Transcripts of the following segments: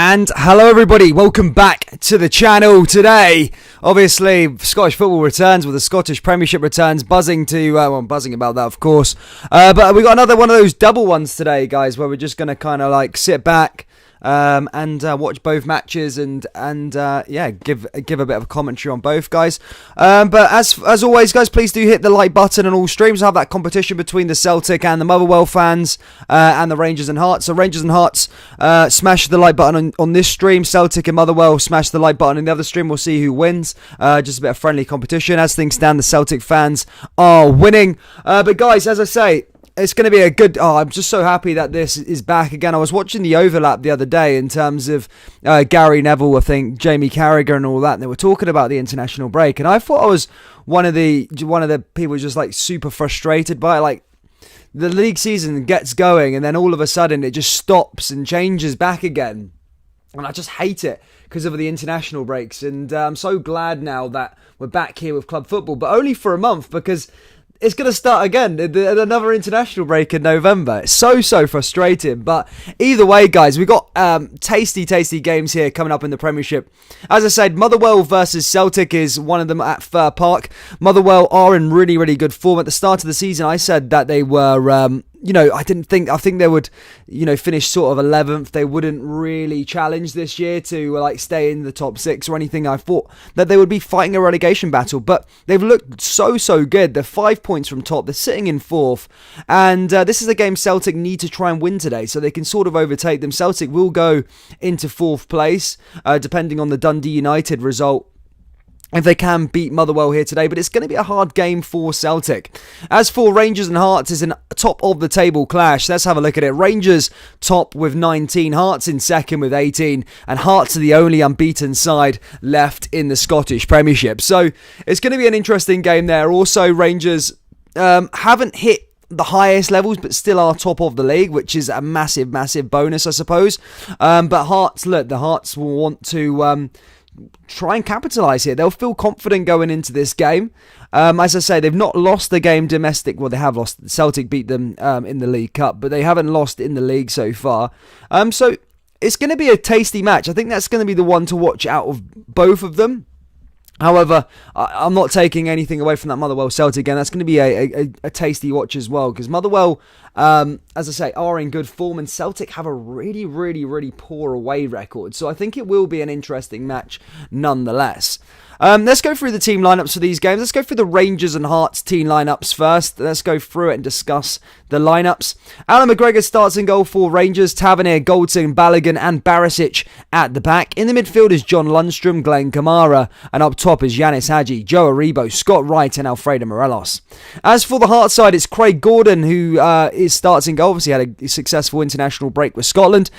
And hello everybody, welcome back to the channel. Today, obviously, Scottish football returns, with the Scottish Premiership returns, buzzing about that, of course. But we got another one of those double ones today, guys, where we're just going to kind of like sit back and watch both matches and give a bit of a commentary on both, guys. But as always, guys, please do hit the like button on all streams. We'll have that competition between the Celtic and the Motherwell fans and the Rangers and Hearts. So Rangers and Hearts, smash the like button on this stream. Celtic and Motherwell, smash the like button on the other stream. We'll see who wins. Just a bit of friendly competition. As things stand, the Celtic fans are winning. But guys, as I say, it's going to be a good... I'm just so happy that this is back again. I was watching the overlap the other day in terms of Gary Neville, I think, Jamie Carragher and all that, and they were talking about the international break, and I thought I was one of the people just like super frustrated by it. Like, the league season gets going and then all of a sudden it just stops and changes back again. And I just hate it because of the international breaks. And I'm so glad now that we're back here with club football, but only for a month, because it's going to start again, another international break in November. It's so frustrating. But either way, guys, we've got tasty games here coming up in the Premiership. As I said, Motherwell versus Celtic is one of them at Fir Park. Motherwell are in really good form. At the start of the season, I said that they were... I think they would, finish sort of 11th. They wouldn't really challenge this year to stay in the top 6 or anything. I thought that they would be fighting a relegation battle, but they've looked so good. They're 5 points from top. They're sitting in 4th, and this is a game Celtic need to try and win today, so they can sort of overtake them. Celtic will go into 4th place, depending on the Dundee United result, if they can beat Motherwell here today, but it's going to be a hard game for Celtic. As for Rangers and Hearts, is an top of the table clash. Let's have a look at it. Rangers top with 19, Hearts in second with 18, and Hearts are the only unbeaten side left in the Scottish Premiership. So it's going to be an interesting game there. Also, Rangers haven't hit the highest levels, but still are top of the league, which is a massive bonus, I suppose. But Hearts, look, the Hearts will want to... try and capitalise here. They'll feel confident going into this game. As I say, they've not lost the game domestic. Well, they have lost. Celtic beat them in the League Cup, but they haven't lost in the league so far. So it's going to be a tasty match. I think that's going to be the one to watch out of both of them. However, I'm not taking anything away from that Motherwell Celtic game. That's going to be a tasty watch as well, because Motherwell, as I say, are in good form, and Celtic have a really poor away record. So I think it will be an interesting match nonetheless. Let's go through the team lineups for these games. Let's go through the Rangers and Hearts team lineups first. Let's go through it and discuss the lineups. Alan McGregor starts in goal for Rangers. Tavernier, Goldson, Balogun and Barisic at the back. In the midfield is John Lundstrom, Glenn Kamara, and up top is Yanis Hadji, Joe Aribo, Scott Wright and Alfredo Morelos. As for the Hearts side, it's Craig Gordon who starts in goal. Obviously had a successful international break with Scotland.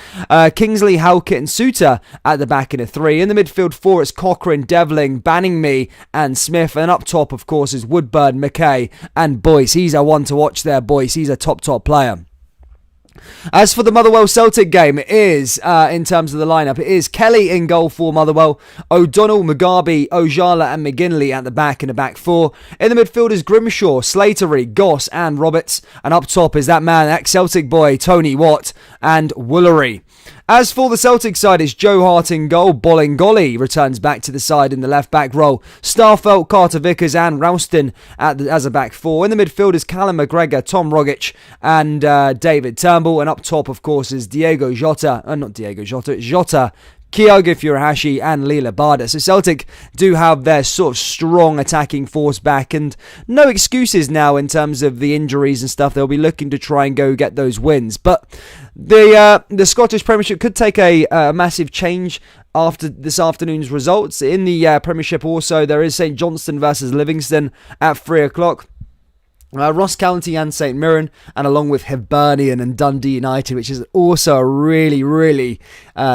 Kingsley, Halkett and Suter at the back in a 3. In the midfield 4, it's Cochrane, Devling, Banningme and Smith, and up top of course is Woodburn, McKay and Boyce. He's a one to watch there, Boyce. He's a top player. As for the Motherwell Celtic game, it is, in terms of the lineup, it is Kelly in goal for Motherwell, O'Donnell, Mugabe, Ojala and McGinley at the back in a back 4. In the midfield is Grimshaw, Slatery, Goss and Roberts, and up top is that man, ex-Celtic boy, Tony Watt and Woolery. As for the Celtic side, it's Joe Hart in goal. Bolingoli returns back to the side in the left-back role. Starfelt, Carter Vickers and Ralston as a back 4. In the midfield is Callum McGregor, Tom Rogic and David Turnbull. And up top, of course, is Jota, Kyogo Furuhashi and Lila Bada. So Celtic do have their sort of strong attacking force back, and no excuses now in terms of the injuries and stuff. They'll be looking to try and go get those wins. But the Scottish Premiership could take a massive change after this afternoon's results. In the Premiership also, there is St Johnstone versus Livingston at 3 o'clock. Ross County and St Mirren, and along with Hibernian and Dundee United, which is also a really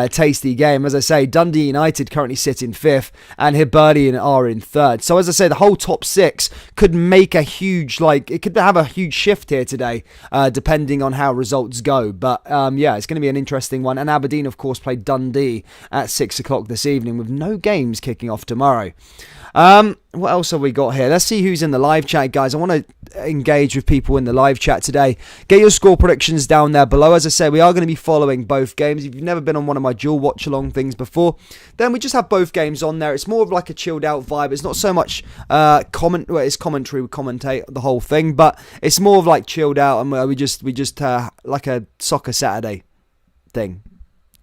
tasty game. As I say, Dundee United currently sit in 5th and Hibernian are in 3rd. So as I say, the whole top 6 could make a huge, it could have a huge shift here today, depending on how results go. But it's going to be an interesting one. And Aberdeen, of course, play Dundee at 6 o'clock this evening, with no games kicking off tomorrow. What else have we got here? Let's see who's in the live chat, guys. I want to engage with people in the live chat today. Get your score predictions down there below. As I say, we are going to be following both games. If you've never been on one of my dual watch along things before, then we just have both games on there. It's more of like a chilled out vibe. It's not so much it's commentary. We commentate the whole thing, but it's more of like chilled out, and we just like a soccer Saturday thing,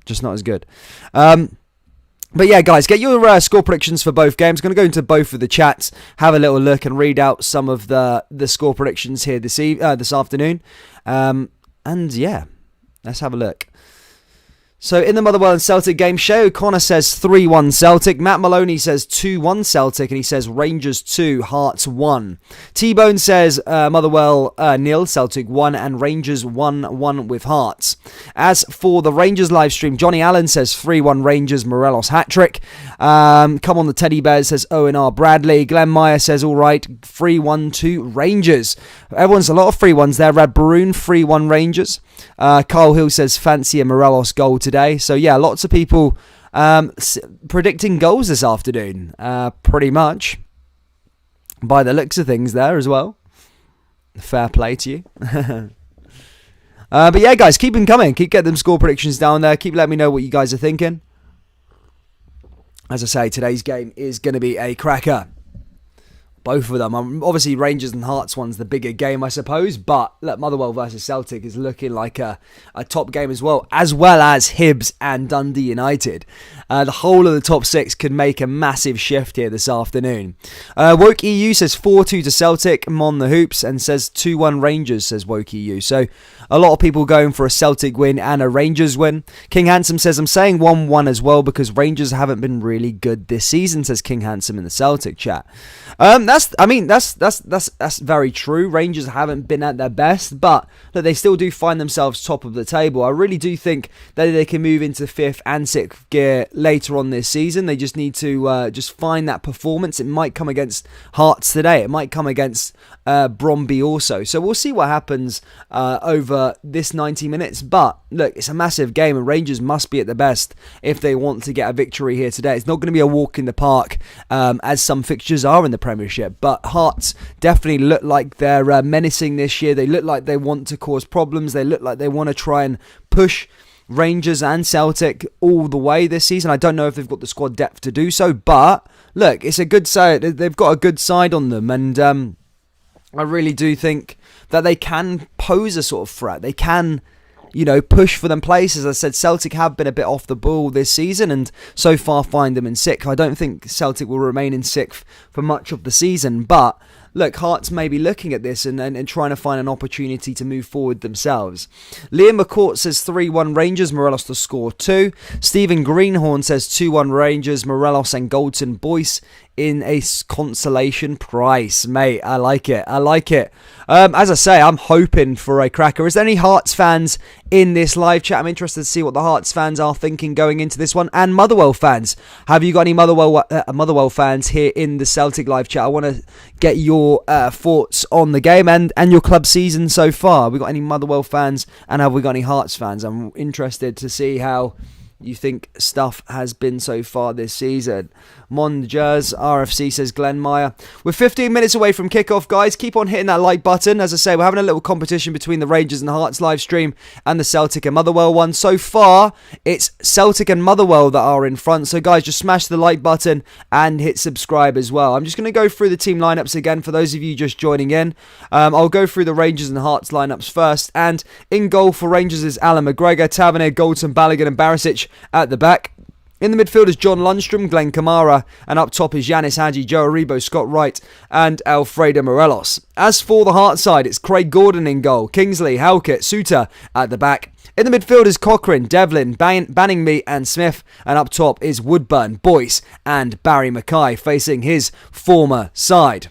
just not as good. But yeah, guys, get your score predictions for both games. Going to go into both of the chats, have a little look, and read out some of the score predictions here this afternoon. And yeah, let's have a look. So in the Motherwell and Celtic game, Shay O'Connor says 3-1 Celtic. Matt Maloney says 2-1 Celtic, and he says Rangers 2, Hearts 1. T-Bone says Motherwell 0, Celtic 1, and Rangers 1-1 with Hearts. As for the Rangers live stream, Johnny Allen says 3-1 Rangers, Morelos hat-trick. Come on the Teddy Bears says Owen R. Bradley. Glenn Meyer says all right, 3-1-2 Rangers. Everyone's a lot of 3-1s there. Rad Baroon 3-1 Rangers. Carl Hill says fancy a Morelos goal today. So yeah, lots of people predicting goals this afternoon, pretty much, by the looks of things there as well. Fair play to you. But yeah, guys, keep them coming. Keep getting them score predictions down there. Keep letting me know what you guys are thinking. As I say, today's game is going to be a cracker. Both of them. Obviously, Rangers and Hearts one's the bigger game, I suppose. But look, Motherwell versus Celtic is looking like a top game as well as Hibs and Dundee United. The whole of the top six could make a massive shift here this afternoon. Woke EU says 4-2 to Celtic. Mon the Hoops and says 2-1 Rangers, says Woke EU. So a lot of people going for a Celtic win and a Rangers win. King Handsome says I'm saying 1-1 as well because Rangers haven't been really good this season, says King Handsome in the Celtic chat. That's very true. Rangers haven't been at their best, but look, they still do find themselves top of the table. I really do think that they can move into 5th and 6th gear later on this season. They just need to just find that performance. It might come against Hearts today. It might come against Bromby also. So we'll see what happens over this 90 minutes. But look, it's a massive game, and Rangers must be at the best if they want to get a victory here today. It's not going to be a walk in the park, as some fixtures are in the Premiership, but Hearts definitely look like they're menacing this year. They look like they want to cause problems. They look like they want to try and push Rangers and Celtic all the way this season. I don't know if they've got the squad depth to do so, but look, it's a good side. They've got a good side on them, and I really do think that they can pose a sort of threat. They can, push for them places. As I said, Celtic have been a bit off the ball this season and so far find them in 6th. I don't think Celtic will remain in 6th for much of the season, but look, Hearts may be looking at this and trying to find an opportunity to move forward themselves. Liam McCourt says 3-1 Rangers, Morelos to score 2. Stephen Greenhorn says 2-1 Rangers, Morelos and Goldson Boyce in a consolation price. Mate, I like it. As I say, I'm hoping for a cracker. Is there any Hearts fans in this live chat? I'm interested to see what the Hearts fans are thinking going into this one. And Motherwell fans. Have you got any Motherwell fans here in the Celtic live chat? I want to get your thoughts on the game and your club season so far. Have we got any Motherwell fans, and have we got any Hearts fans? I'm interested to see how you think stuff has been so far this season. Mondjers RFC says Glenn Meyer. We're 15 minutes away from kickoff, guys. Keep on hitting that like button. As I say, we're having a little competition between the Rangers and the Hearts live stream and the Celtic and Motherwell one. So far, it's Celtic and Motherwell that are in front. So guys, just smash the like button and hit subscribe as well. I'm just going to go through the team lineups again for those of you just joining in. I'll go through the Rangers and Hearts lineups first. And in goal for Rangers is Alan McGregor, Tavernier, Goldson, Balogun and Barisic at the back. In the midfield is John Lundstrom, Glenn Kamara, and up top is Yanis Hadji, Joe Aribo, Scott Wright, and Alfredo Morelos. As for the Hearts side, it's Craig Gordon in goal, Kingsley, Halkett, Suter at the back. In the midfield is Cochrane, Devlin, Banningme and Smith, and up top is Woodburn, Boyce, and Barry Mackay facing his former side.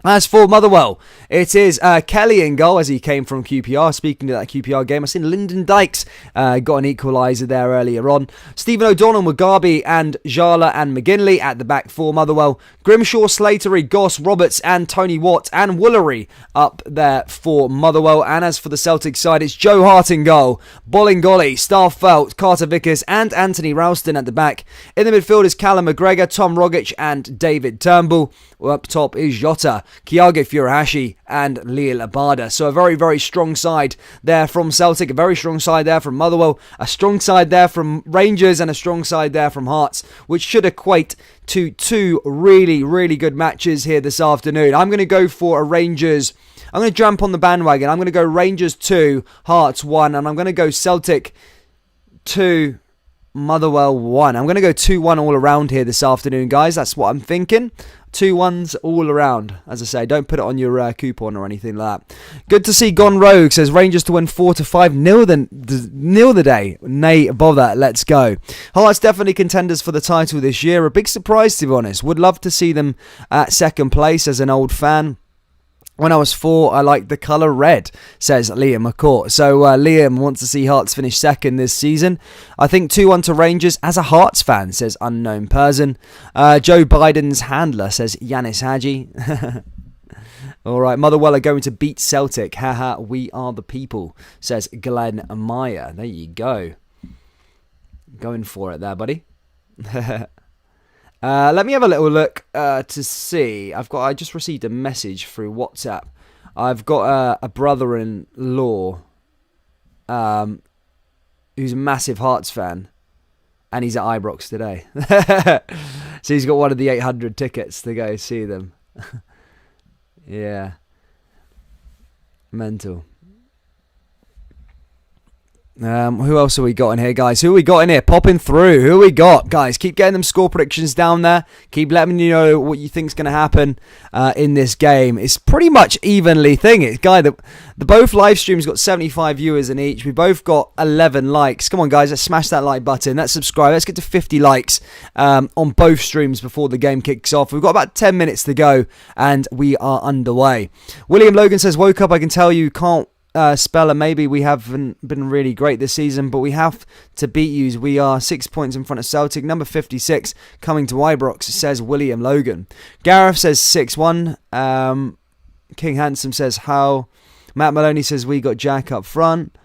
As for Motherwell, it is Kelly in goal as he came from QPR. Speaking of that QPR game, I've seen Lyndon Dykes got an equaliser there earlier on. Stephen O'Donnell, Mugabe and Jala and McGinley at the back for Motherwell. Grimshaw, Slatery, Goss, Roberts and Tony Watt and Woolery up there for Motherwell. And as for the Celtic side, it's Joe Hart in goal, Bolingoli, Starfelt, Carter Vickers and Anthony Ralston at the back. In the midfield is Callum McGregor, Tom Rogic and David Turnbull. Up top is Jota, Kyago Furuhashi and Lille Abada. So a very, very strong side there from Celtic, a very strong side there from Motherwell, a strong side there from Rangers and a strong side there from Hearts, which should equate to two really, really good matches here this afternoon. I'm going to go for a Rangers. I'm going to jump on the bandwagon. I'm going to go Rangers 2, Hearts 1, and I'm going to go Celtic 2, Motherwell 1. I'm going to go 2-1 all around here this afternoon, guys. That's what I'm thinking. 2-1s all around. As I say, don't put it on your coupon or anything like that. Good to see Gone Rogue says Rangers to win 4-5. Nil the day. Nay, above that. Let's go. Hearts definitely contenders for the title this year. A big surprise, to be honest. Would love to see them at second place as an old fan. When I was 4, I liked the colour red, says Liam McCourt. So Liam wants to see Hearts finish second this season. I think 2-1 to Rangers as a Hearts fan, says Unknown Person. Joe Biden's handler, says Yanis Hadji. Alright, Motherwell are going to beat Celtic. Haha, we are the people, says Glenn Meyer. There you go. Going for it there, buddy. Let me have a little look to see. I just received a message through WhatsApp. I've got a brother-in-law who's a massive Hearts fan, and he's at Ibrox today. So he's got one of the 800 tickets to go see them. Yeah. Mental. Who else have we got in here, guys? Who we got in here? Popping through. Who we got, guys? Keep getting them score predictions down there. Keep letting me know what you think's going to happen in this game. It's pretty much evenly thing. Guy, the both live streams got 75 viewers in each. We both got 11 likes. Come on, guys. Let's smash that like button. Let's subscribe. Let's get to 50 likes on both streams before the game kicks off. We've got about 10 minutes to go, and we are underway. William Logan says, woke up. I can tell you can't Speller, maybe we haven't been really great this season, but we have to beat you. We are 6 points in front of Celtic. Number 56 coming to Ibrox, says William Logan. Gareth says 6-1. King Handsome says how. Matt Maloney says we got Jack up front.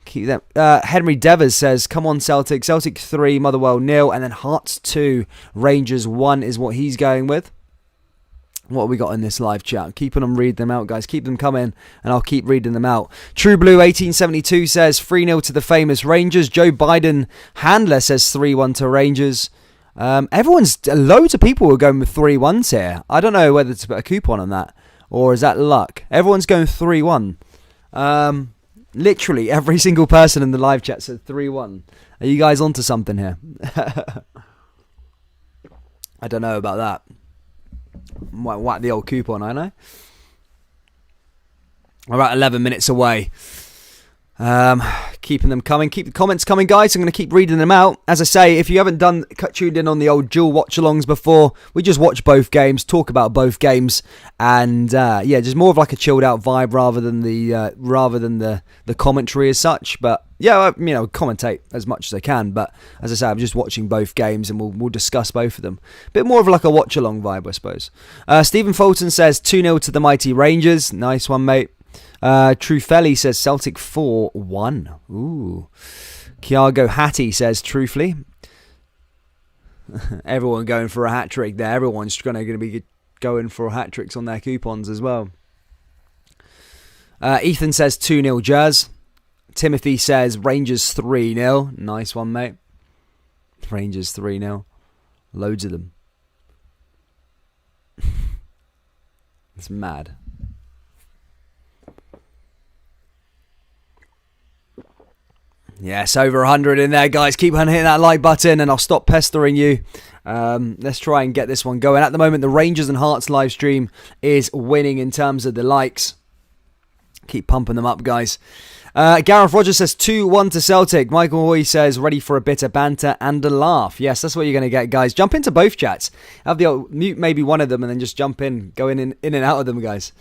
Keep them. Henry Devers says come on Celtic. Celtic 3, Motherwell 0, and then Hearts 2, Rangers 1 is what he's going with. What have we got in this live chat? Keeping them read them out, guys. Keep them coming, and I'll keep reading them out. True Blue 1872 says 3-0 to the famous Rangers. Joe Biden handler says 3-1 to Rangers. Loads of people are going with 3-1s here. I don't know whether to put a coupon on that, or is that luck? Everyone's going 3-1. Literally every single person in the live chat said 3-1. Are you guys onto something here? I don't know about that. Whack the old coupon, I know. We're about 11 minutes away. Keeping them coming. Keep the comments coming, guys. I'm going to keep reading them out. As I say, if you haven't tuned in on the old dual watch-alongs before, we just watch both games, talk about both games, and just more of like a chilled-out vibe rather than the commentary as such. But yeah, commentate as much as I can. But as I say, I'm just watching both games, and we'll discuss both of them. A bit more of like a watch-along vibe, I suppose. Stephen Fulton says 2-0 to the mighty Rangers. Nice one, mate. True Felly says Celtic 4-1. Ooh. Kyago Hattie says truthfully. Everyone going for a hat-trick there. Everyone's going to be going for hat-tricks on their coupons as well. Ethan says 2-0 Jazz. Timothy says Rangers 3-0. Nice one, mate. Rangers 3-0. Loads of them. It's mad. Yes, over 100 in there, guys. Keep on hitting that like button, and I'll stop pestering you. Let's try and get this one going. At the moment, the Rangers and Hearts live stream is winning in terms of the likes. Keep pumping them up, guys. Gareth Rogers says 2-1 to Celtic. Michael Hoy says ready for a bit of banter and a laugh. Yes, that's what you're going to get, guys. Jump into both chats. Have the mute maybe one of them, and then just jump in, going in and out of them, guys.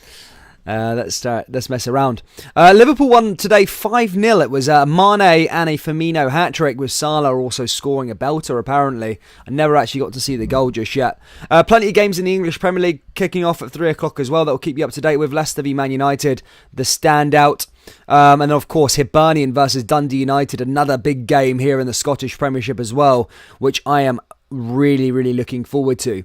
Let's mess around. Liverpool won today 5-0. It was Mane and a Firmino hat-trick, with Salah also scoring a belter, apparently. I never actually got to see the goal just yet. Plenty of games in the English Premier League kicking off at 3 o'clock as well. That will keep you up to date with. Leicester v Man United, the standout. And then, of course, Hibernian versus Dundee United, another big game here in the Scottish Premiership as well, which I am really, really looking forward to.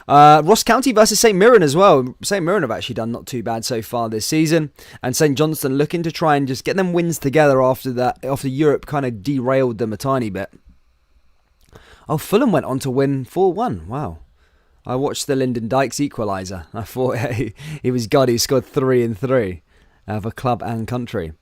Ross County versus St Mirren as well. St Mirren have actually done not too bad so far this season, and St Johnstone looking to try and just get them wins together after Europe kind of derailed them a tiny bit. Oh, Fulham went on to win 4-1. Wow. I watched the Lyndon Dykes equaliser. I thought he was God. He scored 3 and 3 for club and country.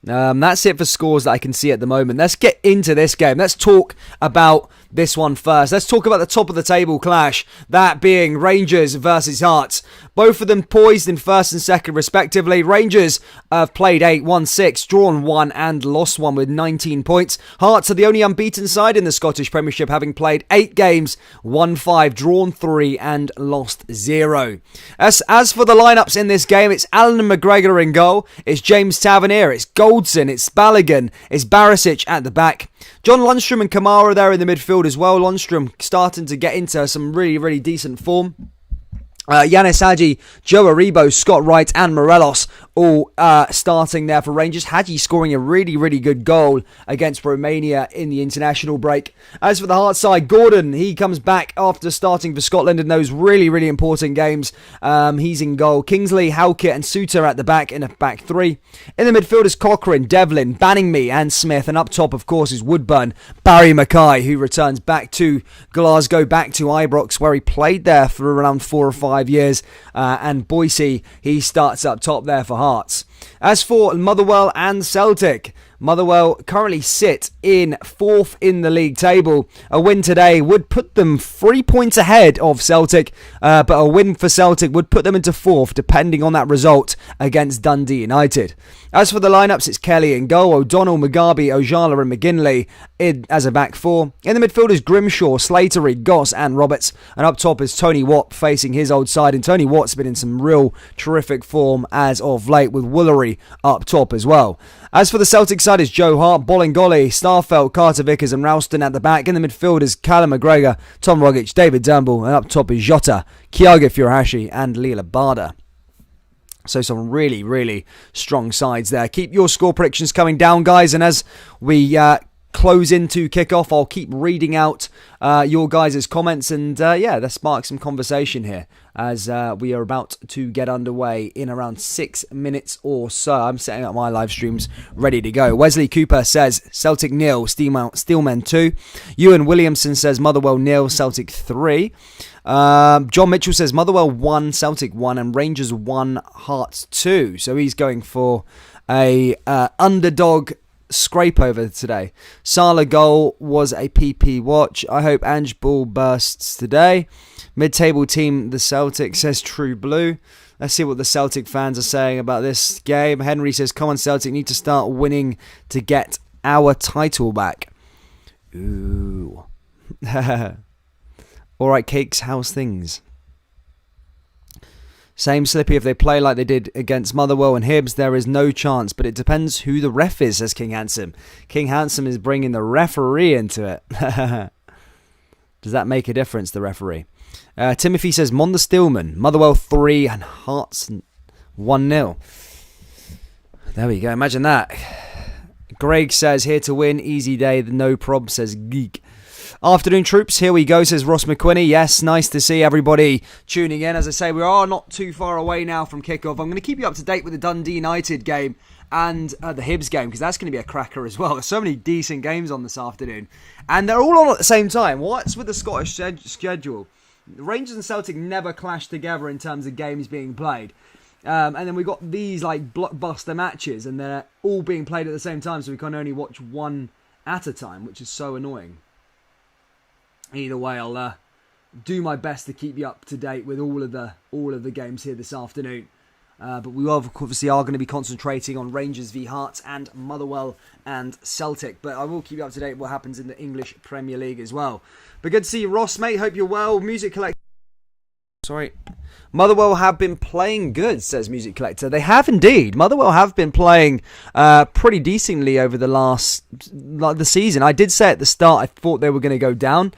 That's it for scores that I can see at the moment. Let's get into this game. Let's talk about this one first. Let's talk about the top of the table clash, that being Rangers versus Hearts. Both of them poised in first and second respectively. Rangers have played 8, won 6, drawn 1 and lost 1 with 19 points. Hearts are the only unbeaten side in the Scottish Premiership, having played 8 games, won 5, drawn 3 and lost 0. As for the lineups in this game, it's Alan McGregor in goal, it's James Tavernier, it's Goldson, it's Balogun, it's Barisic at the back. John Lundstrom and Kamara there in the midfield as well. Lundstrom starting to get into some really, really decent form. Yanis Hadji, Joe Aribo, Scott Wright and Morelos all starting there for Rangers. Hadji scoring a really, really good goal against Romania in the international break. As for the Hearts side, Gordon, he comes back after starting for Scotland in those really, really important games. He's in goal. Kingsley, Halkett and Suter at the back in a back three. In the midfield is Cochrane, Devlin, Banningme and Smith. And up top, of course, is Woodburn, Barry Mackay, who returns back to Glasgow, back to Ibrox, where he played there for around 4 or 5 years, and Boise, he starts up top there for Hearts. As for Motherwell and Celtic, Motherwell currently sit in 4th in the league table. A win today would put them 3 points ahead of Celtic, but a win for Celtic would put them into 4th, depending on that result against Dundee United. As for the lineups, it's Kelly in goal, O'Donnell, Mugabe, Ojala and McGinley as a back four. In the midfield is Grimshaw, Slatery, Goss and Roberts. And up top is Tony Watt facing his old side. And Tony Watt's been in some real terrific form as of late, with Woolery up top as well. As for the Celtic side is Joe Hart, Bolingoli, Starfelt, Carter Vickers and Ralston at the back. In the midfield is Callum McGregor, Tom Rogic, David Turnbull. And up top is Jota, Kyaga Furuhashi and Leela Bada. So some really, really strong sides there. Keep your score predictions coming down, guys. And as we close into kickoff, I'll keep reading out your guys' comments. And let's spark some conversation here as we are about to get underway in around 6 minutes or so. I'm setting up my live streams ready to go. Wesley Cooper says Celtic 0, Steelmen 2. Ewan Williamson says Motherwell 0, Celtic 3. John Mitchell says Motherwell 1, Celtic 1 and Rangers 1, Hearts 2. So he's going for a underdog scrape over today. Sala goal was a PP watch. I hope Ange Ball bursts today. Mid-table team, the Celtic, says True Blue. Let's see what the Celtic fans are saying about this game. Henry says, come on Celtic, need to start winning to get our title back. Ooh. Alright, Cakes, how's things? Same Slippy, if they play like they did against Motherwell and Hibs, there is no chance, but it depends who the ref is, says King Handsome. King Handsome is bringing the referee into it. Does that make a difference, the referee? Timothy says, Monda Stillman, Motherwell 3 and Hearts 1-0. There we go, imagine that. Greg says, here to win, easy day, no prob, says Geek. Afternoon troops, here we go, says Ross McQuinney. Yes, nice to see everybody tuning in. As I say, we are not too far away now from kickoff. I'm going to keep you up to date with the Dundee United game and the Hibs game, because that's going to be a cracker as well. There's so many decent games on this afternoon, and they're all on at the same time. What's with the Scottish schedule? The Rangers and Celtic never clash together in terms of games being played. And then we've got these like blockbuster matches, and they're all being played at the same time, so we can only watch one at a time, which is so annoying. Either way, I'll do my best to keep you up to date with all of the games here this afternoon. But we obviously are going to be concentrating on Rangers v Hearts and Motherwell and Celtic. But I will keep you up to date with what happens in the English Premier League as well. But good to see you, Ross, mate. Hope you're well. Music Collector. Sorry. Motherwell have been playing good, says Music Collector. They have indeed. Motherwell have been playing pretty decently over the season. I did say at the start I thought they were going to go down,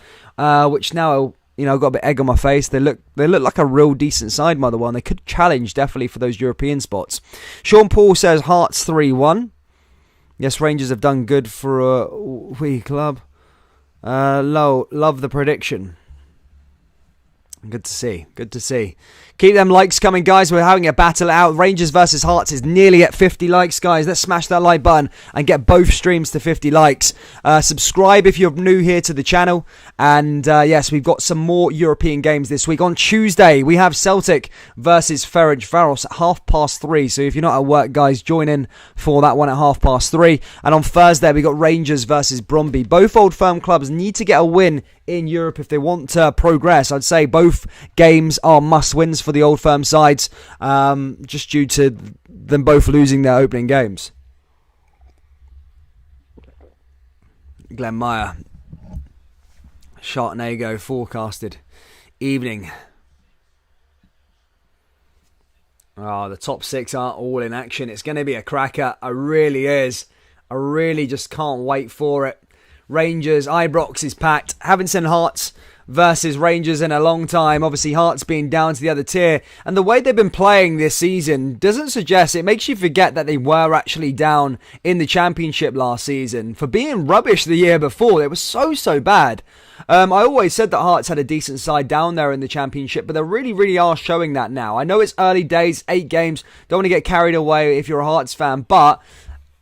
which now, I've got a bit of egg on my face. They look like a real decent side, Motherwell, and they could challenge definitely for those European spots. Sean Paul says Hearts 3-1. Yes, Rangers have done good for a wee club. Love the prediction. Good to see. Good to see. Keep them likes coming, guys. We're having a battle out. Rangers versus Hearts is nearly at 50 likes, guys. Let's smash that like button and get both streams to 50 likes. Subscribe if you're new here to the channel. And yes, we've got some more European games this week. On Tuesday, we have Celtic versus Ferencvaros at 3:30. So if you're not at work, guys, join in for that one at 3:30. And on Thursday, we got Rangers versus Brøndby. Both Old Firm clubs need to get a win in Europe if they want to progress. I'd say both games are must-wins for the Old Firm sides, just due to them both losing their opening games. Glenn Meyer. Sharknado forecasted evening. Oh, the top six are all in action. It's going to be a cracker. It really is. I really just can't wait for it. Rangers, Ibrox is packed. Haven't seen Hearts versus Rangers in a long time. Obviously, Hearts being down to the other tier. And the way they've been playing this season doesn't suggest, it makes you forget that they were actually down in the Championship last season. For being rubbish the year before, it was so bad. I always said that Hearts had a decent side down there in the Championship, but they really are showing that now. I know it's early days, 8 games. Don't want to get carried away if you're a Hearts fan, but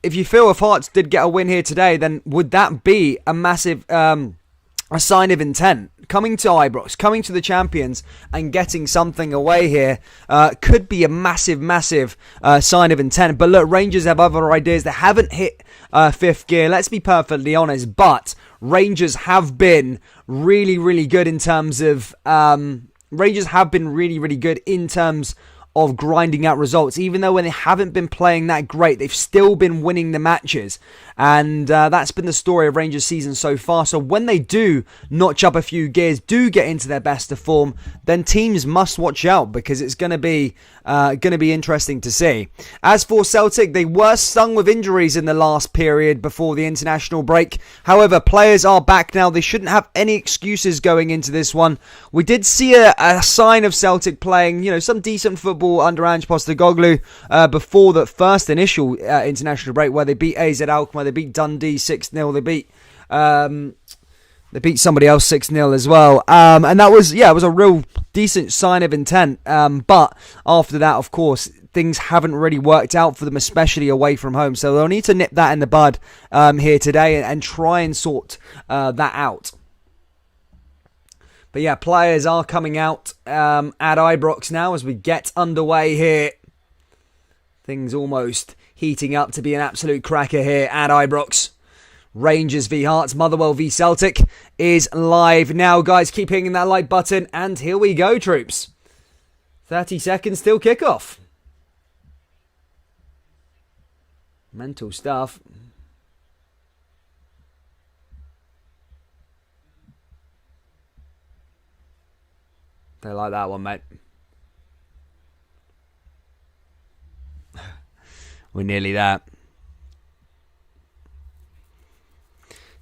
if you feel if Hearts did get a win here today, then would that be a massive a sign of intent? Coming to Ibrox, coming to the champions and getting something away here could be a massive sign of intent. But look, Rangers have other ideas. They haven't hit 5th gear, let's be perfectly honest, but Rangers have been really good in terms of really good in terms of grinding out results. Even though when they haven't been playing that great, they've still been winning the matches. And that's been the story of Rangers' season so far. So when they do notch up a few gears, do get into their best of form, then teams must watch out, because it's going to be interesting to see. As for Celtic, they were stung with injuries in the last period before the international break. However, players are back now. They shouldn't have any excuses going into this one. We did see a sign of Celtic playing, some decent football under Ange Postecoglou before the first initial international break, where they beat AZ Alkmaar, they beat Dundee 6-0, they beat somebody else 6-0 as well, and that was it was a real decent sign of intent. But after that, of course, things haven't really worked out for them, especially away from home. So they'll need to nip that in the bud here today and try and sort that out. But yeah, players are coming out at Ibrox now as we get underway here. Things almost heating up to be an absolute cracker here at Ibrox. Rangers v Hearts, Motherwell v Celtic is live now, guys. Keep hitting that like button, and here we go, troops. 30 seconds till kickoff. Mental stuff. They like that one, mate. We're nearly there.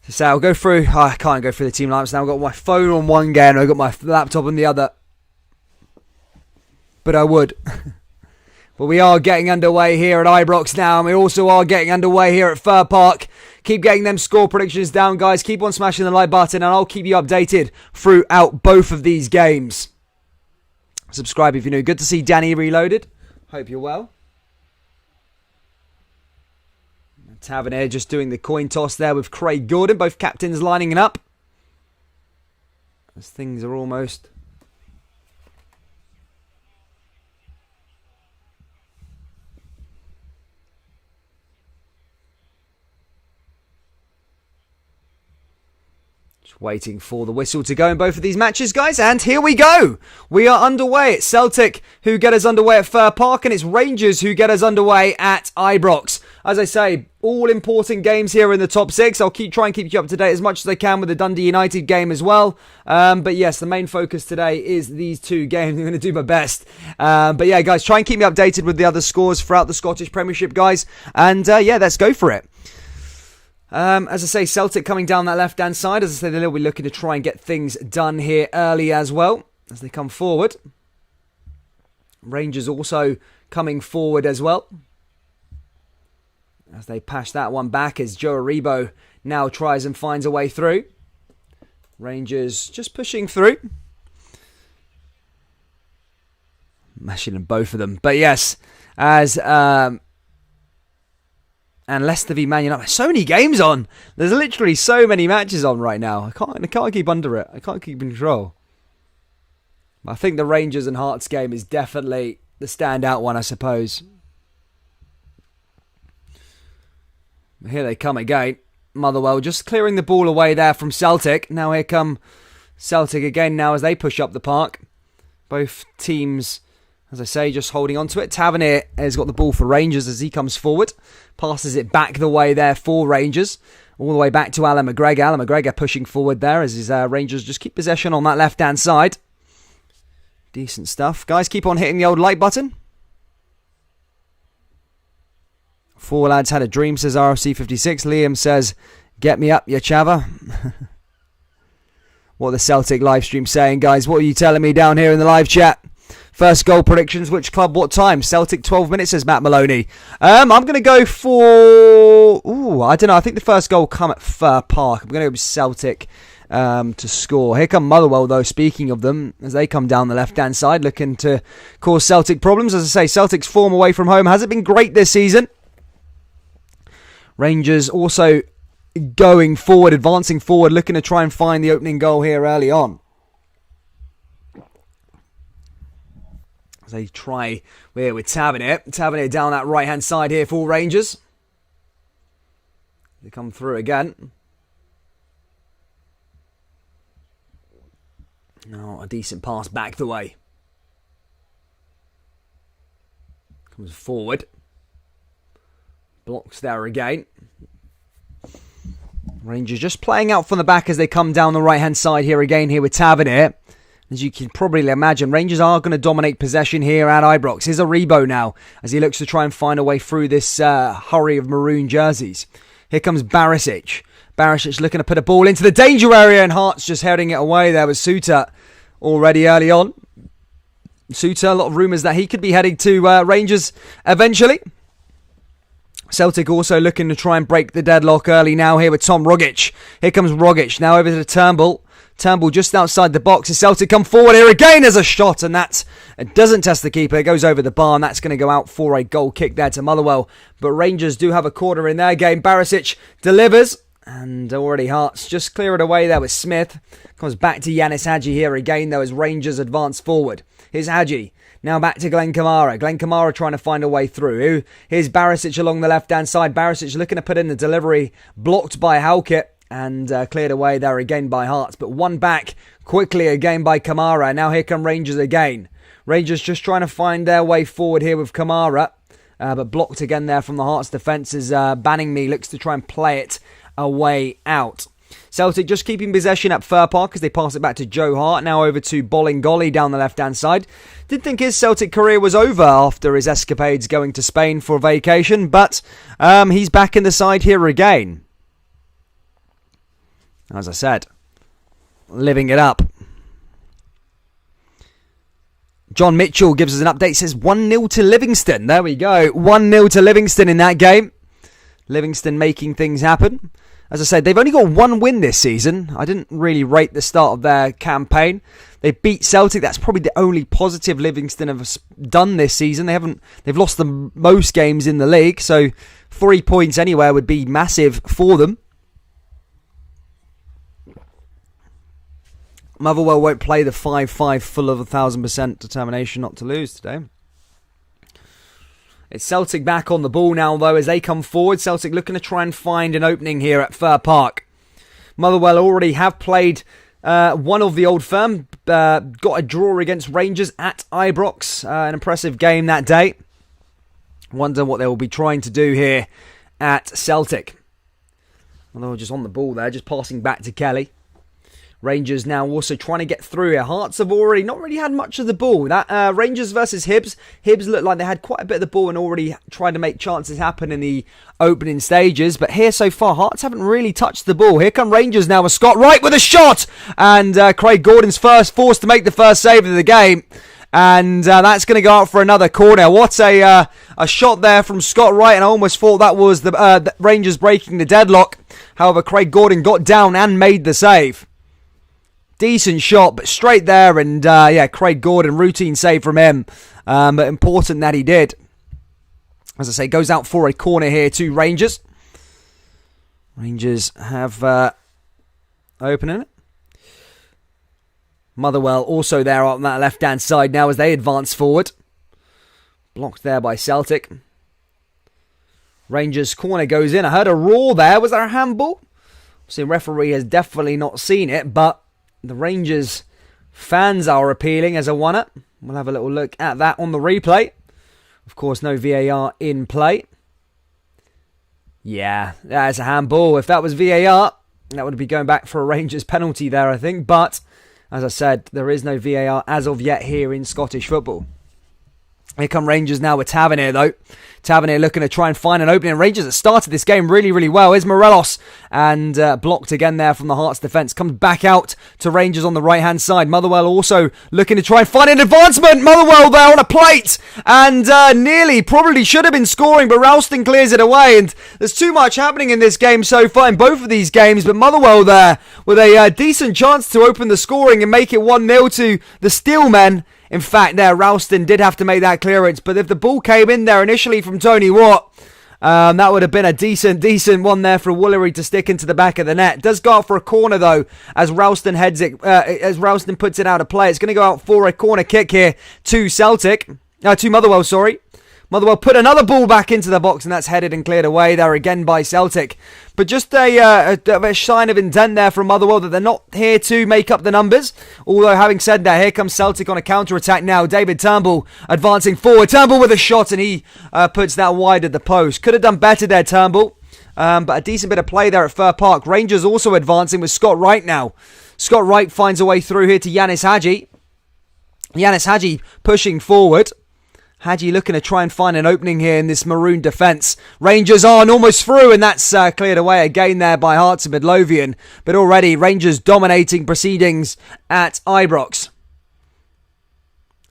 So I'll go through. I can't go through the team lineups now. I've got my phone on one game, I've got my laptop on the other. But I would. But we are getting underway here at Ibrox now, and we also are getting underway here at Fir Park. Keep getting them score predictions down, guys. Keep on smashing the like button, and I'll keep you updated throughout both of these games. Subscribe if you're new. Good to see Danny reloaded. Hope you're well. Tavernier just doing the coin toss there with Craig Gordon. Both captains lining it up. As things are almost... waiting for the whistle to go in both of these matches, guys, and here we go. We are underway. It's Celtic who get us underway at Fir Park, and it's Rangers who get us underway at Ibrox. As I say, all important games here in the top 6. I'll try and keep you up to date as much as I can with the Dundee United game as well. But yes, the main focus today is these 2 games. I'm going to do my best. But yeah, guys, try and keep me updated with the other scores throughout the Scottish Premiership, guys. And yeah, let's go for it. As I say, Celtic coming down that left-hand side. As I say, they'll be looking to try and get things done here early as well as they come forward. Rangers also coming forward as well, as they pass that one back as Joe Aribo now tries and finds a way through. Rangers just pushing through. Mashing them, both of them. But yes, as... and Leicester v Man United. So many games on. There's literally so many matches on right now. I can't keep under it. I can't keep control. I think the Rangers and Hearts game is definitely the standout one, I suppose. Here they come again. Motherwell just clearing the ball away there from Celtic. Now here come Celtic again now as they push up the park. Both teams, as I say, just holding on to it. Tavernier has got the ball for Rangers as he comes forward. Passes it back the way there for Rangers. All the way back to Alan McGregor. Alan McGregor pushing forward there as his Rangers just keep possession on that left-hand side. Decent stuff. Guys, keep on hitting the old like button. Four lads had a dream, says RFC56. Liam says, get me up, you chava. What the Celtic live stream saying, guys? What are you telling me down here in the live chat? First goal predictions, which club, what time? Celtic 12 minutes, says Matt Maloney. I'm going to go for... I don't know. I think the first goal will come at Fir Park. I'm going to go with Celtic to score. Here come Motherwell, though, speaking of them, as they come down the left-hand side, looking to cause Celtic problems. As I say, Celtic's form away from home hasn't been great this season. Rangers also going forward, advancing forward, looking to try and find the opening goal here early on. As they try here with Tavernier. Tavernier down that right-hand side here for Rangers. They come through again. Now a decent pass back the way. Comes forward. Blocks there again. Rangers just playing out from the back as they come down the right-hand side here again here with Tavernier. As you can probably imagine, Rangers are going to dominate possession here at Ibrox. Here's Aribo now as he looks to try and find a way through this hurry of maroon jerseys. Here comes Barisic. Barisic looking to put a ball into the danger area and Hearts just heading it away there with Suter already early on. Suter, a lot of rumours that he could be heading to Rangers eventually. Celtic also looking to try and break the deadlock early now here with Tom Rogic. Here comes Rogic now over to Turnbull. Turnbull just outside the box as Celtic come forward here again as a shot and that doesn't test the keeper. It goes over the bar and that's going to go out for a goal kick there to Motherwell. But Rangers do have a corner in their game. Barisic delivers and already Hearts just clear it away there with Smith. Comes back to Yanis Hadji here again though as Rangers advance forward. Here's Hadji. Now back to Glenn Kamara. Glenn Kamara trying to find a way through. Here's Barisic along the left-hand side. Barisic looking to put in the delivery. Blocked by Halkett and cleared away there again by Hearts. But one back quickly again by Kamara. Now here come Rangers again. Rangers just trying to find their way forward here with Kamara. But blocked again there from the Hearts defence as Banningme looks to try and play it away out. Celtic just keeping possession at Fir Park as they pass it back to Joe Hart. Now over to Bolingoli down the left-hand side. Did think his Celtic career was over after his escapades going to Spain for vacation, but he's back in the side here again. As I said, living it up. John Mitchell gives us an update, says 1-0 to Livingston. There we go, 1-0 to Livingston in that game. Livingston making things happen. As I said, they've only got one win this season. I didn't really rate the start of their campaign. They beat Celtic. That's probably the only positive Livingston have done this season. They've lost the most games in the league, so 3 points anywhere would be massive for them. Motherwell won't play the 5-5 full of 1,000% determination not to lose today. It's Celtic back on the ball now, though, as they come forward. Celtic looking to try and find an opening here at Fir Park. Motherwell already have played one of the Old Firm. Got a draw against Rangers at Ibrox. An impressive game that day. Wonder what they will be trying to do here at Celtic. Motherwell just on the ball there, just passing back to Kelly. Rangers now also trying to get through here. Hearts have already not really had much of the ball. That Rangers versus Hibs. Hibs looked like they had quite a bit of the ball and already tried to make chances happen in the opening stages. But here so far, Hearts haven't really touched the ball. Here come Rangers now with Scott Wright with a shot. And Craig Gordon's forced to make the first save of the game. And that's going to go out for another corner. What a shot there from Scott Wright. And I almost thought that was the Rangers breaking the deadlock. However, Craig Gordon got down and made the save. Decent shot, but straight there, and Craig Gordon, routine save from him, but important that he did. As I say, goes out for a corner here to Rangers. Rangers have opening it. Motherwell also there on that left-hand side now as they advance forward. Blocked there by Celtic. Rangers corner goes in. I heard a roar there. Was there a handball? See, referee has definitely not seen it, but the Rangers fans are appealing as a one-up. We'll have a little look at that on the replay. Of course, no VAR in play. Yeah, that's a handball. If that was VAR, that would be going back for a Rangers penalty there, I think. But, as I said, there is no VAR as of yet here in Scottish football. Here come Rangers now with Tavernier, though. Tavernier looking to try and find an opening. Rangers have started this game really, really well. Here's Morelos, and blocked again there from the Hearts defence. Comes back out to Rangers on the right-hand side. Motherwell also looking to try and find an advancement. Motherwell there on a plate, and nearly, probably should have been scoring, but Ralston clears it away. And there's too much happening in this game so far, in both of these games, but Motherwell there with a decent chance to open the scoring and make it 1-0 to the Steelmen. In fact, there, Ralston did have to make that clearance, but if the ball came in there initially from Tony Watt, that would have been a decent one there for Woolery to stick into the back of the net. Does go out for a corner, though, as Ralston heads it, as Ralston puts it out of play. It's going to go out for a corner kick here to to Motherwell, sorry. Motherwell put another ball back into the box, and that's headed and cleared away there again by Celtic. But just a sign of intent there from Motherwell that they're not here to make up the numbers. Although, having said that, here comes Celtic on a counter-attack now. David Turnbull advancing forward. Turnbull with a shot, and he puts that wide at the post. Could have done better there, Turnbull. But a decent bit of play there at Fir Park. Rangers also advancing with Scott Wright now. Scott Wright finds a way through here to Yanis Hadji. Yanis Hadji pushing forward. Hadji looking to try and find an opening here in this maroon defence. Rangers on, almost through, and that's cleared away again there by Hearts of Midlothian. But already, Rangers dominating proceedings at Ibrox.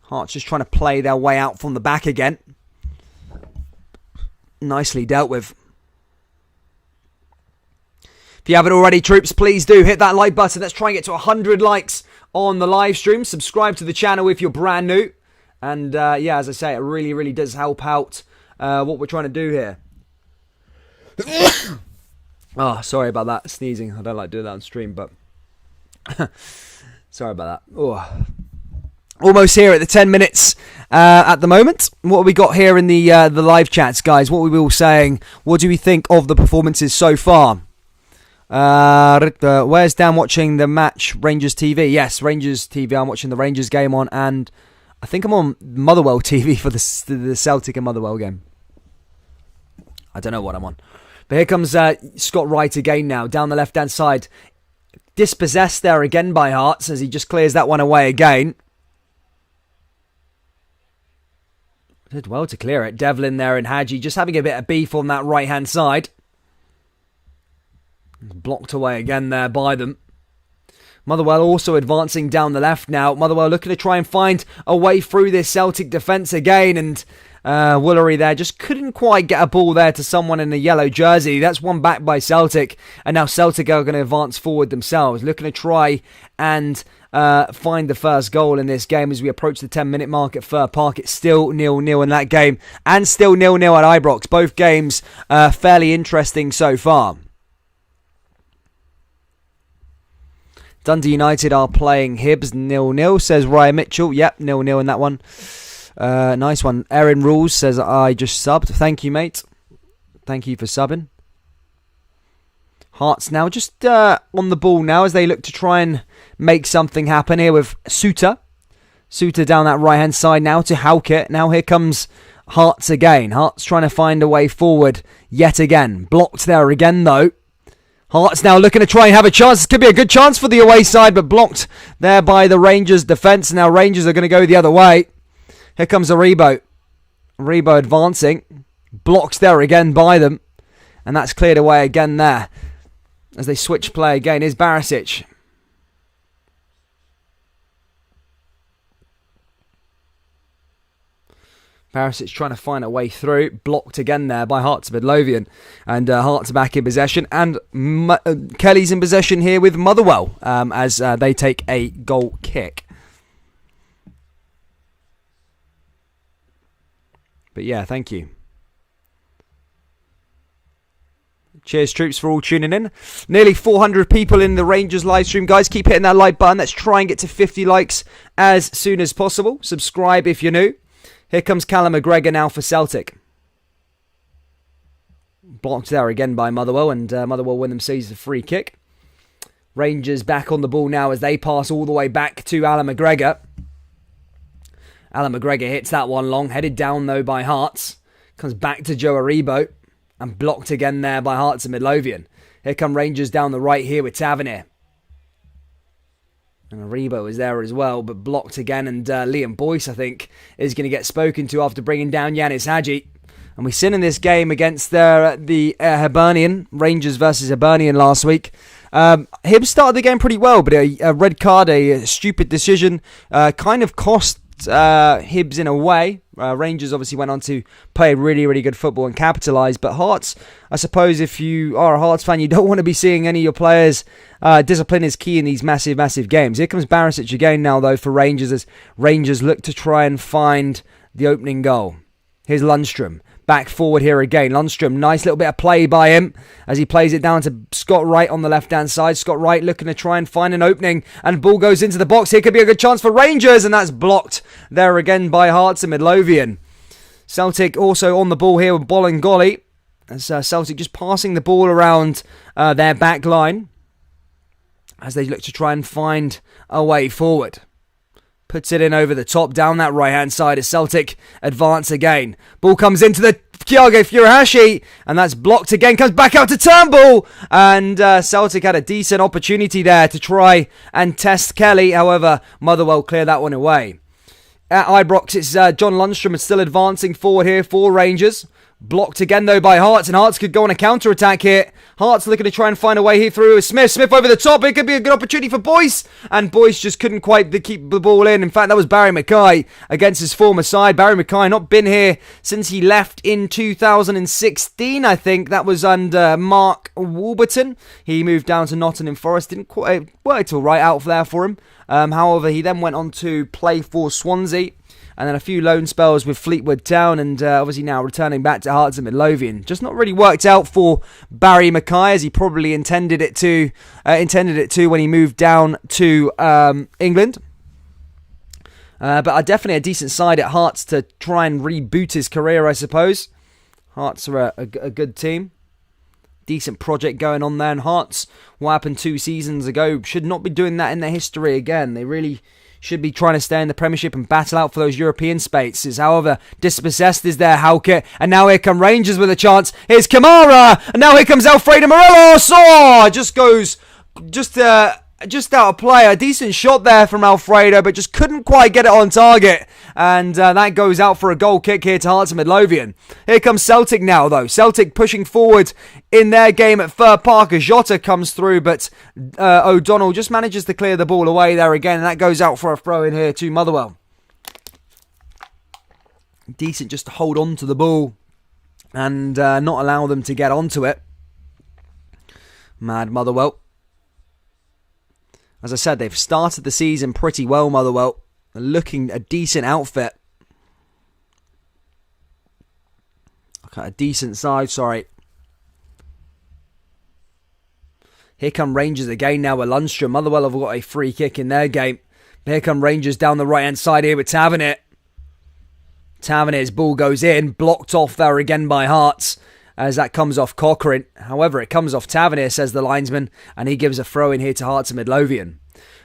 Hearts just trying to play their way out from the back again. Nicely dealt with. If you haven't already, troops, please do hit that like button. Let's try and get to 100 likes on the live stream. Subscribe to the channel if you're brand new. And, as I say, it really, really does help out what we're trying to do here. Oh, sorry about that. Sneezing. I don't like doing that on stream, but... sorry about that. Oh. Almost here at the 10 minutes at the moment. What have we got here in the live chats, guys? What were we all saying? What do we think of the performances so far? Where's Dan watching the match? Rangers TV. Yes, Rangers TV. I'm watching the Rangers game on, and... I think I'm on Motherwell TV for the Celtic and Motherwell game. I don't know what I'm on. But here comes Scott Wright again now, down the left-hand side. Dispossessed there again by Hearts as he just clears that one away again. Did well to clear it. Devlin there and Hadji just having a bit of beef on that right-hand side. Blocked away again there by them. Motherwell also advancing down the left now. Motherwell looking to try and find a way through this Celtic defence again. And Woolery there just couldn't quite get a ball there to someone in a yellow jersey. That's one back by Celtic. And now Celtic are going to advance forward themselves. Looking to try and find the first goal in this game as we approach the 10-minute mark at Fir Park. It's still 0-0 in that game. And still 0-0 at Ibrox. Both games fairly interesting so far. Dundee United are playing Hibs 0-0, says Ryan Mitchell. Yep, 0-0 in that one. Nice one. Erin Rules says, I just subbed. Thank you, mate. Thank you for subbing. Hearts now just on the ball now as they look to try and make something happen here with Suter. Suter down that right-hand side now to Hauke. Now here comes Hearts again. Hearts trying to find a way forward yet again. Blocked there again, though. Hearts now looking to try and have a chance. This could be a good chance for the away side, but blocked there by the Rangers defence. Now Rangers are going to go the other way. Here comes Aribo. Aribo advancing. Blocked there again by them. And that's cleared away again there. As they switch play again, is Barisic. Barisic trying to find a way through. Blocked again there by Hearts of Midlothian. And Hearts are back in possession. And Kelly's in possession here with Motherwell as they take a goal kick. But yeah, thank you. Cheers, troops, for all tuning in. Nearly 400 people in the Rangers live stream, guys. Keep hitting that like button. Let's try and get to 50 likes as soon as possible. Subscribe if you're new. Here comes Callum McGregor now for Celtic. Blocked there again by Motherwell, and Motherwell win themselves a free kick. Rangers back on the ball now as they pass all the way back to Alan McGregor. Alan McGregor hits that one long, headed down though by Hearts. Comes back to Joe Aribo, and blocked again there by Hearts of Midlothian. Here come Rangers down the right here with Tavernier. And Aribo is there as well, but blocked again. And Liam Boyce, I think, is going to get spoken to after bringing down Yanis Hadji. And we've seen in this game against the Hibernian, Rangers versus Hibernian last week. Hibs started the game pretty well, but a red card, a stupid decision, kind of cost Hibs in a way. Rangers obviously went on to play really, really good football and capitalise. But Hearts, I suppose if you are a Hearts fan, you don't want to be seeing any of your players. Discipline is key in these massive, massive games. Here comes Barisic again now, though, for Rangers, as Rangers look to try and find the opening goal. Here's Lundstrom. Back forward here again. Lundstrom, nice little bit of play by him as he plays it down to Scott Wright on the left-hand side. Scott Wright looking to try and find an opening, and ball goes into the box. Here could be a good chance for Rangers, and that's blocked there again by Hearts and Midlothian. Celtic also on the ball here with Bolingoli, as Celtic just passing the ball around their back line as they look to try and find a way forward. Puts it in over the top, down that right-hand side as Celtic advance again. Ball comes into the Kyogo Furuhashi, and that's blocked again. Comes back out to Turnbull, and Celtic had a decent opportunity there to try and test Kelly. However, Motherwell clear that one away. At Ibrox, it's John Lundstrom is still advancing forward here for Rangers. Blocked again, though, by Hearts, and Hearts could go on a counter-attack here. Hearts looking to try and find a way here through Smith. Smith over the top. It could be a good opportunity for Boyce, and Boyce just couldn't quite keep the ball in. In fact, that was Barry Mackay against his former side. Barry Mackay not been here since he left in 2016, I think. That was under Mark Warburton. He moved down to Nottingham Forest. Didn't quite work all right out there for him. However, he then went on to play for Swansea. And then a few loan spells with Fleetwood Town, and obviously now returning back to Hearts of Midlothian. Just not really worked out for Barry Mackay as he probably intended it to when he moved down to England. But definitely a decent side at Hearts to try and reboot his career, I suppose. Hearts are a good team. Decent project going on there. And Hearts, what happened 2 seasons ago, should not be doing that in their history again. They really should be trying to stay in the Premiership and battle out for those European spaces. However, dispossessed is there, Hauke. And now here come Rangers with a chance. Here's Kamara. And now here comes Alfredo Morelos. Oh, just goes just out of play. A decent shot there from Alfredo, but just couldn't quite get it on target. And that goes out for a goal kick here to Hearts of Midlothian. Here comes Celtic now, though. Celtic pushing forward in their game at Fir Park as Jota comes through, but O'Donnell just manages to clear the ball away there again, and that goes out for a throw in here to Motherwell. Decent just to hold on to the ball and not allow them to get onto it. Mad Motherwell. As I said, they've started the season pretty well, Motherwell. They're looking a decent outfit. Okay, a decent side, sorry. Here come Rangers again now with Lundstrom. Motherwell have got a free kick in their game. Here come Rangers down the right-hand side here with Tavernier. Tavernier's ball goes in, blocked off there again by Hearts, as that comes off Cochrane. However, it comes off Tavernier, says the linesman, and he gives a throw in here to Hearts of Midlothian.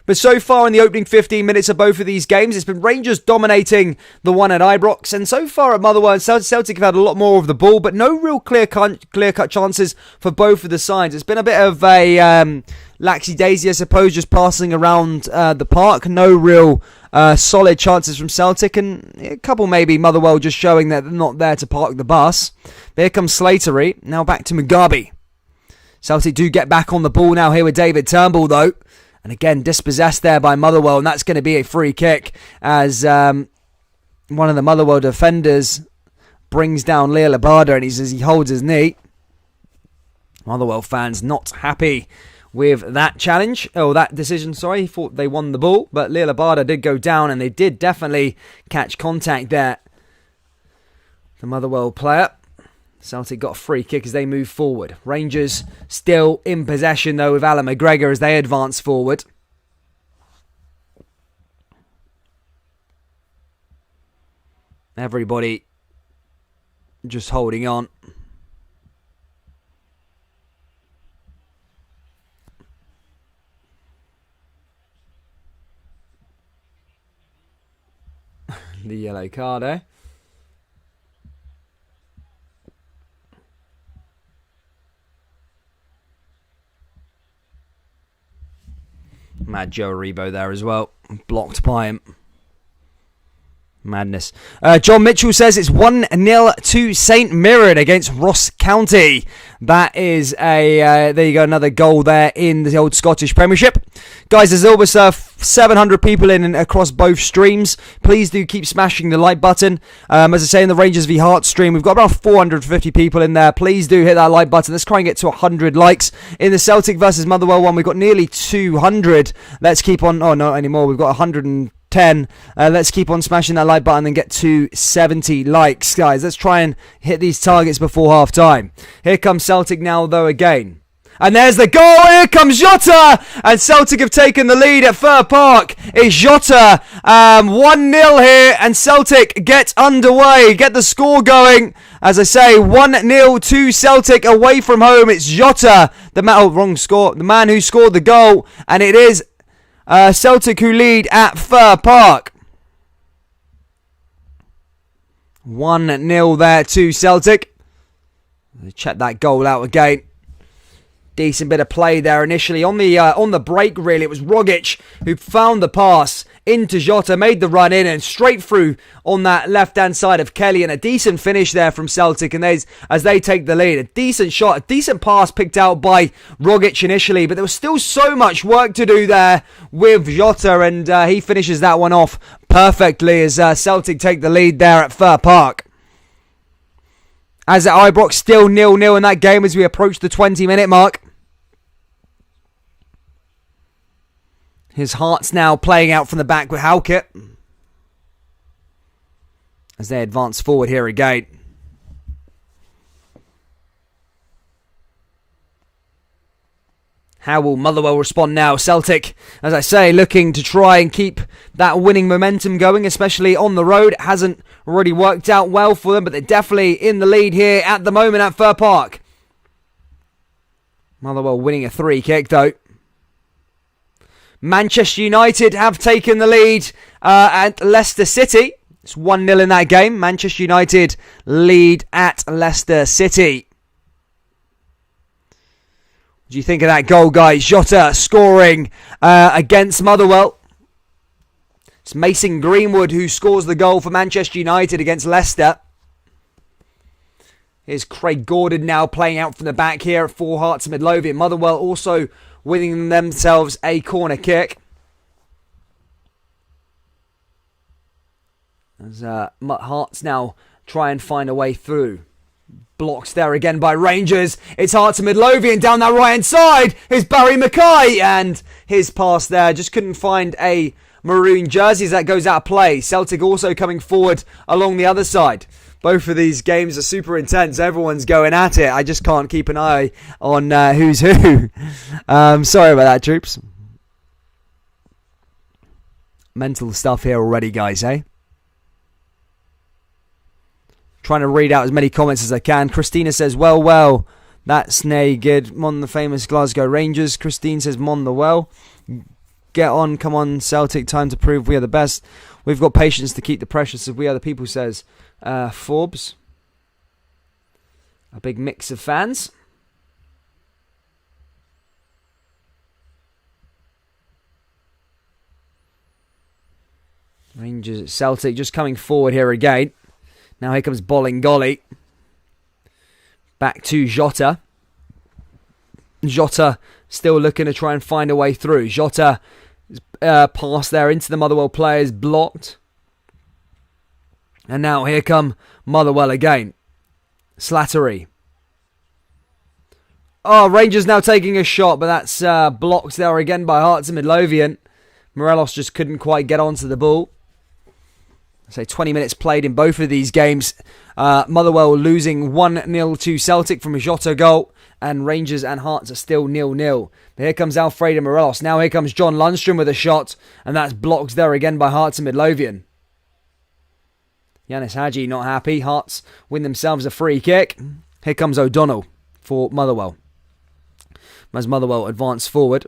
But so far in the opening 15 minutes of both of these games, it's been Rangers dominating the one at Ibrox, and so far at Motherwell and Celtic have had a lot more of the ball, but no real clear-cut chances for both of the sides. It's been a bit of a laxy-daisy, I suppose, just passing around the park. No real solid chances from Celtic, and a couple maybe Motherwell just showing that they're not there to park the bus. But here comes Slattery, now back to Mugabe. Celtic do get back on the ball now here with David Turnbull, though. And again, dispossessed there by Motherwell, and that's going to be a free kick as one of the Motherwell defenders brings down Leo Labada, and he holds his knee. Motherwell fans not happy with that challenge. Oh, that decision, sorry. He thought they won the ball, but Leo Labada did go down, and they did definitely catch contact there. The Motherwell player. Celtic got a free kick as they move forward. Rangers still in possession, though, with Alan McGregor as they advance forward. Everybody just holding on. The yellow card, eh? Mad Joe Aribo there as well. Blocked by him. Madness. John Mitchell says it's 1-0 to St Mirren against Ross County. That is there you go, another goal there in the old Scottish Premiership. Guys, there's almost 700 people in and across both streams. Please do keep smashing the like button. As I say, in the Rangers v Hearts stream, we've got about 450 people in there. Please do hit that like button. Let's try and get to 100 likes. In the Celtic versus Motherwell one, we've got nearly 200. Let's keep on. Oh, not anymore. We've got 110. Let's keep on smashing that like button and get to 70 likes, guys. Let's try and hit these targets before half time. Here comes Celtic now, though, again. And there's the goal. Here comes Jota. And Celtic have taken the lead at Fir Park. It's Jota. 1-0 here. And Celtic get underway. Get the score going. As I say, 1-0 to Celtic away from home. It's Jota. The man who scored the goal. And it is Celtic who lead at Fir Park. 1-0 there to Celtic. Check that goal out again. Decent bit of play there initially. On the break, really, it was Rogic who found the pass into Jota, made the run in and straight through on that left-hand side of Kelly, and a decent finish there from Celtic, and as they take the lead. A decent shot, a decent pass picked out by Rogic initially, but there was still so much work to do there with Jota, and he finishes that one off perfectly as Celtic take the lead there at Fir Park. As at Ibrox, still 0-0 in that game as we approach the 20-minute mark. His Hearts now playing out from the back with Halkett as they advance forward here again. How will Motherwell respond now? Celtic, as I say, looking to try and keep that winning momentum going, especially on the road. It hasn't really worked out well for them, but they're definitely in the lead here at the moment at Fir Park. Motherwell winning a 3 kick, though. Manchester United have taken the lead at Leicester City. It's 1-0 in that game. Manchester United lead at Leicester City. What do you think of that goal, guys? Jota scoring against Motherwell. It's Mason Greenwood who scores the goal for Manchester United against Leicester. Here's Craig Gordon now playing out from the back here at For Hearts and Midlothian. Motherwell also winning themselves a corner kick. As Hearts now try and find a way through. Blocks there again by Rangers. It's Hearts and Midlothian down that right hand side. Here's Barry Mackay, and his pass there just couldn't find a maroon jersey as that goes out of play. Celtic also coming forward along the other side. Both of these games are super intense. Everyone's going at it. I just can't keep an eye on who's who. Sorry about that, troops. Mental stuff here already, guys, eh? Trying to read out as many comments as I can. Christina says, well, that's nae good. Mon the famous Glasgow Rangers. Christine says, Mon the well. Get on, come on, Celtic. Time to prove we are the best. We've got patience to keep the pressure, so we are the people, says Forbes. A big mix of fans. Rangers, Celtic just coming forward here again. Now here comes Bolingoli. Back to Jota. Jota still looking to try and find a way through. Jota pass there into the Motherwell players, blocked. And now here come Motherwell again. Slattery. Oh, Rangers now taking a shot, but that's blocked there again by Hearts and Midlothian. Morelos just couldn't quite get onto the ball. So 20 minutes played in both of these games. Motherwell losing 1-0 to Celtic from a Jota goal. And Rangers and Hearts are still 0-0. But here comes Alfredo Morelos. Now here comes John Lundstrom with a shot. And that's blocked there again by Hearts and Midlothian. Yanis Hadji not happy. Hearts win themselves a free kick. Here comes O'Donnell for Motherwell. As Motherwell advance forward.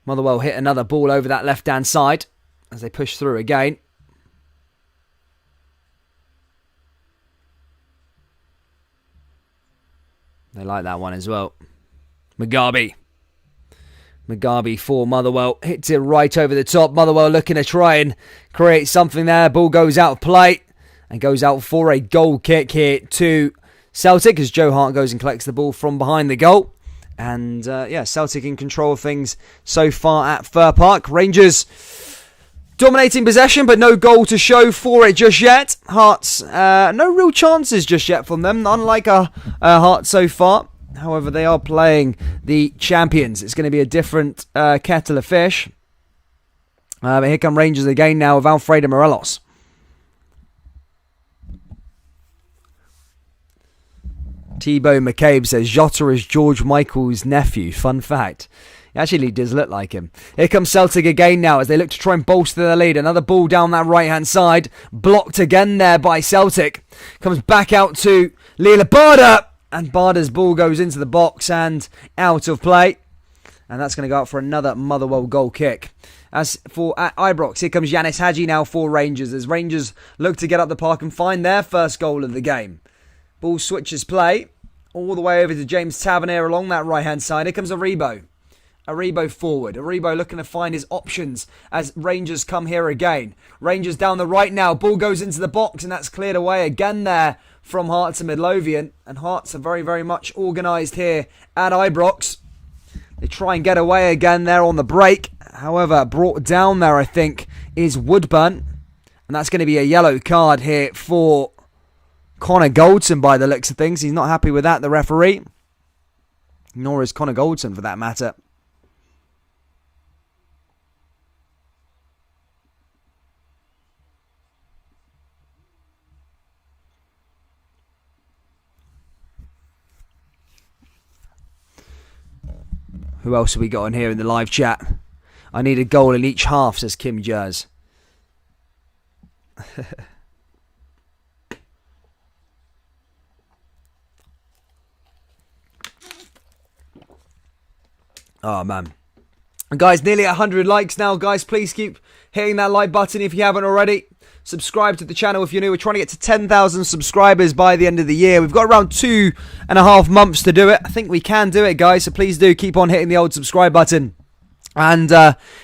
Motherwell hit another ball over that left-hand side as they push through again. They like that one as well. Mugabe for Motherwell. Hits it right over the top. Motherwell looking to try and create something there. Ball goes out of play and goes out for a goal kick here to Celtic as Joe Hart goes and collects the ball from behind the goal. And Celtic in control of things so far at Fir Park. Rangers dominating possession, but no goal to show for it just yet. Hearts, no real chances just yet from them, unlike our Hearts so far. However, they are playing the champions. It's going to be a different kettle of fish. But here come Rangers again now with Alfredo Morelos. Thibaut McCabe says Jota is George Michael's nephew. Fun fact. He actually does look like him. Here comes Celtic again now as they look to try and bolster their lead. Another ball down that right-hand side. Blocked again there by Celtic. Comes back out to Lila Barda. And Barda's ball goes into the box and out of play. And that's going to go out for another Motherwell goal kick. As for at Ibrox, here comes Yanis Hadji now for Rangers. As Rangers look to get up the park and find their first goal of the game. Ball switches play all the way over to James Tavernier along that right-hand side. Here comes Aribo. Aribo forward. Aribo looking to find his options as Rangers come here again. Rangers down the right now. Ball goes into the box and that's cleared away again there from Hearts and Midlothian. And Hearts are very, very much organised here at Ibrox. They try and get away again there on the break. However, brought down there, I think, is Woodburn. And that's going to be a yellow card here for Connor Goldson by the looks of things. He's not happy with that, the referee. Nor is Connor Goldson for that matter. Who else have we got on here in the live chat? I need a goal in each half, says Kim Jers. Oh, man. And guys, nearly 100 likes now. Guys, please keep hitting that like button if you haven't already. Subscribe to the channel if you're new. We're trying to get to 10,000 subscribers by the end of the year. We've got around 2.5 months to do it. I think we can do it, guys. So please do keep on hitting the old subscribe button. And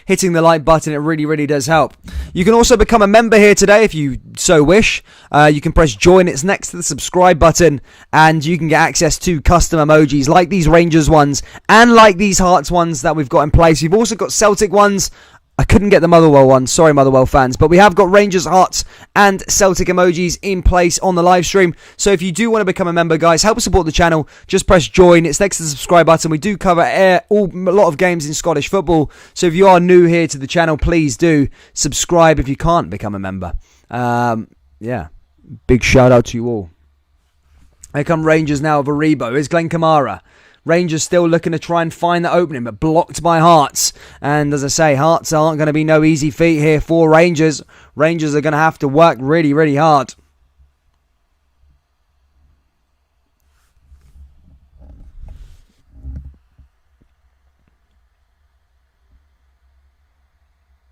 hitting the like button, it really, really does help. You can also become a member here today if you so wish. You can press join. It's next to the subscribe button. And you can get access to custom emojis like these Rangers ones and like these Hearts ones that we've got in place. We've also got Celtic ones. I couldn't get the Motherwell one. Sorry, Motherwell fans. But we have got Rangers, Hearts and Celtic emojis in place on the live stream. So if you do want to become a member, guys, help support the channel. Just press join. It's next to the subscribe button. We do cover a lot of games in Scottish football. So if you are new here to the channel, please do subscribe if you can't become a member. Big shout out to you all. Here come Rangers now of Aribo. Here's Glenn Kamara. Rangers still looking to try and find the opening, but blocked by Hearts. And as I say, Hearts aren't going to be no easy feat here for Rangers. Rangers are going to have to work really, really hard.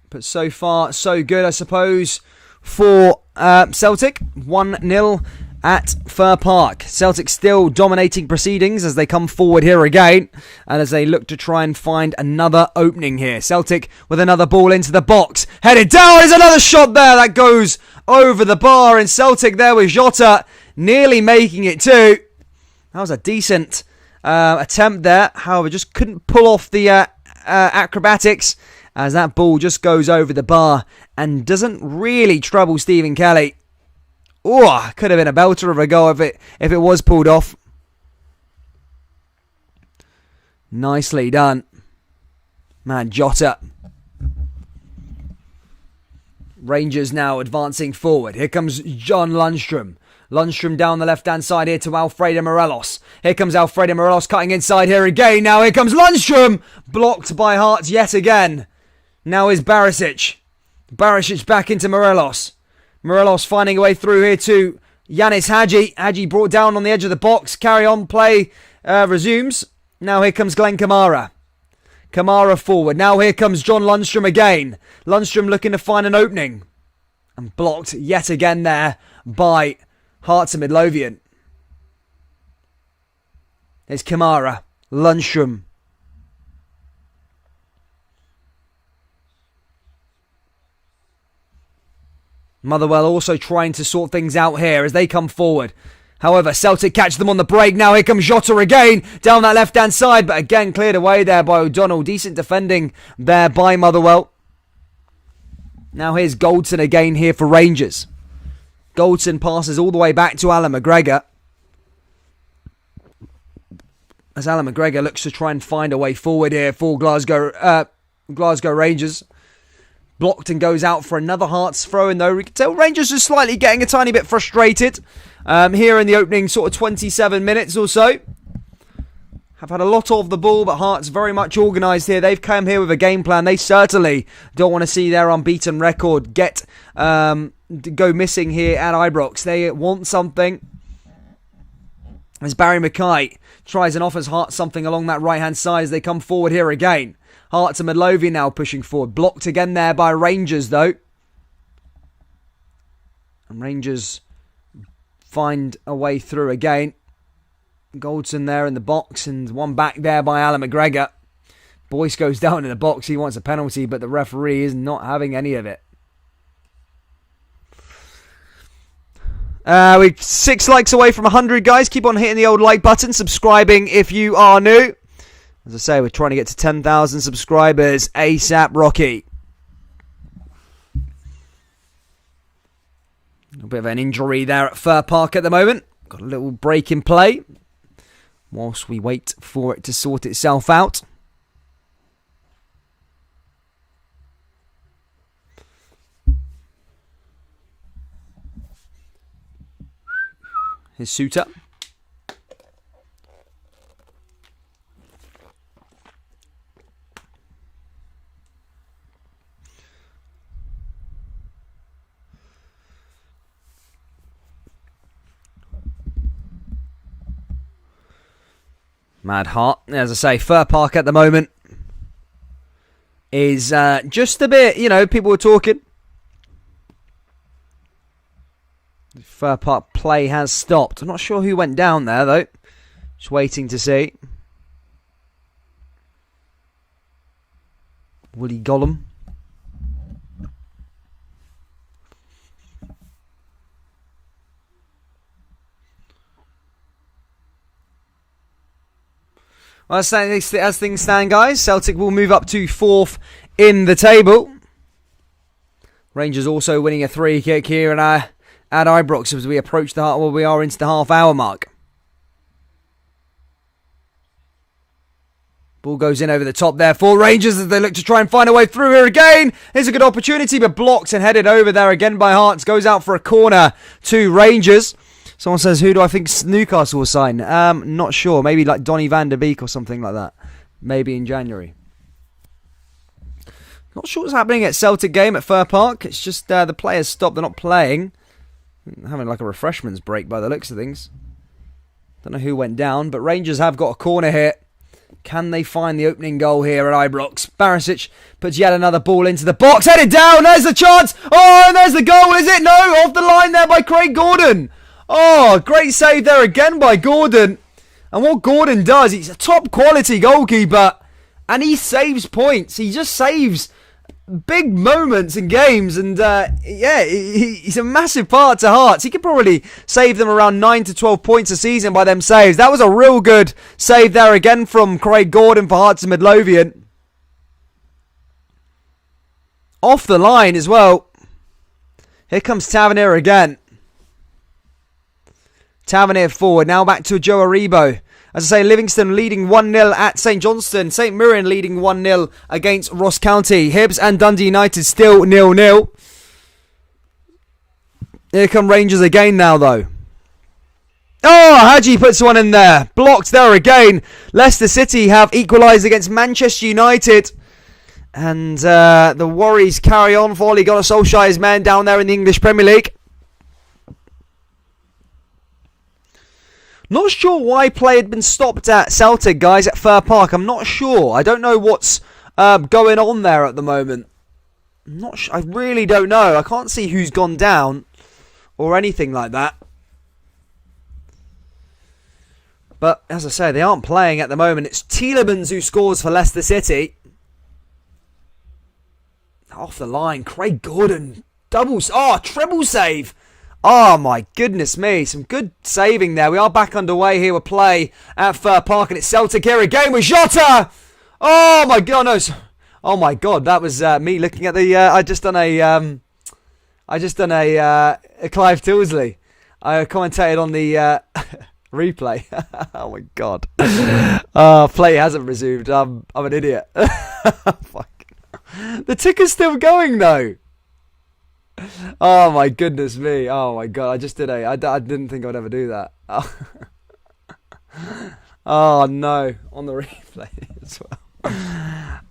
But so far, so good, I suppose, for Celtic. 1-0. At Fir Park. Celtic still dominating proceedings as they come forward here again and as they look to try and find another opening here. Celtic with another ball into the box. Headed down. There's another shot there that goes over the bar and Celtic there with Jota nearly making it too. That was a decent attempt there. However, just couldn't pull off the acrobatics as that ball just goes over the bar and doesn't really trouble Stephen Kelly. Oh, could have been a belter of a goal if it was pulled off. Nicely done. Man, Jota. Rangers now advancing forward. Here comes John Lundstrom. Lundstrom down the left-hand side here to Alfredo Morelos. Here comes Alfredo Morelos cutting inside here again. Now here comes Lundstrom. Blocked by Hearts yet again. Now is Barisic. Barisic back into Morelos. Morelos finding a way through here to Yanis Hadji. Hadji brought down on the edge of the box. Carry on, play resumes. Now here comes Glenn Kamara. Kamara forward. Now here comes John Lundstrom again. Lundstrom looking to find an opening. And blocked yet again there by Hearts and Midlothian. There's Kamara. Lundstrom. Motherwell also trying to sort things out here as they come forward. However, Celtic catch them on the break. Now here comes Jota again down that left-hand side. But again, cleared away there by O'Donnell. Decent defending there by Motherwell. Now here's Goldson again here for Rangers. Goldson passes all the way back to Alan McGregor. As Alan McGregor looks to try and find a way forward here for Glasgow Rangers. Blocked and goes out for another Hearts throw-in though. We can tell Rangers are slightly getting a tiny bit frustrated here in the opening sort of 27 minutes or so. Have had a lot of the ball, but Hearts very much organised here. They've come here with a game plan. They certainly don't want to see their unbeaten record go missing here at Ibrox. They want something. As Barry Mackay tries and offers Hearts something along that right-hand side as they come forward here again. Hearts and Midlothian now pushing forward. Blocked again there by Rangers, though. And Rangers find a way through again. Goldson there in the box and one back there by Alan McGregor. Boyce goes down in the box. He wants a penalty, but the referee is not having any of it. We're 6 likes away from 100, guys. Keep on hitting the old like button. Subscribing if you are new. As I say, we're trying to get to 10,000 subscribers ASAP, Rocky. A bit of an injury there at Fir Park at the moment. Got a little break in play whilst we wait for it to sort itself out. His suitor. Mad Heart, as I say, Fir Park at the moment is just a bit, people were talking. The Fir Park play has stopped. I'm not sure who went down there, though. Just waiting to see. Willie Gollum. Well, as things stand, guys, Celtic will move up to 4th in the table. Rangers also winning a 3-kick here at Ibrox as we approach we are into the half-hour mark. Ball goes in over the top there for Rangers as they look to try and find a way through here again. Here's a good opportunity, but blocked and headed over there again by Hearts. Goes out for a corner to Rangers. Someone says, who do I think Newcastle will sign? Not sure. Maybe like Donny van der Beek or something like that. Maybe in January. Not sure what's happening at Celtic game at Fir Park. It's just the players stopped. They're not playing. Having like a refreshments break by the looks of things. Don't know who went down, but Rangers have got a corner here. Can they find the opening goal here at Ibrox? Barisic puts yet another ball into the box. Headed down. There's the chance. Oh, and there's the goal. Is it? No. Off the line there by Craig Gordon. Oh, great save there again by Gordon. And what Gordon does, he's a top quality goalkeeper. And he saves points. He just saves big moments in games. And he's a massive part to Hearts. He could probably save them around 9 to 12 points a season by them saves. That was a real good save there again from Craig Gordon for Hearts and Midlothian. Off the line as well. Here comes Tavernier again. Tavernier forward. Now back to Joe Aribo. As I say, Livingston leading 1-0 at St Johnstone. St Mirren leading 1-0 against Ross County. Hibs and Dundee United still 0-0. Here come Rangers again now, though. Oh, Hadji puts one in there. Blocked there again. Leicester City have equalised against Manchester United. And the worries carry on for Ole Gunnar Solskjaer's men down there in the English Premier League. Not sure why play had been stopped at Celtic, guys, at Fir Park. I'm not sure. I don't know what's going on there at the moment. I'm not sure. I really don't know. I can't see who's gone down or anything like that. But, as I say, they aren't playing at the moment. It's Tielemans who scores for Leicester City. Off the line. Craig Gordon. Treble save. Oh, my goodness me. Some good saving there. We are back underway here with play at Fir Park. And it's Celtic here again with Jota. Oh, my God. No. Oh, my God. That was me looking at the... I just done a Clive Tilsley. I commentated on the replay. Oh, my God. Play hasn't resumed. I'm an idiot. Fuck. The ticker's still going, though. Oh my goodness me! Oh my god! I just did I didn't think I'd ever do that. Oh no! On the replay as well.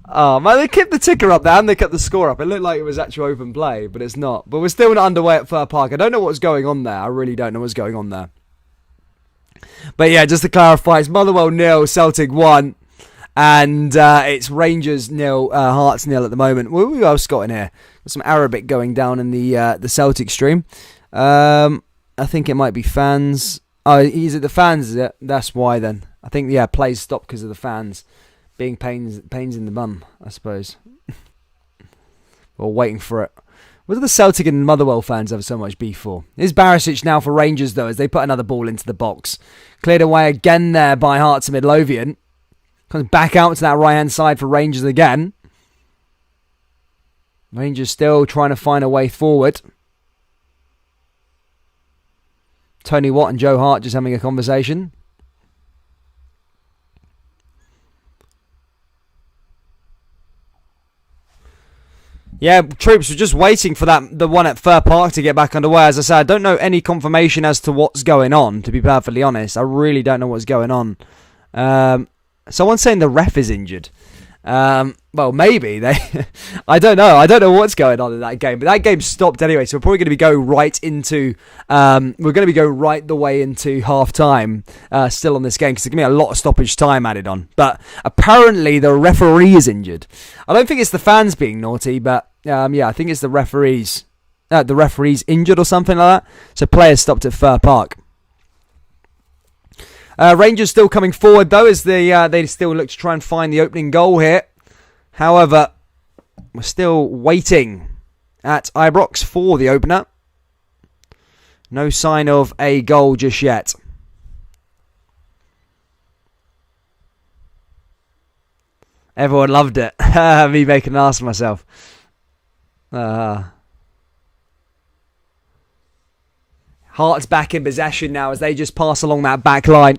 Oh man! They kept the ticker up there and they kept the score up. It looked like it was actual open play, but it's not. But we're still not underway at Fir Park. I don't know what's going on there. I really don't know what's going on there. But yeah, just to clarify, it's Motherwell 0, Celtic 1. And it's Rangers 0, Hearts 0 at the moment. Who else got in here? There's some Arabic going down in the Celtic stream. I think it might be fans. Oh, is it the fans? Is it? That's why then. I think, yeah, plays stopped because of the fans being pains in the bum, I suppose. We're waiting for it. What do the Celtic and Motherwell fans have so much beef for? Is Barisic now for Rangers, though, as they put another ball into the box. Cleared away again there by Hearts and Midlothian. Comes back out to that right-hand side for Rangers again. Rangers still trying to find a way forward. Tony Watt and Joe Hart just having a conversation. Yeah, troops were just waiting for the one at Fir Park to get back underway. As I said, I don't know any confirmation as to what's going on, to be perfectly honest. I really don't know what's going on. Someone's saying the ref is injured. Well, maybe they. I don't know. I don't know what's going on in that game, but that game stopped anyway. So we're probably going to go right into. We're going to be going right the way into half time. Still on this game because there's going to be a lot of stoppage time added on. But apparently the referee is injured. I don't think it's the fans being naughty, but yeah, I think it's the referees. The referee's injured or something like that. So players stopped at Fir Park. Rangers still coming forward though as they still look to try and find the opening goal here. However, we're still waiting at Ibrox for the opener. No sign of a goal just yet. Everyone loved it. Me making an ass of myself. Hearts back in possession now as they just pass along that back line.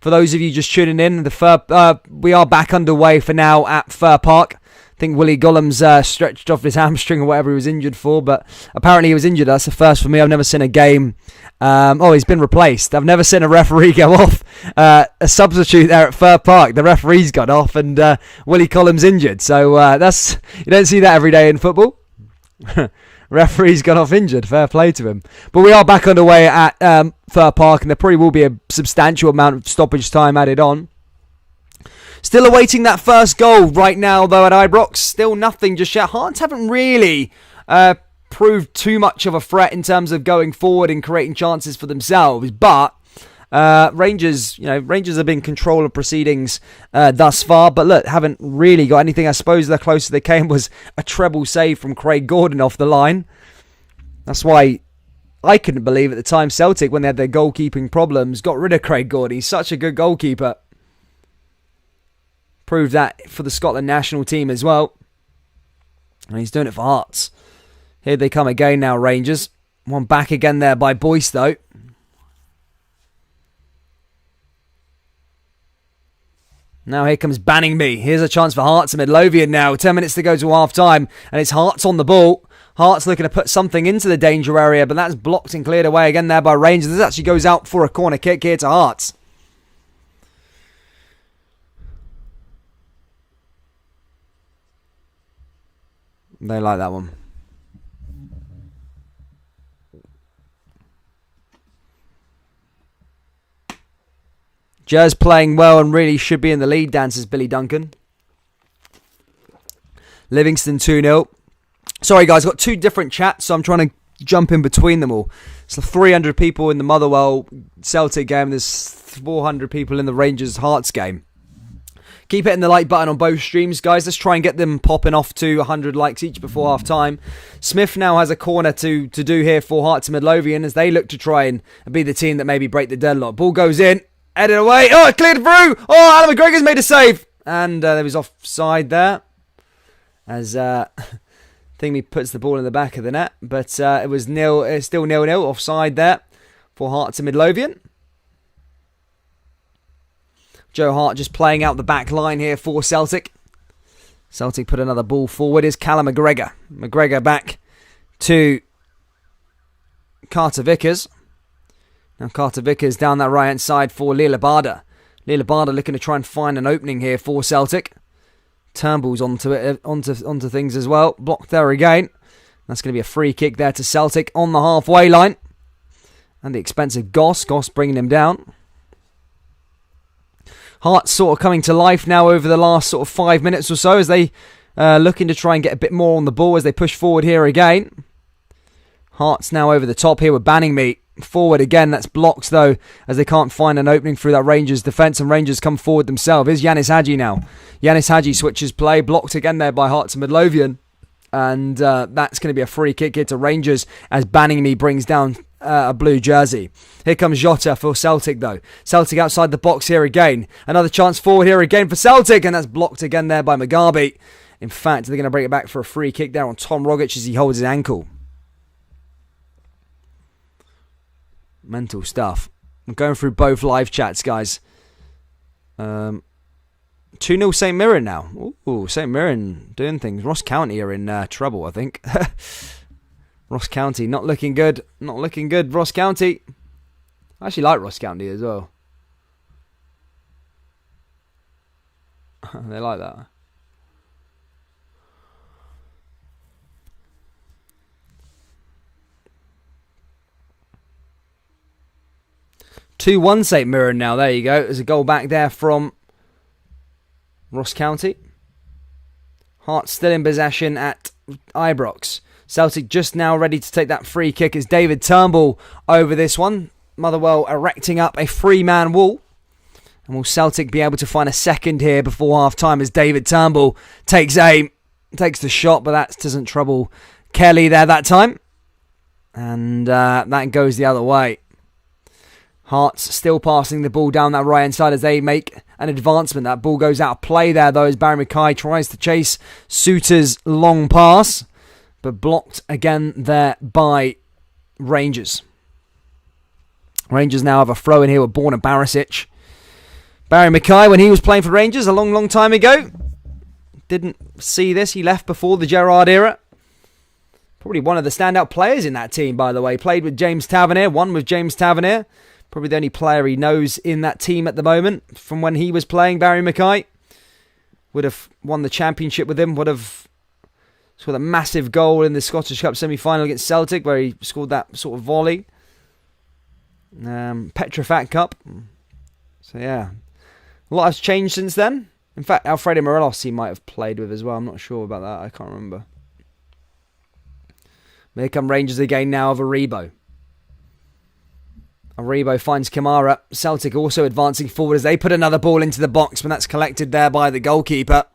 For those of you just tuning in, we are back underway for now at Fir Park. I think Willie Gollum's stretched off his hamstring or whatever he was injured for, but apparently he was injured. That's the first for me. I've never seen a game. He's been replaced. I've never seen a referee go off. A substitute there at Fir Park. The referee's gone off and Willie Gollum's injured. So you don't see that every day in football. Referee's gone off injured. Fair play to him. But we are back underway at Fir Park, and there probably will be a substantial amount of stoppage time added on. Still awaiting that first goal right now, though, at Ibrox. Still nothing just yet. Hearts haven't really proved too much of a threat in terms of going forward and creating chances for themselves. But Rangers have been in control of proceedings thus far, but look, haven't really got anything. I suppose the closest they came was a treble save from Craig Gordon off the line. That's why I couldn't believe at the time Celtic, when they had their goalkeeping problems, got rid of Craig Gordon. He's such a good goalkeeper. Proved that for the Scotland national team as well. And he's doing it for Hearts. Here they come again now, Rangers. One back again there by Boyce, though. Now here comes Banning Me. Here's a chance for Hearts and Midlothian now. 10 minutes to go to half time. And it's Hearts on the ball. Hearts looking to put something into the danger area. But that's blocked and cleared away again there by Rangers. This actually goes out for a corner kick here to Hearts. They like that one. Jez playing well and really should be in the lead, dances Billy Duncan. Livingston 2-0. Sorry guys, I've got two different chats, so I'm trying to jump in between them all. So 300 people in the Motherwell Celtic game. There's 400 people in the Rangers Hearts game. Keep hitting the like button on both streams, guys. Let's try and get them popping off to 100 likes each before half time. Smith now has a corner to do here for Hearts and Midlothian as they look to try and be the team that maybe break the deadlock. Ball goes in. Headed away. Oh, it cleared through. Oh, Alan McGregor's made a save. And there was offside there. As Thingy puts the ball in the back of the net. But it was still 0-0. Offside there for Hearts and Midlothian. Joe Hart just playing out the back line here for Celtic. Celtic put another ball forward. Is Callum McGregor. McGregor back to Carter Vickers. Now Carter Vickers down that right hand side for Leila Barda. Leila Barda looking to try and find an opening here for Celtic. Turnbull's onto things as well. Blocked there again. That's going to be a free kick there to Celtic on the halfway line. And the expense of Goss. Goss bringing him down. Hearts sort of coming to life now over the last sort of 5 minutes or so as they looking to try and get a bit more on the ball as they push forward here again. Hearts now over the top here with Banning Me. Forward again, that's blocked though as they can't find an opening through that Rangers defence and Rangers come forward themselves. Here's Yanis Hadji now. Yanis Hadji switches play, blocked again there by Hearts and Midlothian. And that's going to be a free kick here to Rangers as Banning Me brings down a blue jersey. Here comes Jota for Celtic though. Celtic outside the box here again. Another chance forward here again for Celtic and that's blocked again there by Mugabe. In fact, they're going to bring it back for a free kick there on Tom Rogic as he holds his ankle. Mental stuff. I'm going through both live chats, guys. 2-0 St Mirren now. Ooh, St Mirren doing things. Ross County are in trouble, I think. Ross County not looking good. Not looking good, Ross County. I actually like Ross County as well. They like that. (2-1) St Mirren now. There you go. There's a goal back there from Ross County. Hearts still in possession at Ibrox. Celtic just now ready to take that free kick as David Turnbull over this one. Motherwell erecting up a three-man wall. And will Celtic be able to find a second here before half-time as David Turnbull takes aim, takes the shot, but that doesn't trouble Kelly there that time. And that goes the other way. Hearts still passing the ball down that right-hand side as they make an advancement. That ball goes out of play there, though, as Barry Mackay tries to chase Suter's long pass. But blocked again there by Rangers. Rangers now have a throw in here with Borna Barisic. Barry Mackay, when he was playing for Rangers a long, long time ago, didn't see this. He left before the Gerrard era. Probably one of the standout players in that team, by the way. Played with James Tavernier, won with James Tavernier. Probably the only player he knows in that team at the moment from when he was playing, Barry Mackay. Would have won the championship with him. Would have scored a massive goal in the Scottish Cup semi-final against Celtic where he scored that sort of volley. Petrofac Cup. So yeah. A lot has changed since then. In fact, Alfredo Morelos he might have played with as well. I'm not sure about that. I can't remember. Here come Rangers again now of Aribo. Aribo finds Kamara. Celtic also advancing forward as they put another ball into the box, but that's collected there by the goalkeeper.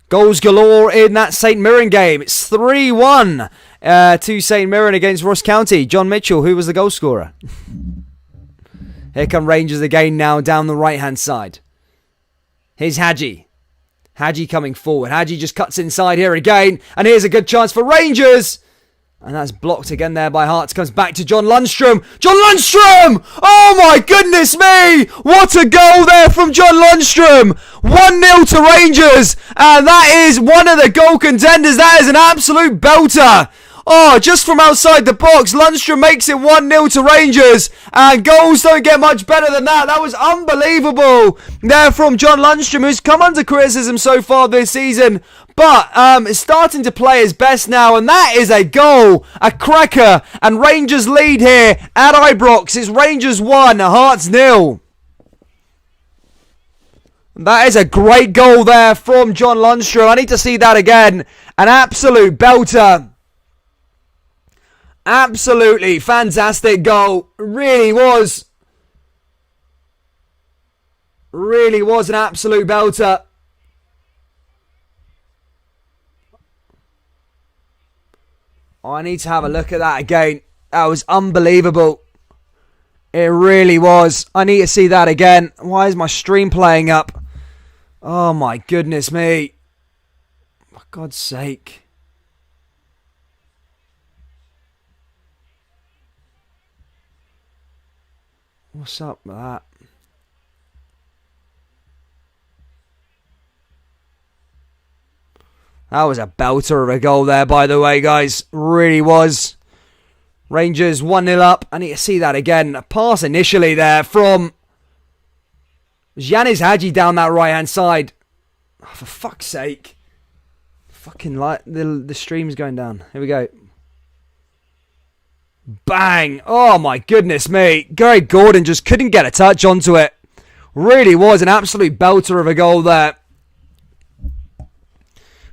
Goals galore in that St Mirren game. It's 3-1 to St Mirren against Ross County. John Mitchell, who was the goal scorer. Here come Rangers again now down the right-hand side. Here's Hadji. Hadji coming forward. Hadji just cuts inside here again. And here's a good chance for Rangers. And that's blocked again there by Hearts. Comes back to John Lundstrom. John Lundstrom! Oh my goodness me! What a goal there from John Lundstrom! 1-0 to Rangers. And that is one of the goal contenders. That is an absolute belter. Oh, just from outside the box, Lundstrom makes it 1-0 to Rangers. And goals don't get much better than that. That was unbelievable there from John Lundstrom, who's come under criticism so far this season. But is starting to play his best now. And that is a goal, a cracker. And Rangers lead here at Ibrox. It's Rangers 1, Hearts 0. That is a great goal there from John Lundstrom. I need to see that again. An absolute belter. Absolutely fantastic goal. Really was an absolute belter. Oh, I need to have a look at that again. That was unbelievable. It really was. I need to see that again. Why is my stream playing up? Oh my goodness me. For God's sake. What's up with that? That was a belter of a goal there, by the way, guys. Really was. Rangers 1-0 up. I need to see that again. A pass initially there from Yanis Hadji down that right-hand side. Oh, for fuck's sake. Fucking light. The stream's going down. Here we go. Bang! Oh my goodness me. Gary Gordon just couldn't get a touch onto it. Really was an absolute belter of a goal there.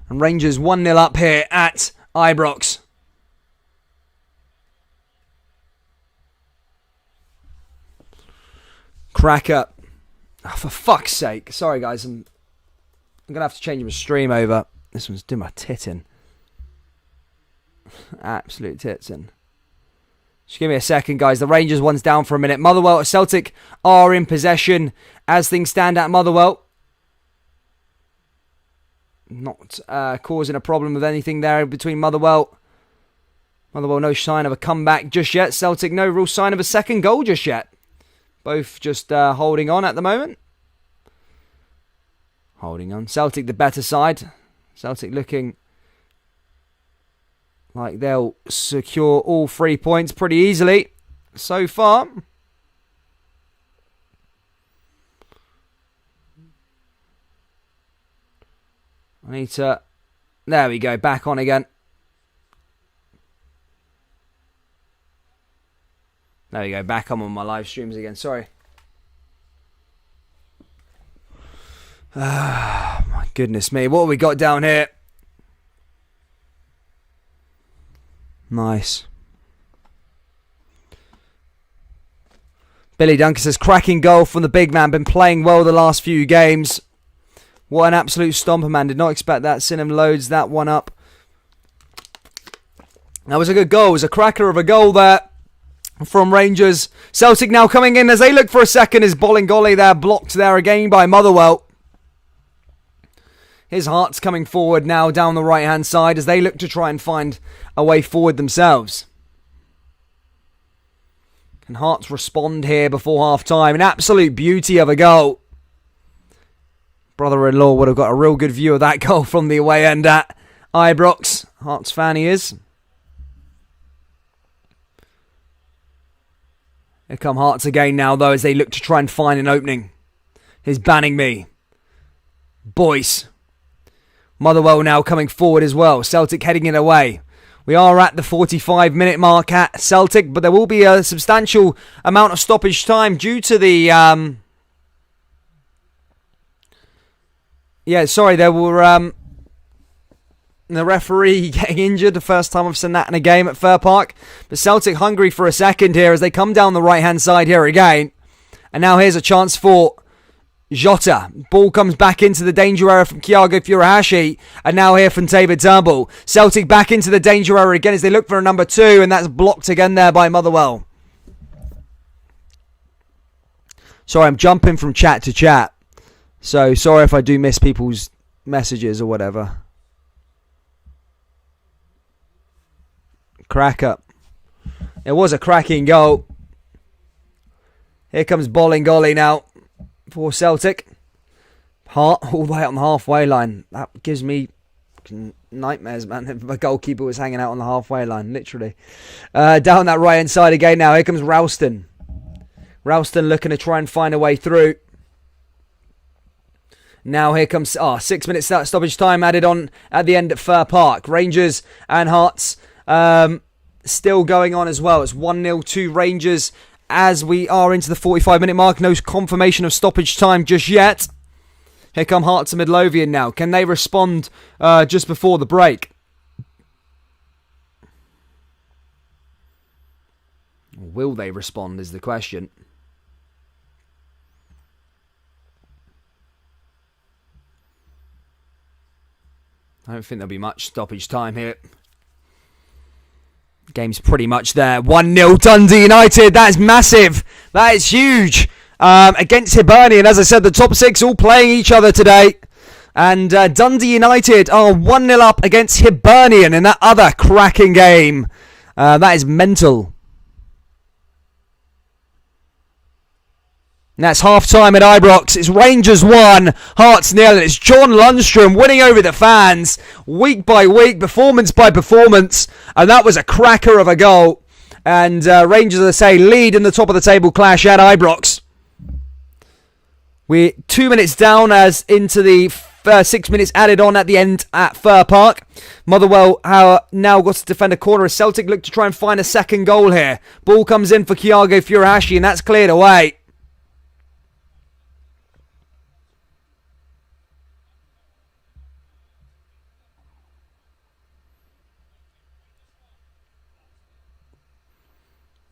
And Rangers 1-0 up here at Ibrox. Cracker. Oh, for fuck's sake. Sorry guys, I'm going to have to change my stream over. This one's doing my titting. Absolute titting. Just give me a second, guys. The Rangers one's down for a minute. Motherwell or Celtic are in possession as things stand at Motherwell. Not causing a problem with anything there between Motherwell. Motherwell, no sign of a comeback just yet. Celtic, no real sign of a second goal just yet. Both just holding on at the moment. Holding on. Celtic, the better side. Celtic looking like they'll secure all 3 points pretty easily so far. I need to... There we go, back on again. There we go, back on my live streams again, sorry. My goodness me, what have we got down here? Nice. Billy Duncan says, cracking goal from the big man. Been playing well the last few games. What an absolute stomper, man. Did not expect that. Sinem loads that one up. That was a good goal. It was a cracker of a goal there from Rangers. Celtic now coming in as they look for a second. Is Bolingoli there blocked there again by Motherwell. His Hearts coming forward now down the right-hand side as they look to try and find a way forward themselves. Can Hearts respond here before half-time? An absolute beauty of a goal. Brother-in-law would have got a real good view of that goal from the away end at Ibrox. Hearts fan he is. Here come Hearts again now, though, as they look to try and find an opening. Here's banning me. Boyce. Motherwell now coming forward as well. Celtic heading it away. We are at the 45-minute mark at Celtic, but there will be a substantial amount of stoppage time due to the... there were... the referee getting injured. The first time I've seen that in a game at Fir Park. But Celtic hungry for a second here as they come down the right-hand side here again. And now here's a chance for Jota. Ball comes back into the danger area from Thiago Furuhashi. And now here from David Turnbull. Celtic back into the danger area again as they look for a number 2. And that's blocked again there by Motherwell. Sorry, I'm jumping from chat to chat. So sorry if I do miss people's messages or whatever. Cracker. It was a cracking goal. Here comes Bolingoli now for Celtic. Hart all the way out on the halfway line. That gives me nightmares, man. If my goalkeeper was hanging out on the halfway line, literally. Down that right hand side again now. Here comes Ralston. Ralston looking to try and find a way through. Now here comes 6 minutes stoppage time added on at the end at Fir Park. Rangers and Hearts still going on as well. It's 1-0 to Rangers as we are into the 45-minute mark. No confirmation of stoppage time just yet. Here come Hearts and Midlothian now. Can they respond just before the break? Will they respond is the question. I don't think there'll be much stoppage time here. Game's pretty much there. 1-0 Dundee United. That is massive. That is huge. Against Hibernian. As I said, the top six all playing each other today. And Dundee United are 1-0 up against Hibernian in that other cracking game. That is mental. And that's half-time at Ibrox. It's Rangers 1, Hearts 0. It's John Lundstrom winning over the fans week by week, performance by performance. And that was a cracker of a goal. And Rangers, as I say, lead in the top of the table clash at Ibrox. We're 2 minutes down as into the 6 minutes added on at the end at Fir Park. Motherwell now got to defend a corner as Celtic look to try and find a second goal here. Ball comes in for Kyago Furuhashi and that's cleared away.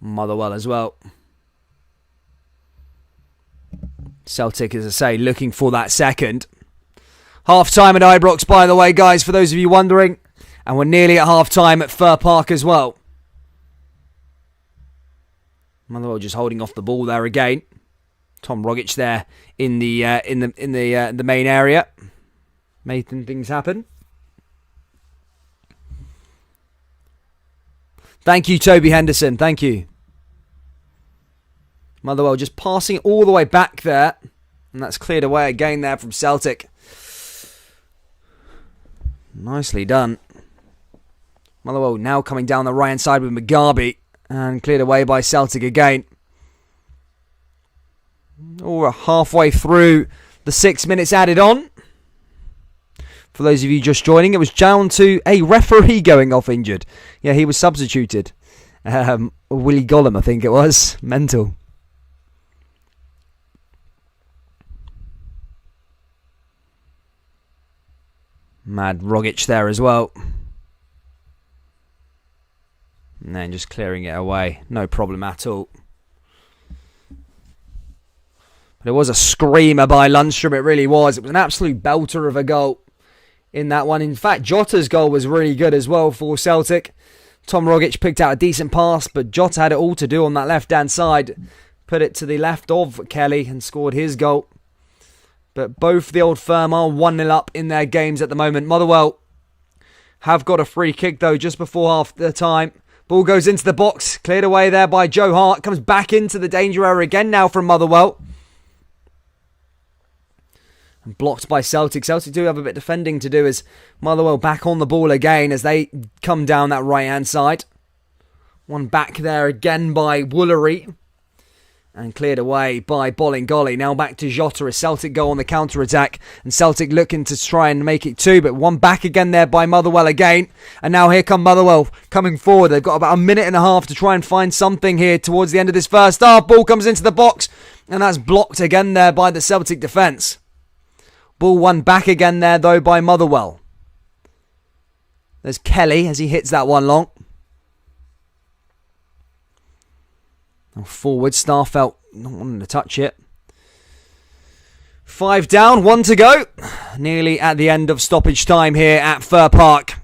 Motherwell as well. Celtic, as I say, looking for that second. Half-time at Ibrox, by the way, guys, for those of you wondering. And we're nearly at half-time at Fir Park as well. Motherwell just holding off the ball there again. Tom Rogic there in the main area, making things happen. Thank you, Toby Henderson. Thank you. Motherwell just passing it all the way back there. And that's cleared away again there from Celtic. Nicely done. Motherwell now coming down the right-hand side with Mugabe. And cleared away by Celtic again. We're halfway through the 6 minutes added on. For those of you just joining, it was down to a referee going off injured. Yeah, he was substituted. Willie Gollum, I think it was. Mental. Mad Rogic there as well. And then just clearing it away. No problem at all. But it was a screamer by Lundstrom. It really was. It was an absolute belter of a goal in that one. In fact, Jota's goal was really good as well for Celtic. Tom Rogic picked out a decent pass, but Jota had it all to do on that left-hand side. Put it to the left of Kelly and scored his goal. But both the Old Firm are 1-0 up in their games at the moment. Motherwell have got a free kick, though, just before half the time. Ball goes into the box. Cleared away there by Joe Hart. Comes back into the danger area again now from Motherwell. And blocked by Celtic. Celtic do have a bit of defending to do as Motherwell back on the ball again as they come down that right-hand side. One back there again by Woolery. And cleared away by Bolingoli. Now back to Jota as Celtic go on the counter-attack. And Celtic looking to try and make it two. But one back again there by Motherwell again. And now here come Motherwell coming forward. They've got about a minute and a half to try and find something here towards the end of this first half. Ball comes into the box. And that's blocked again there by the Celtic defence. Ball one back again there though by Motherwell. There's Kelly as he hits that one long. Now forward, Starfelt not wanting to touch it. 5 down, 1 to go. Nearly at the end of stoppage time here at Fir Park.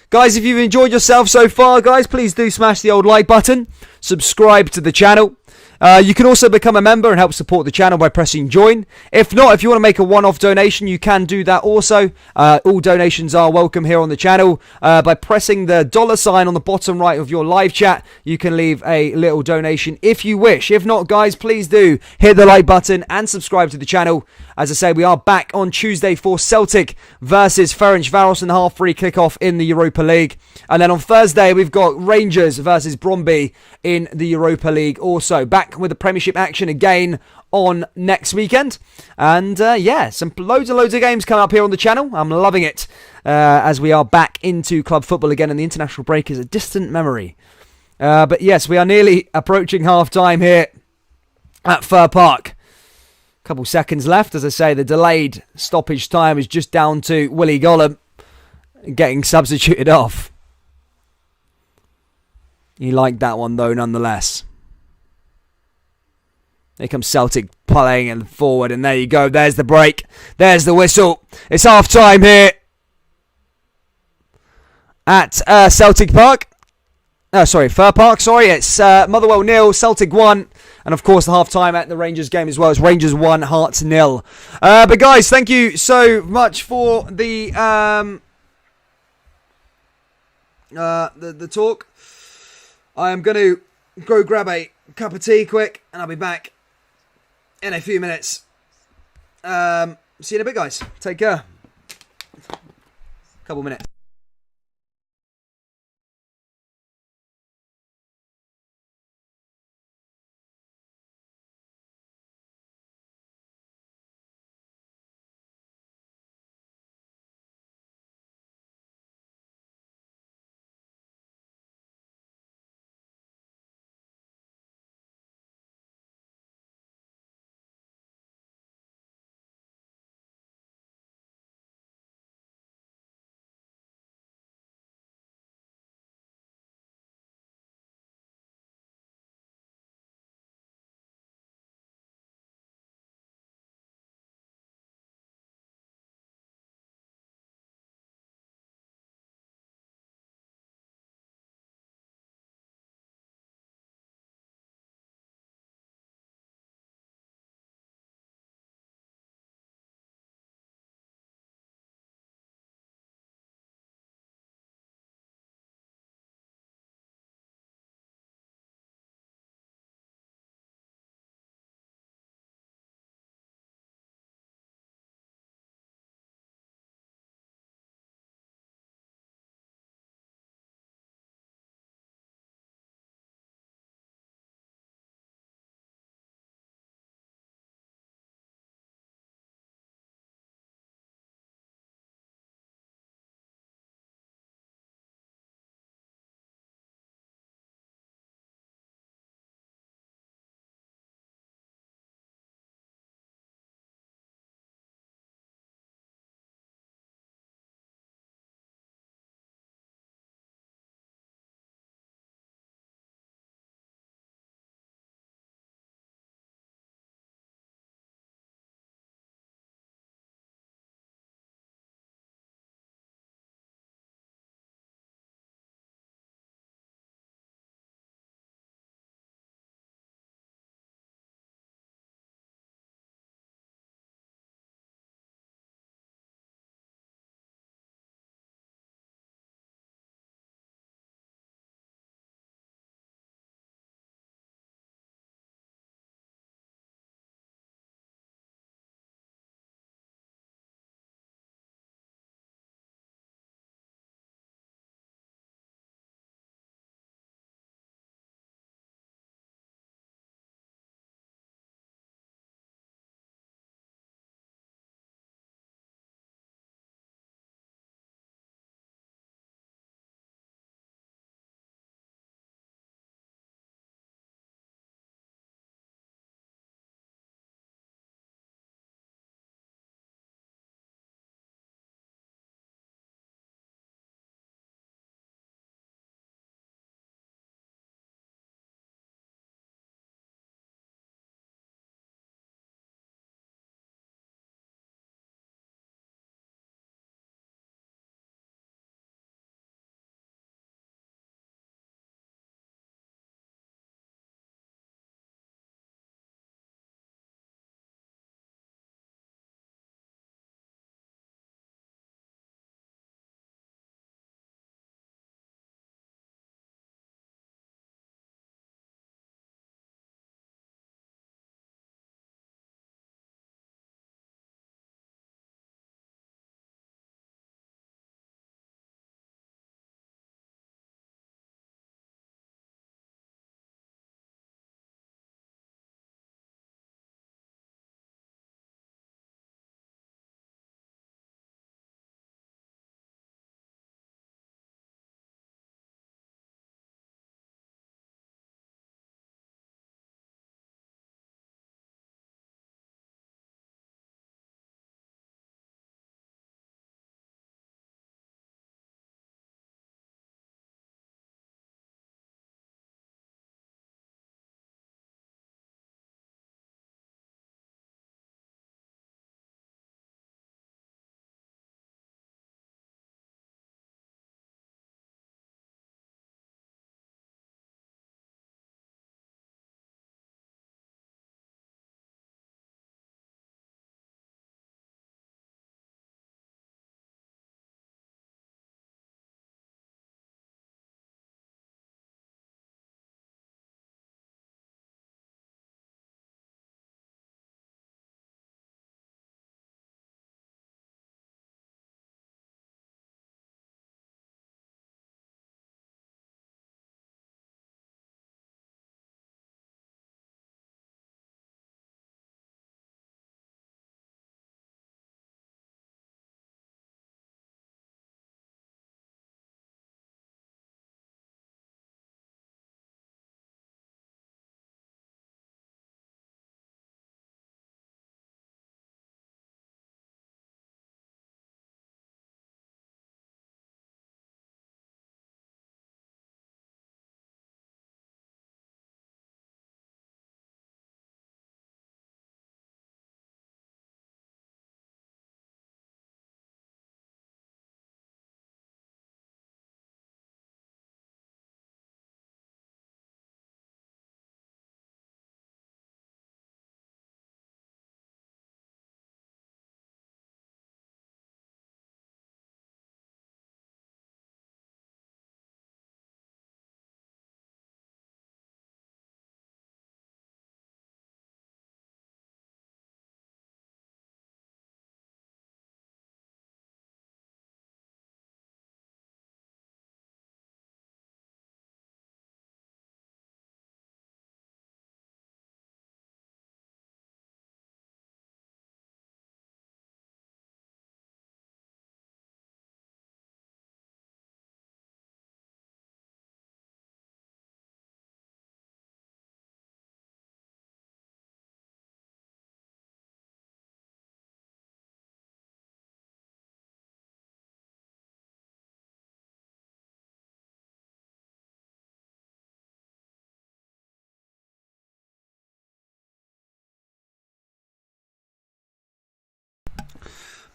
Guys, if you've enjoyed yourself so far, guys, please do smash the old like button. Subscribe to the channel. You can also become a member and help support the channel by pressing join. If not, if you want to make a one-off donation, you can do that also. All donations are welcome here on the channel. By pressing the $ on the bottom right of your live chat, you can leave a little donation if you wish. If not, guys, please do hit the like button and subscribe to the channel. As I say, we are back on Tuesday for Celtic versus Ferencvaros in the half-free kickoff in the Europa League. And then on Thursday, we've got Rangers versus Brøndby in the Europa League also. Back with the Premiership action again on next weekend. And yeah, some loads and loads of games coming up here on the channel. I'm loving it as we are back into club football again, and the international break is a distant memory. But yes, we are nearly approaching half-time here at Fir Park. Couple seconds left. As I say, the delayed stoppage time is just down to Willie Gollum getting substituted off. He liked that one, though, nonetheless. Here comes Celtic playing and forward, and there you go. There's the break. There's the whistle. It's half-time here at Celtic Park. Oh, sorry, Fir Park. Sorry, it's Motherwell 0, Celtic 1. And, of course, the half-time at the Rangers game as well. It's Rangers 1, Hearts 0. But, guys, thank you so much for the talk. I am going to go grab a cup of tea quick, and I'll be back in a few minutes. See you in a bit, guys. Take care. Couple minutes.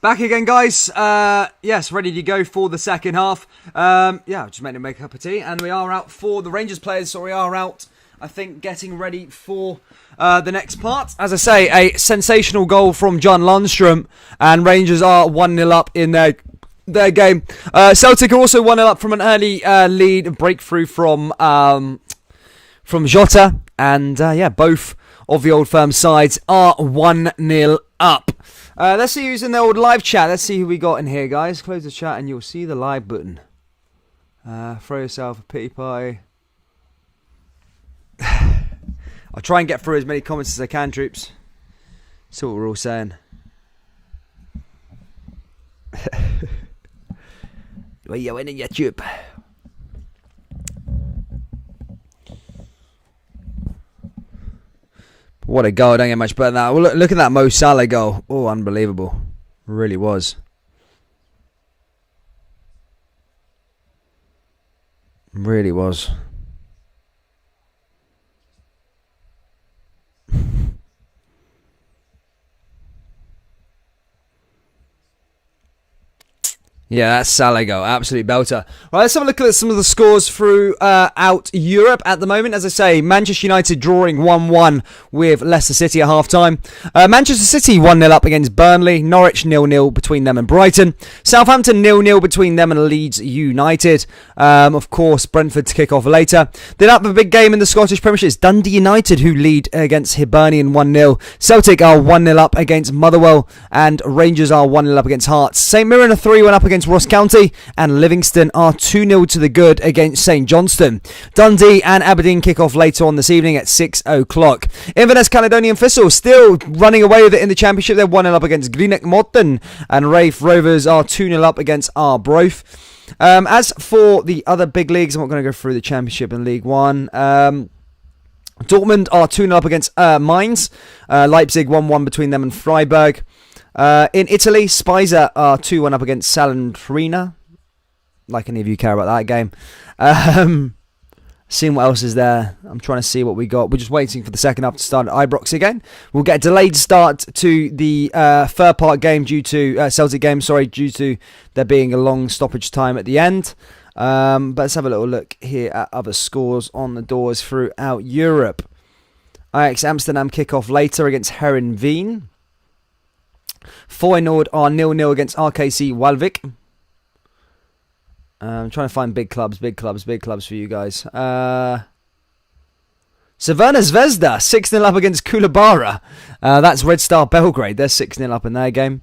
Back again, guys. Yes, ready to go for the second half. Just meant to make a cup of tea. And we are out for the Rangers players. So we are out, I think, getting ready for the next part. As I say, a sensational goal from John Lundstrom. And Rangers are 1-0 up in their game. Celtic are also 1-0 up from an early lead breakthrough from Jota. And both of the Old Firm sides are 1-0 up. Let's see who's in the old live chat. Let's see who we got in here, guys. Close the chat and you'll see the live button. Throw yourself a pity pie. I'll try and get through as many comments as I can, troops. See what we're all saying. Where you winning, YouTube? What a goal, don't get much better than that. Well, look at that Mo Salah goal. Oh, unbelievable. Really was. Really was. Yeah, that's Salah goal. Absolute belter. Right, let's have a look at some of the scores throughout Europe at the moment. As I say, Manchester United drawing 1-1 with Leicester City at half-time. Manchester City 1-0 up against Burnley. Norwich 0-0 between them and Brighton. Southampton 0-0 between them and Leeds United. Of course, Brentford to kick off later. Then up a big game in the Scottish Premiership. It's Dundee United who lead against Hibernian 1-0. Celtic are 1-0 up against Motherwell. And Rangers are 1-0 up against Hearts. St Mirren are 3-1 up against Ross County, and Livingston are 2-0 to the good against St Johnstone. Dundee and Aberdeen kick off later on this evening at 6 o'clock. Inverness Caledonian Thistle still running away with it in the Championship. They're 1-0 up against Greenock Morton, and Raith Rovers are 2-0 up against Arbroath. As for the other big leagues, I'm not going to go through the Championship and League One. Dortmund are 2-0 up against Mainz. Leipzig 1-1 between them and Freiburg. In Italy, Spezia are 2-1 up against Salentrina. Like any of you care about that game. Seeing what else is there. I'm trying to see what we got. We're just waiting for the second half to start at Ibrox again. We'll get a delayed start to the Fir Park game due to Celtic game, due to there being a long stoppage time at the end. But let's have a little look here at other scores on the doors throughout Europe. Ajax Amsterdam kick off later against Heerenveen. Feyenoord are 0-0 against RKC Waalwijk. I'm trying to find big clubs for you guys. Crvena Zvezda 6-0 up against Kulabara. That's Red Star Belgrade. They're 6-0 up in their game.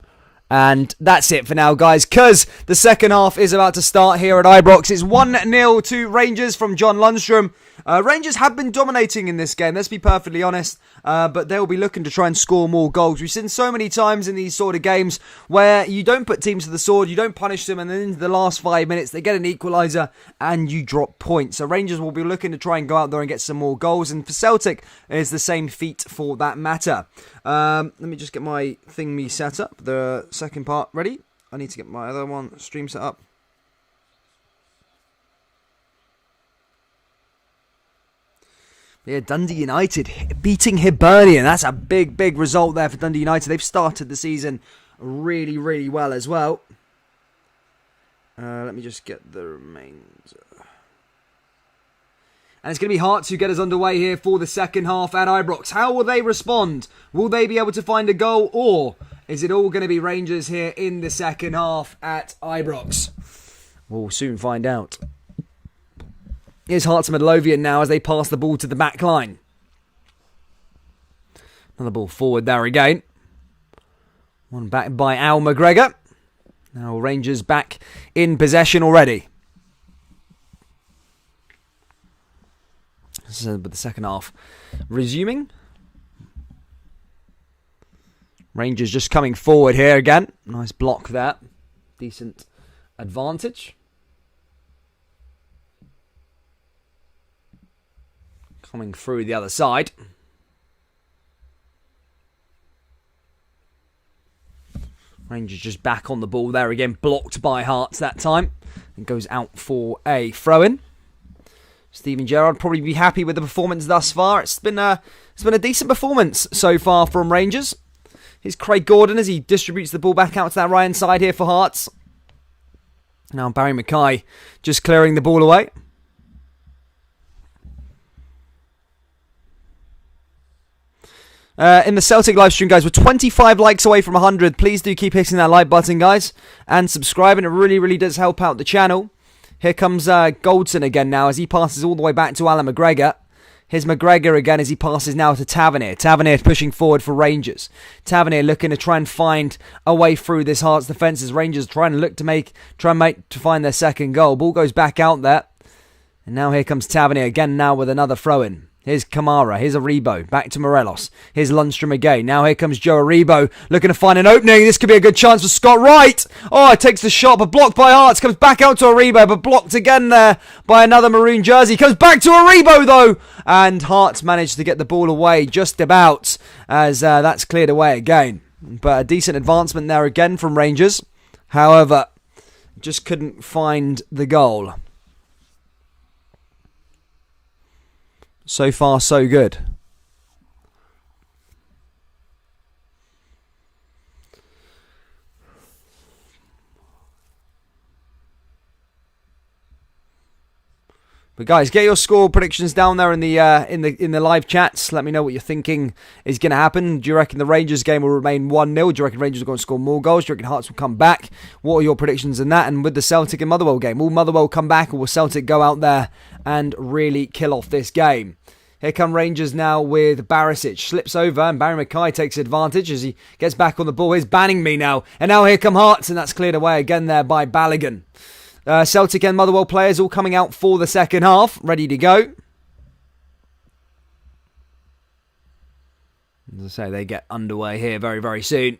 And that's it for now, guys, because the second half is about to start here at Ibrox. It's 1-0 to Rangers from John Lundstrom. Rangers have been dominating in this game, let's be perfectly honest, but they'll be looking to try and score more goals. We've seen so many times in these sort of games where you don't put teams to the sword, you don't punish them, and then into the last 5 minutes they get an equaliser and you drop points. So Rangers will be looking to try and go out there and get some more goals, and for Celtic it's the same feat for that matter. Let me just get my thingy set up, the second part ready. I need to get my other one stream set up. Yeah, Dundee United beating Hibernian. That's a big, big result there for Dundee United. They've started the season really, really well as well. Let me just get the remainder. And it's going to be hard to get us underway here for the second half at Ibrox. How will they respond? Will they be able to find a goal? Or is it all going to be Rangers here in the second half at Ibrox? We'll soon find out. Here's Hearts of Midlothian now as they pass the ball to the back line. Another ball forward there again. One back by Al McGregor. Now Rangers back in possession already. But the second half resuming. Rangers just coming forward here again. Nice block there. Decent advantage. Coming through the other side. Rangers just back on the ball there again. Blocked by Hearts that time. And goes out for a throw-in. Steven Gerrard probably be happy with the performance thus far. It's been a decent performance so far from Rangers. Here's Craig Gordon as he distributes the ball back out to that right-hand side here for Hearts. Now Barry Mackay just clearing the ball away. In the Celtic live stream, guys, we're 25 likes away from 100. Please do keep hitting that like button, guys, and subscribing. It really, really does help out the channel. Here comes Goldson again now as he passes all the way back to Alan McGregor. Here's McGregor again as he passes now to Tavernier. Tavernier pushing forward for Rangers. Tavernier looking to try and find a way through this Hearts defence as Rangers trying to look to find their second goal. Ball goes back out there. And now here comes Tavernier again now with another throw-in. Here's Kamara. Here's Aribo. Back to Morelos. Here's Lundstrom again. Now here comes Joe Aribo looking to find an opening. This could be a good chance for Scott Wright. Oh, it takes the shot, but blocked by Hearts. Comes back out to Aribo, but blocked again there by another maroon jersey. Comes back to Aribo, though. And Hearts managed to get the ball away just about as that's cleared away again. But a decent advancement there again from Rangers. However, just couldn't find the goal. So far, so good. But guys, get your score predictions down there in the live chats. Let me know what you're thinking is going to happen. Do you reckon the Rangers game will remain 1-0? Do you reckon Rangers are going to score more goals? Do you reckon Hearts will come back? What are your predictions in that? And with the Celtic and Motherwell game, will Motherwell come back or will Celtic go out there and really kill off this game? Here come Rangers now with Barisic. Slips over and Barry Mackay takes advantage as he gets back on the ball. Here's banning me now. And now here come Hearts and that's cleared away again there by Balogun. Celtic and Motherwell players all coming out for the second half. Ready to go. As I say, they get underway here very, very soon.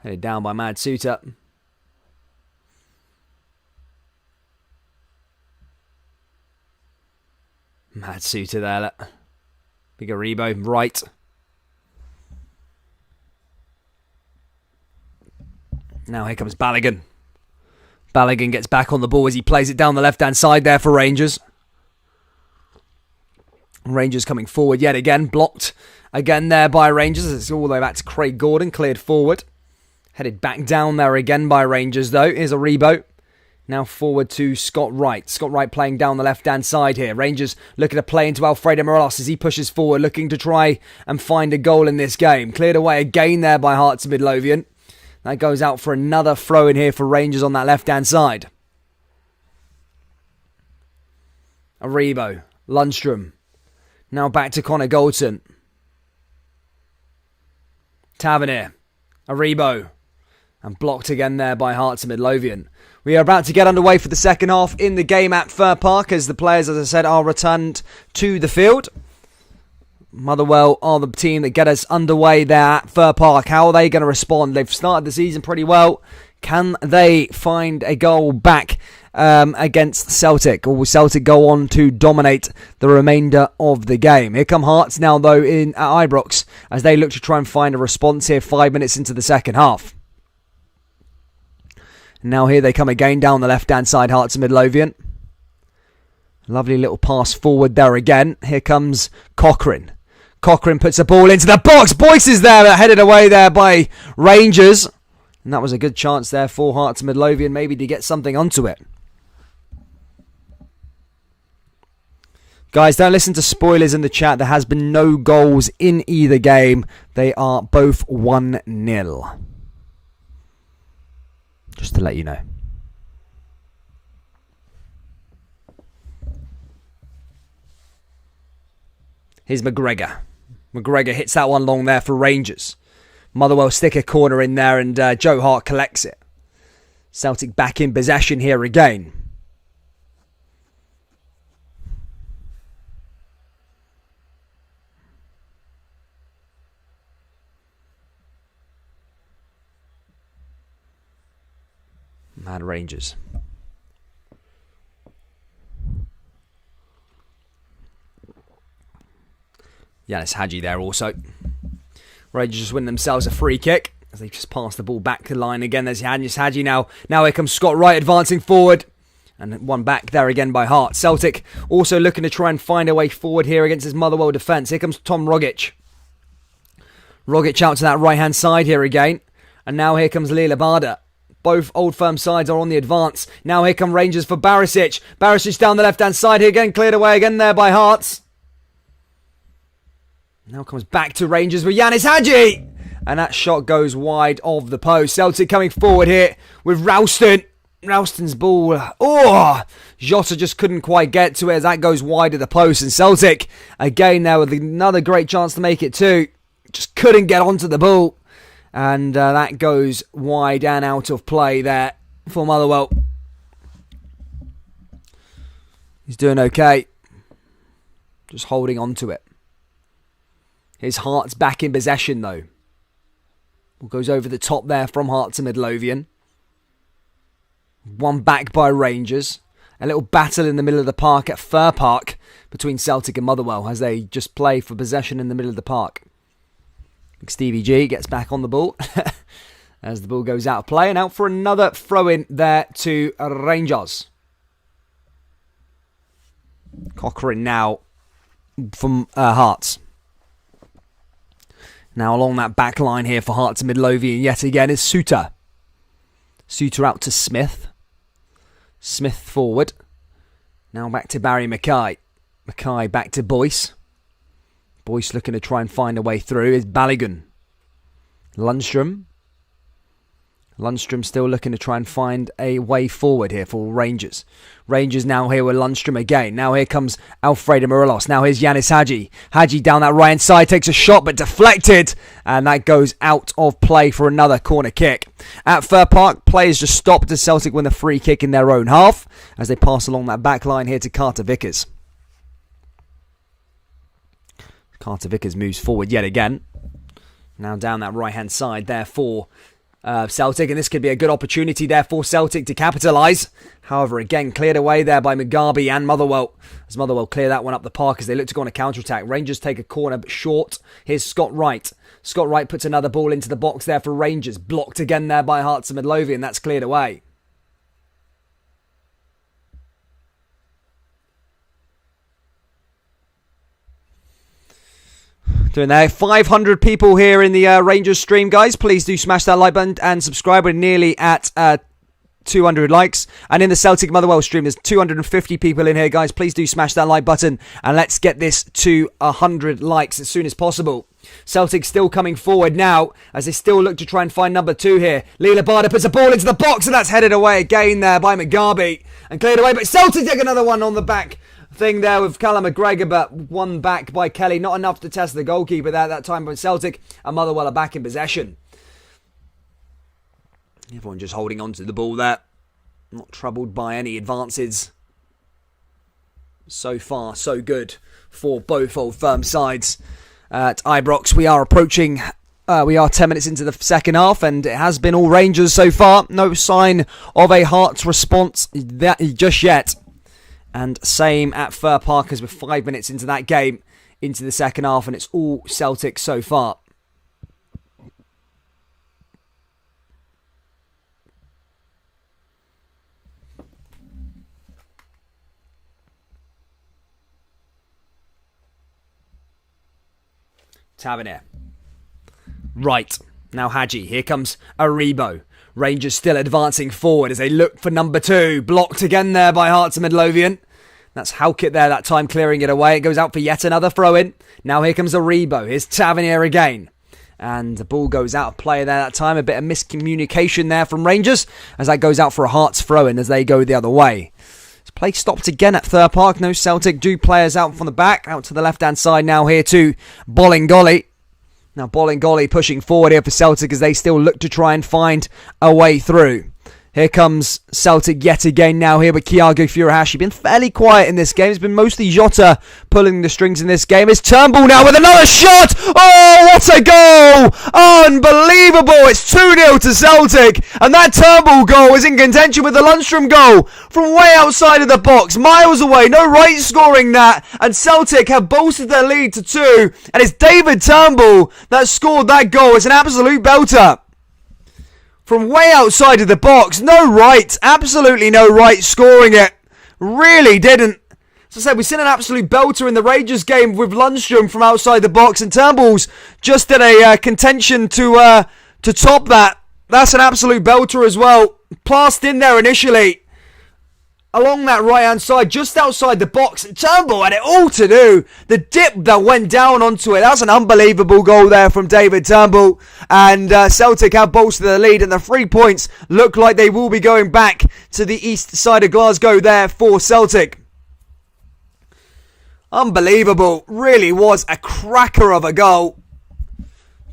Headed down by Mad Suter. Mad Suter there. Big Aribo, right. Now here comes Balogun. Balogun gets back on the ball as he plays it down the left-hand side there for Rangers. Rangers coming forward yet again. Blocked again there by Rangers. It's all the way back to Craig Gordon. Cleared forward. Headed back down there again by Rangers though. Here's Aribo. Now forward to Scott Wright. Scott Wright playing down the left-hand side here. Rangers looking to play into Alfredo Morelos as he pushes forward, looking to try and find a goal in this game. Cleared away again there by Hearts of Midlothian. That goes out for another throw in here for Rangers on that left-hand side. Aribo. Lundstrom. Now back to Connor Goldson. Tavernier. Aribo. And blocked again there by Hearts of Midlothian. We are about to get underway for the second half in the game at Fir Park as the players, as I said, are returned to the field. Motherwell are the team that get us underway there at Fir Park. How are they going to respond? They've started the season pretty well. Can they find a goal back against Celtic? Or will Celtic go on to dominate the remainder of the game? Here come Hearts now, though, at Ibrox as they look to try and find a response here 5 minutes into the second half. Now here they come again down the left-hand side, Hearts of Midlothian. Lovely little pass forward there again. Here comes Cochrane. Cochrane puts the ball into the box. Boyce is there, headed away there by Rangers. And that was a good chance there for Hearts of Midlothian maybe to get something onto it. Guys, don't listen to spoilers in the chat. There has been no goals in either game. They are both 1-0. Just to let you know. Here's McGregor. McGregor hits that one long there for Rangers. Motherwell stick a corner in there and Joe Hart collects it. Celtic back in possession here again. Mad Rangers. Yanis Hadji there also. Rangers just win themselves a free kick as they just pass the ball back to the line again. There's Yanis Hadji now. Now here comes Scott Wright advancing forward. And one back there again by Hart. Celtic also looking to try and find a way forward here against his Motherwell defence. Here comes Tom Rogic. Rogic out to that right-hand side here again. And now here comes Lila Bada. Both Old Firm sides are on the advance. Now here come Rangers for Barisic. Barisic down the left-hand side here again. Cleared away again there by Hearts. Now comes back to Rangers with Yanis Hadji. And that shot goes wide of the post. Celtic coming forward here with Ralston. Ralston's ball. Oh! Jota just couldn't quite get to it as that goes wide of the post. And Celtic, again there with another great chance to make it two. Just couldn't get onto the ball. And that goes wide and out of play there for Motherwell. He's doing okay. Just holding on to it. His Heart's back in possession though. Ball goes over the top there from Hart to Midlothian. One back by Rangers. A little battle in the middle of the park at Fir Park between Celtic and Motherwell as they just play for possession in the middle of the park. Stevie G gets back on the ball as the ball goes out of play and out for another throw-in there to Rangers. Cochrane now from Hearts. Now along that back line here for Hearts and Midlothian yet again is Suter. Suter out to Smith. Smith forward. Now back to Barry Mackay. Mackay back to Boyce. Boyce looking to try and find a way through is Balogun. Lundstrom. Lundstrom still looking to try and find a way forward here for Rangers. Rangers now here with Lundstrom again. Now here comes Alfredo Morelos. Now here's Yanis Hadji. Hadji down that right hand side takes a shot but deflected. And that goes out of play for another corner kick. At Fir Park, players just stopped as Celtic win the free kick in their own half as they pass along that back line here to Carter Vickers. Carter Vickers moves forward yet again. Now down that right-hand side there for Celtic. And this could be a good opportunity there for Celtic to capitalise. However, again, cleared away there by Mugabe and Motherwell. As Motherwell clear that one up the park as they look to go on a counter-attack. Rangers take a corner but short. Here's Scott Wright. Scott Wright puts another ball into the box there for Rangers. Blocked again there by Hearts and Midlothian. That's cleared away. Doing there. 500 people here in the Rangers stream, guys. Please do smash that like button and subscribe. We're nearly at 200 likes. And in the Celtic Motherwell stream, there's 250 people in here, guys. Please do smash that like button and let's get this to 100 likes as soon as possible. Celtic still coming forward now as they still look to try and find number two here. Lila Bada puts a ball into the box and that's headed away again there by Mugabe and cleared away. But Celtic take another one on the back thing there with Callum McGregor, but one back by Kelly. Not enough to test the goalkeeper there at that time, but Celtic and Motherwell are back in possession. Everyone just holding on to the ball there. Not troubled by any advances. So far, so good for both Old Firm sides. At Ibrox, we are approaching... we are 10 minutes into the second half, and it has been all Rangers so far. No sign of a Hearts response just yet. And same at Fir Park as we're 5 minutes into that game, into the second half, and it's all Celtic so far. Tavernier. Right. Now Hadji. Here comes Aribo. Rangers still advancing forward as they look for number two. Blocked again there by Hearts and Midlothian. That's Halkett there that time clearing it away. It goes out for yet another throw-in. Now here comes Aribo. Here's Tavernier again. And the ball goes out of play there that time. A bit of miscommunication there from Rangers as that goes out for a Hearts throw-in as they go the other way. Play stopped again at Fir Park. No Celtic do players out from the back. Out to the left-hand side now here to Bolingoli. Now Bolingoli pushing forward here for Celtic as they still look to try and find a way through. Here comes Celtic yet again now here with Thiago Furuhashi. Been fairly quiet in this game. It's been mostly Jota pulling the strings in this game. It's Turnbull now with another shot. Oh, what a goal! Unbelievable. It's 2-0 to Celtic. And that Turnbull goal is in contention with the Lundstrom goal from way outside of the box. Miles away. No right scoring that. And Celtic have bolstered their lead to 2. And it's David Turnbull that scored that goal. It's an absolute belter. from way outside of the box. No right. Absolutely no right scoring it. Really didn't. As I said, we've seen an absolute belter in the Rangers game with Lundstrom from outside the box, and Turnbull's just did a contention to top that. That's an absolute belter as well. Passed in there initially along that right-hand side, just outside the box. And Turnbull had it all to do. The dip that went down onto it. That's an unbelievable goal there from David Turnbull. And Celtic have bolstered their lead, and the 3 points look like they will be going back to the east side of Glasgow there for Celtic. Unbelievable. Really was a cracker of a goal.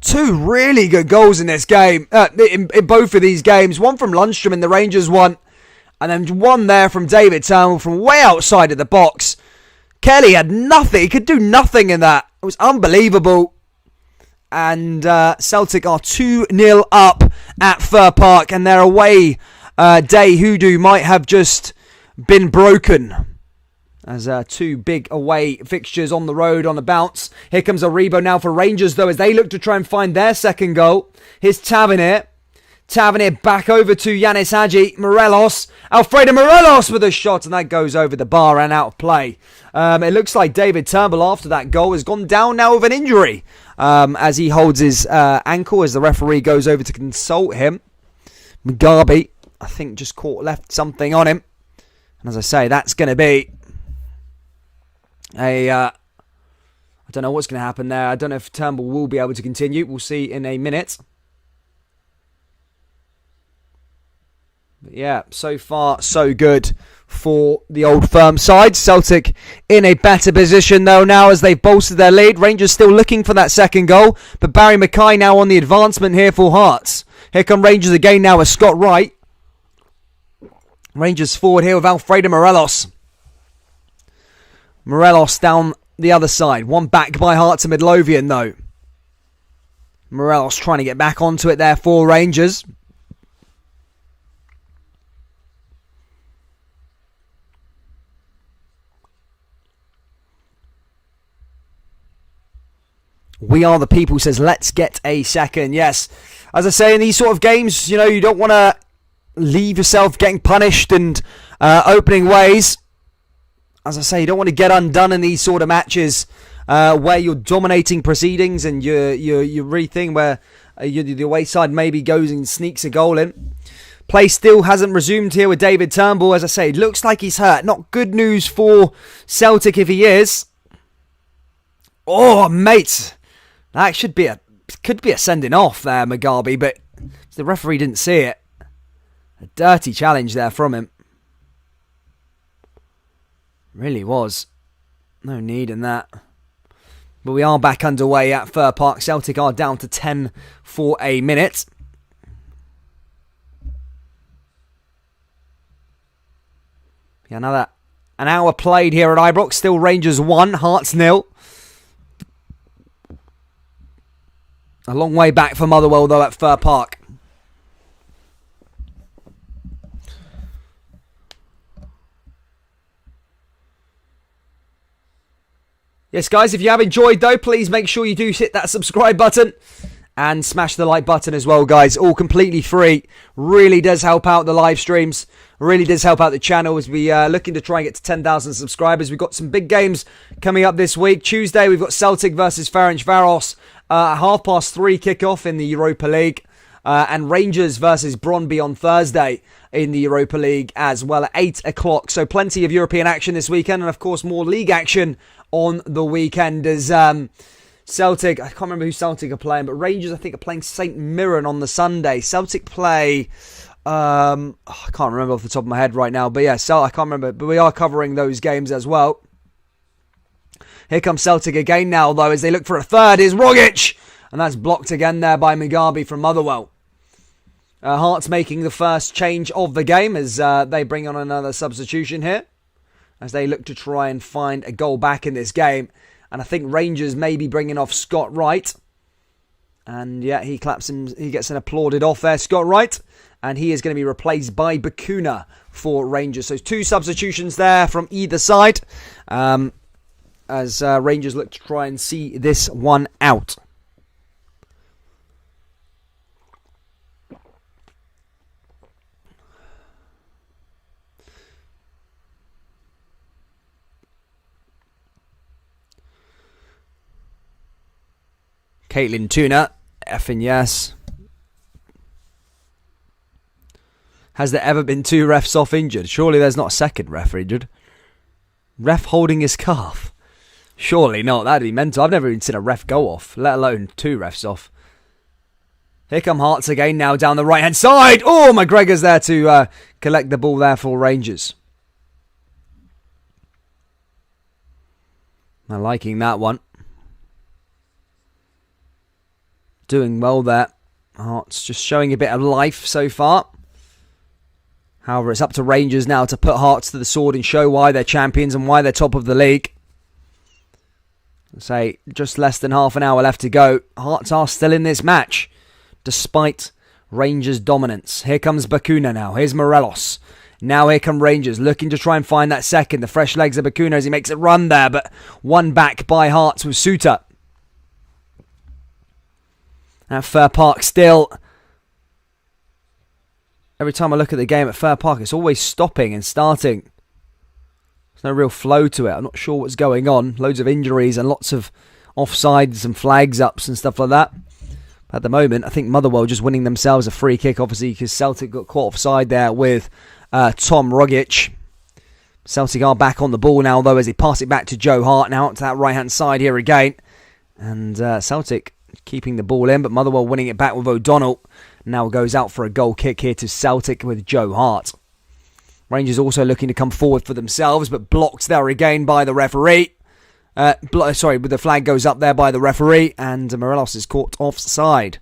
Two really good goals in this game. In both of these games. One from Lundstrom in the Rangers one. And then one there from David Turnbull from way outside of the box. Kelly had nothing. He could do nothing in that. It was unbelievable. And Celtic are 2-0 up at Fir Park. And their away day hoodoo might have just been broken. As two big away fixtures on the road on a bounce. Here comes Aribo now for Rangers, though, as they look to try and find their second goal. Here's Tavernier. Tavernier back over to Yanis Hadji. Morelos. Alfredo Morelos with a shot, and that goes over the bar and out of play. It looks like David Turnbull, after that goal, has gone down now with an injury. As he holds his ankle as the referee goes over to consult him. Mugabe, I think, just left something on him. And as I say, that's going to be I don't know what's going to happen there. I don't know if Turnbull will be able to continue. We'll see in a minute. But yeah, so far so good for the Old Firm side. Celtic in a better position though now as they've bolstered their lead. Rangers still looking for that second goal. But Barry Mackay now on the advancement here for Hearts. Here come Rangers again now with Scott Wright. Rangers forward here with Alfredo Morelos. Morelos down the other side. One back by Hearts to Midlothian though. Morelos trying to get back onto it there for Rangers. We are the people says, let's get a second. Yes, as I say, in these sort of games, you know, you don't want to leave yourself getting punished and opening ways. As I say, you don't want to get undone in these sort of matches where you're dominating proceedings and you're really thinking where the away side maybe goes and sneaks a goal in. Play still hasn't resumed here with David Turnbull. As I say, it looks like he's hurt. Not good news for Celtic if he is. Oh, mate. That could be a sending off there, Mugabe, but the referee didn't see it. A dirty challenge there from him. Really was. No need in that. But we are back underway at Fir Park. Celtic are down to 10 for a minute. Yeah, another an hour played here at Ibrox. Still Rangers 1, Hearts 0. A long way back for Motherwell though at Fir Park. Yes, guys, if you have enjoyed, though, please make sure you do hit that subscribe button and smash the like button as well, guys. All completely free. Really does help out the live streams. Really does help out the channel as we are looking to try and get to 10,000 subscribers. We've got some big games coming up this week. Tuesday, we've got Celtic versus Ferencvaros. 3:30 kickoff in the Europa League. And Rangers versus Brøndby on Thursday in the Europa League as well at 8 o'clock. So plenty of European action this weekend, and of course more league action on the weekend as Celtic, I can't remember who Celtic are playing, but Rangers I think are playing St Mirren on the Sunday. Celtic play, I can't remember off the top of my head right now, but yeah, I can't remember, but we are covering those games as well. Here comes Celtic again now though as they look for a third. Is Rogic, and that's blocked again there by Mugabe from Motherwell. Hearts making the first change of the game as they bring on another substitution here, as they look to try and find a goal back in this game. And I think Rangers may be bringing off Scott Wright. And yeah, he claps him. He gets an applauded off there, Scott Wright. And he is going to be replaced by Bakuna for Rangers. So 2 substitutions there from either side. As Rangers look to try and see this one out. Caitlin Tuna, effing yes. Has there ever been 2 refs off injured? Surely there's not a second ref injured. Ref holding his calf. Surely not. That'd be mental. I've never even seen a ref go off, let alone 2 refs off. Here come Hearts again now down the right-hand side. Oh, McGregor's there to collect the ball there for Rangers. I'm liking that one. Doing well there. Hearts just showing a bit of life so far. However, it's up to Rangers now to put Hearts to the sword and show why they're champions and why they're top of the league. Say, just less than half an hour left to go. Hearts are still in this match, despite Rangers' dominance. Here comes Bakuna now. Here's Morelos. Now here come Rangers, looking to try and find that second. The fresh legs of Bakuna as he makes a run there, but one back by Hearts with Suter. At Fir Park still... Every time I look at the game at Fir Park, it's always stopping and starting. There's no real flow to it. I'm not sure what's going on. Loads of injuries and lots of offsides and flags ups and stuff like that. But at the moment, I think Motherwell just winning themselves a free kick, obviously, because Celtic got caught offside there with Tom Rogic. Celtic are back on the ball now, though, as they pass it back to Joe Hart now to that right-hand side here again. And Celtic keeping the ball in, but Motherwell winning it back with O'Donnell. Now goes out for a goal kick here to Celtic with Joe Hart. Rangers also looking to come forward for themselves, but blocked there again by the referee. But the flag goes up there by the referee, and Morelos is caught offside.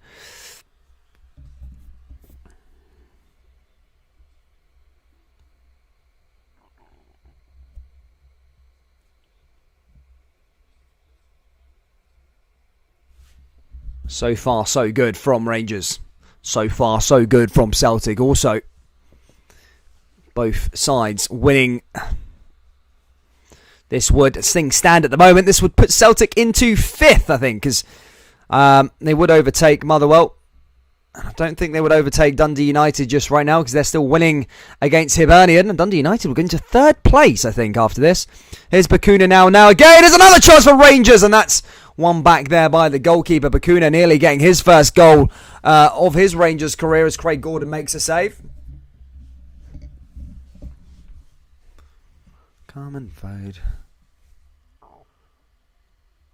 So far, so good from Rangers. So far, so good from Celtic also. Both sides winning. This would stand at the moment. This would put Celtic into 5th, I think, because they would overtake Motherwell. I don't think they would overtake Dundee United just right now because they're still winning against Hibernian. And Dundee United will go into 3rd place, I think, after this. Here's Bakuna now. Now again, there's another chance for Rangers, and that's one back there by the goalkeeper. Bakuna nearly getting his first goal of his Rangers career as Craig Gordon makes a save. Carmen Fode.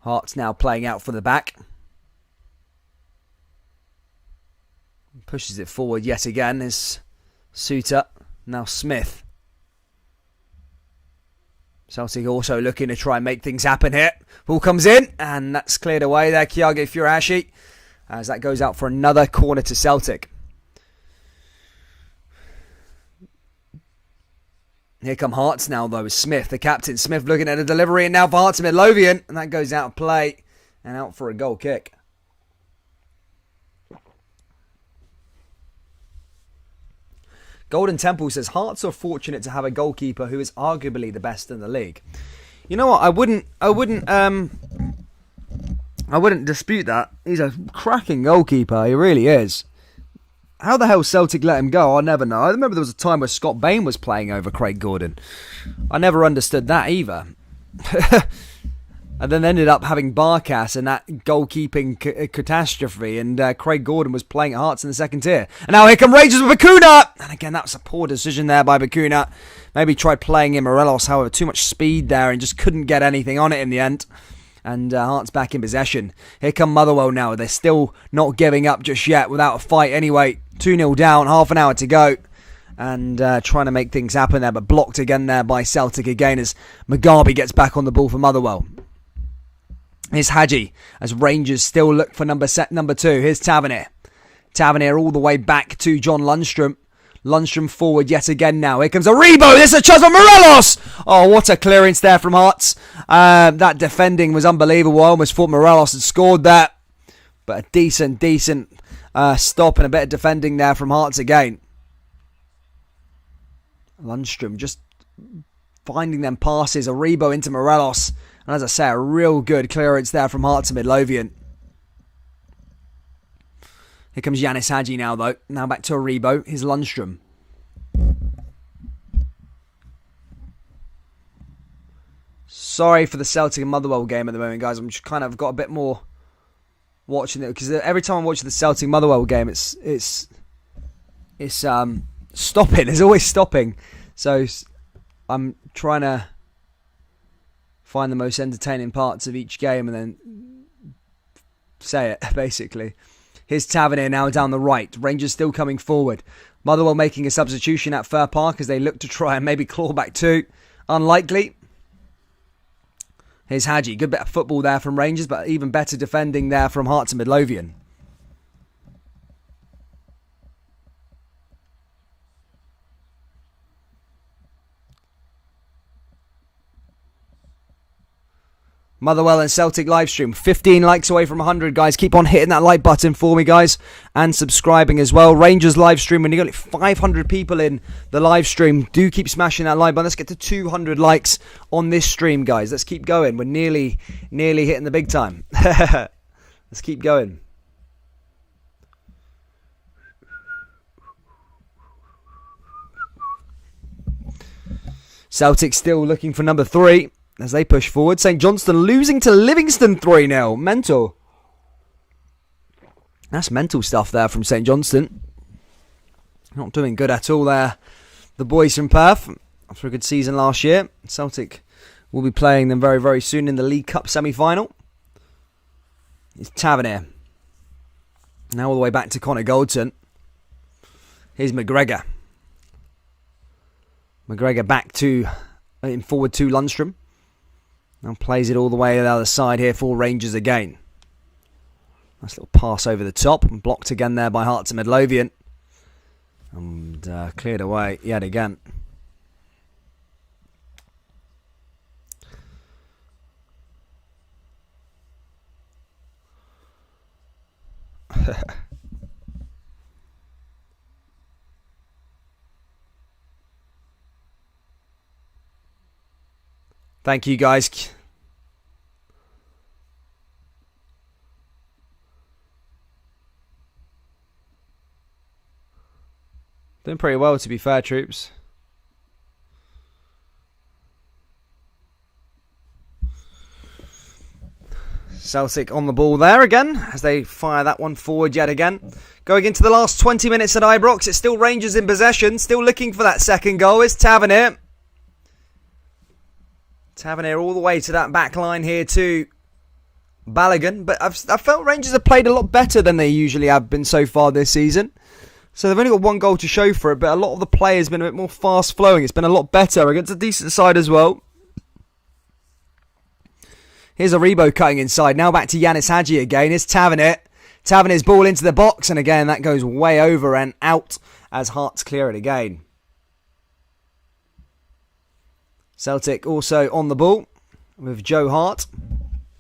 Hearts now playing out from the back. Pushes it forward yet again is Suter. Now Smith. Celtic also looking to try and make things happen here. Ball comes in and that's cleared away there. Kyago Furuhashi as that goes out for another corner to Celtic. Here come Hearts now though with Smith, the captain. Smith looking at a delivery and now for Hearts to Midlothian. And that goes out of play and out for a goal kick. Golden Temple says Hearts are fortunate to have a goalkeeper who is arguably the best in the league. You know what? I wouldn't dispute that. He's a cracking goalkeeper. He really is. How the hell Celtic let him go? I'll never know. I remember there was a time where Scott Bain was playing over Craig Gordon. I never understood that either. And then ended up having Barkas and that goalkeeping catastrophe. And Craig Gordon was playing at Hearts in the second tier. And now here come Rangers with Bakuna. And again, that was a poor decision there by Bakuna. Maybe tried playing in Morelos. However, too much speed there and just couldn't get anything on it in the end. And Hearts back in possession. Here come Motherwell now. They're still not giving up just yet without a fight anyway. 2-0 down, half an hour to go. And trying to make things happen there. But blocked again there by Celtic again as Mugabe gets back on the ball for Motherwell. Here's Hadji as Rangers still look for number 2. Here's Tavernier. Tavernier all the way back to John Lundstrom. Lundstrom forward yet again now. Here comes Aribo. This is a chance for Morelos. Oh, what a clearance there from Hearts. That defending was unbelievable. I almost thought Morelos had scored that. But a decent stop and a bit of defending there from Hearts again. Lundstrom just finding them passes. Aribo into Morelos. And as I say, a real good clearance there from Hearts to Midlothian. Here comes Yanis Hadji now, though. Now back to Aribo. Here's Lundstrom. Sorry for the Celtic and Motherwell game at the moment, guys. I'm just kind of got a bit more watching it, because every time I watch the Celtic Motherwell game, it's stopping. It's always stopping. So I'm trying to find the most entertaining parts of each game and then say it, basically. Here's Tavernier now down the right. Rangers still coming forward. Motherwell making a substitution at Fir Park as they look to try and maybe claw back two. Unlikely. Here's Hadji. Good bit of football there from Rangers, but even better defending there from Hearts and Midlothian. Motherwell and Celtic livestream. 15 likes away from 100, guys. Keep on hitting that like button for me, guys. And subscribing as well. Rangers livestream. When you got like 500 people in the live stream, do keep smashing that like button. Let's get to 200 likes on this stream, guys. Let's keep going. We're nearly hitting the big time. Let's keep going. Celtic still looking for number 3. As they push forward, St Johnstone losing to Livingston 3-0. Mental. That's mental stuff there from St Johnstone. Not doing good at all there. The boys from Perth, after a good season last year. Celtic will be playing them very, very soon in the League Cup semi-final. It's Tavernier. Now all the way back to Connor Goldson. Here's McGregor. McGregor back to forward to Lundstrom. Now plays it all the way to the other side here for Rangers again. Nice little pass over the top. And blocked again there by Hearts and Midlothian. And cleared away yet again. Thank you, guys. Doing pretty well, to be fair, troops. Celtic on the ball there again as they fire that one forward yet again. Going into the last 20 minutes at Ibrox, it's still Rangers in possession, still looking for that second goal. It's Tavernier. Tavernier all the way to that back line here to Balogun. But I've felt Rangers have played a lot better than they usually have been so far this season. So they've only got one goal to show for it, but a lot of the play has been a bit more fast-flowing. It's been a lot better against a decent side as well. Here's Aribo cutting inside. Now back to Yanis Hadji again. It's Tavernier. Tavernier's ball into the box, and again that goes way over and out as Hearts clear it again. Celtic also on the ball with Joe Hart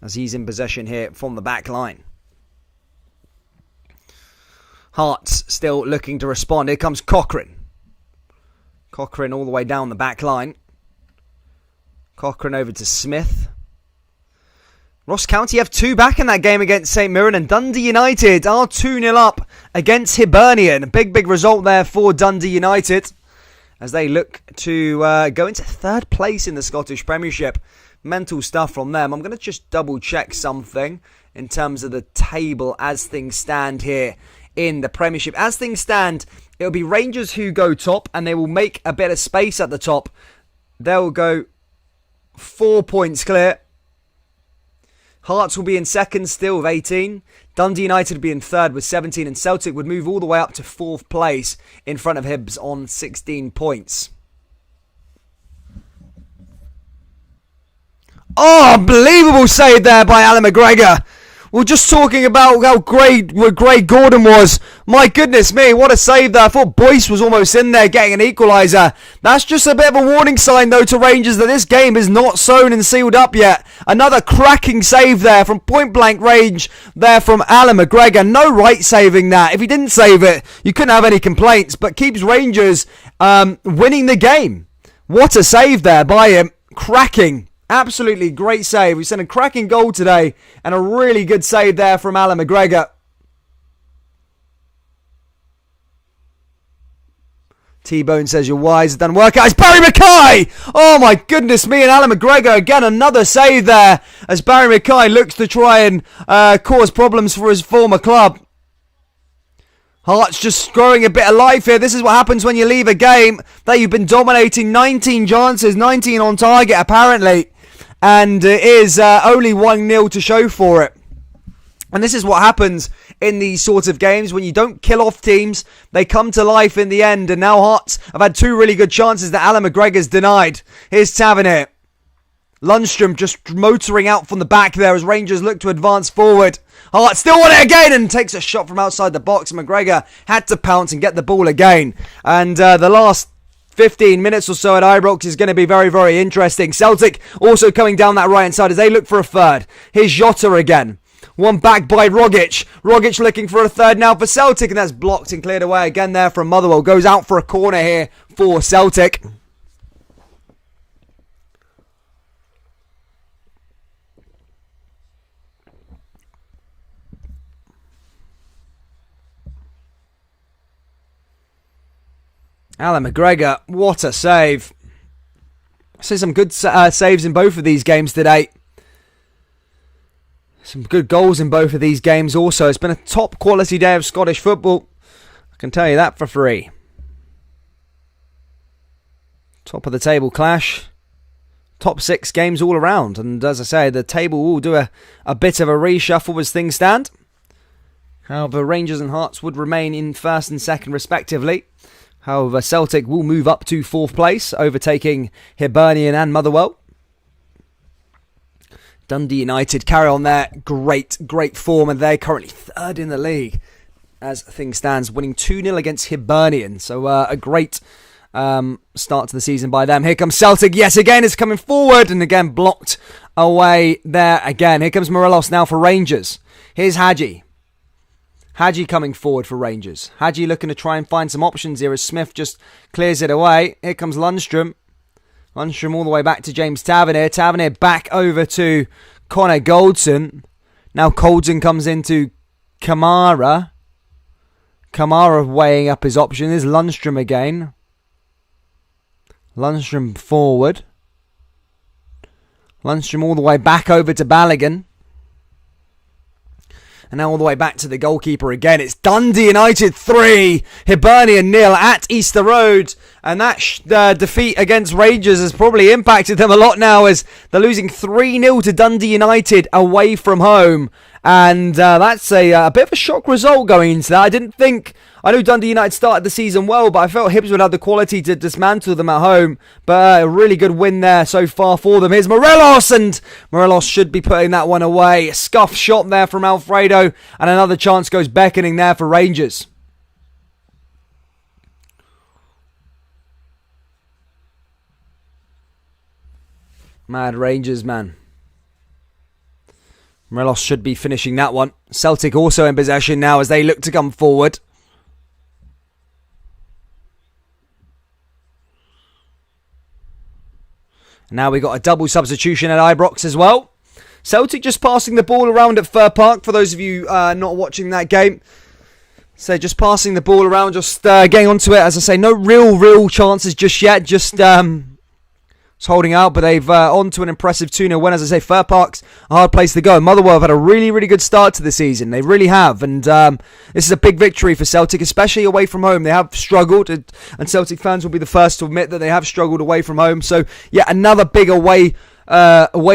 as he's in possession here from the back line. Hearts still looking to respond. Here comes Cochrane. Cochrane all the way down the back line. Cochrane over to Smith. Ross County have 2 back in that game against St Mirren, and Dundee United are 2-0 up against Hibernian. Big result there for Dundee United as they look to go into 3rd place in the Scottish Premiership. Mental stuff from them. I'm going to just double check something in terms of the table as things stand here in the Premiership. As things stand, it'll be Rangers who go top, and they will make a bit of space at the top. They'll go 4 points clear. Hearts will be in 2nd still with 18. Dundee United would be in 3rd with 17, and Celtic would move all the way up to 4th place in front of Hibs on 16 points. Oh, unbelievable save there by Alan McGregor. We're just talking about how great Gordon was. My goodness me, what a save there. I thought Boyce was almost in there getting an equaliser. That's just a bit of a warning sign, though, to Rangers that this game is not sewn and sealed up yet. Another cracking save there from point-blank range there from Alan McGregor. No right saving that. If he didn't save it, you couldn't have any complaints, but keeps Rangers winning the game. What a save there by him. Cracking. Absolutely great save. We've seen a cracking goal today and a really good save there from Alan McGregor. T-Bone says you're wise. It doesn't work out. It's Barry Mackay! Oh my goodness me, and Alan McGregor again, another save there as Barry Mackay looks to try and cause problems for his former club. Hearts just growing a bit of life here. This is what happens when you leave a game that you've been dominating. 19 chances, 19 on target apparently. And it is only 1-0 to show for it. And this is what happens in these sorts of games. When you don't kill off teams, they come to life in the end. And now Hearts have had 2 really good chances that Alan McGregor's denied. Here's Tavernier. Lundstrom just motoring out from the back there as Rangers look to advance forward. Hearts still want it again and takes a shot from outside the box. McGregor had to pounce and get the ball again. And the last 15 minutes or so at Ibrox is going to be very, very interesting. Celtic also coming down that right-hand side as they look for a third. Here's Jota again. One back by Rogic. Rogic looking for a third now for Celtic, and that's blocked and cleared away again there from Motherwell. Goes out for a corner here for Celtic. Alan McGregor, what a save. I see some good saves in both of these games today. Some good goals in both of these games also. It's been a top quality day of Scottish football. I can tell you that for free. Top of the table clash. Top 6 games all around. And as I say, the table will do a bit of a reshuffle as things stand. However, Rangers and Hearts would remain in first and second respectively. However, Celtic will move up to 4th place, overtaking Hibernian and Motherwell. Dundee United carry on their great form, and they're currently 3rd in the league as things stands, winning 2-0 against Hibernian. So a great start to the season by them. Here comes Celtic yet again, is coming forward, and again blocked away there again. Here comes Morelos now for Rangers. Here's Hadji. Hadji coming forward for Rangers. Hadji looking to try and find some options here as Smith just clears it away. Here comes Lundstrom. Lundstrom all the way back to James Tavernier. Tavernier back over to Connor Goldson. Now Goldson comes into Kamara. Kamara weighing up his option. There's Lundstrom again. Lundstrom forward. Lundstrom all the way back over to Balogun. And now all the way back to the goalkeeper again. It's Dundee United 3, Hibernian 0 at Easter Road. And that defeat against Rangers has probably impacted them a lot now as they're losing 3-0 to Dundee United away from home. And that's a bit of a shock result going into that. I know Dundee United started the season well, but I felt Hibs would have the quality to dismantle them at home. But a really good win there so far for them. Here's Morelos, and Morelos should be putting that one away. A scuff shot there from Alfredo, and another chance goes beckoning there for Rangers. Mad Rangers, man. Morelos should be finishing that one. Celtic also in possession now as they look to come forward. Now we got a double substitution at Ibrox as well. Celtic just passing the ball around at Fir Park for those of you not watching that game. So just passing the ball around, just getting onto it. As I say, no real chances just yet. Just holding out, but they've on to an impressive 2-0 win. As I say, Fir Park's a hard place to go. Motherwell have had a really good start to the season. They really have. And this is a big victory for Celtic, especially away from home. They have struggled, and Celtic fans will be the first to admit that they have struggled away from home. So, yeah, another big away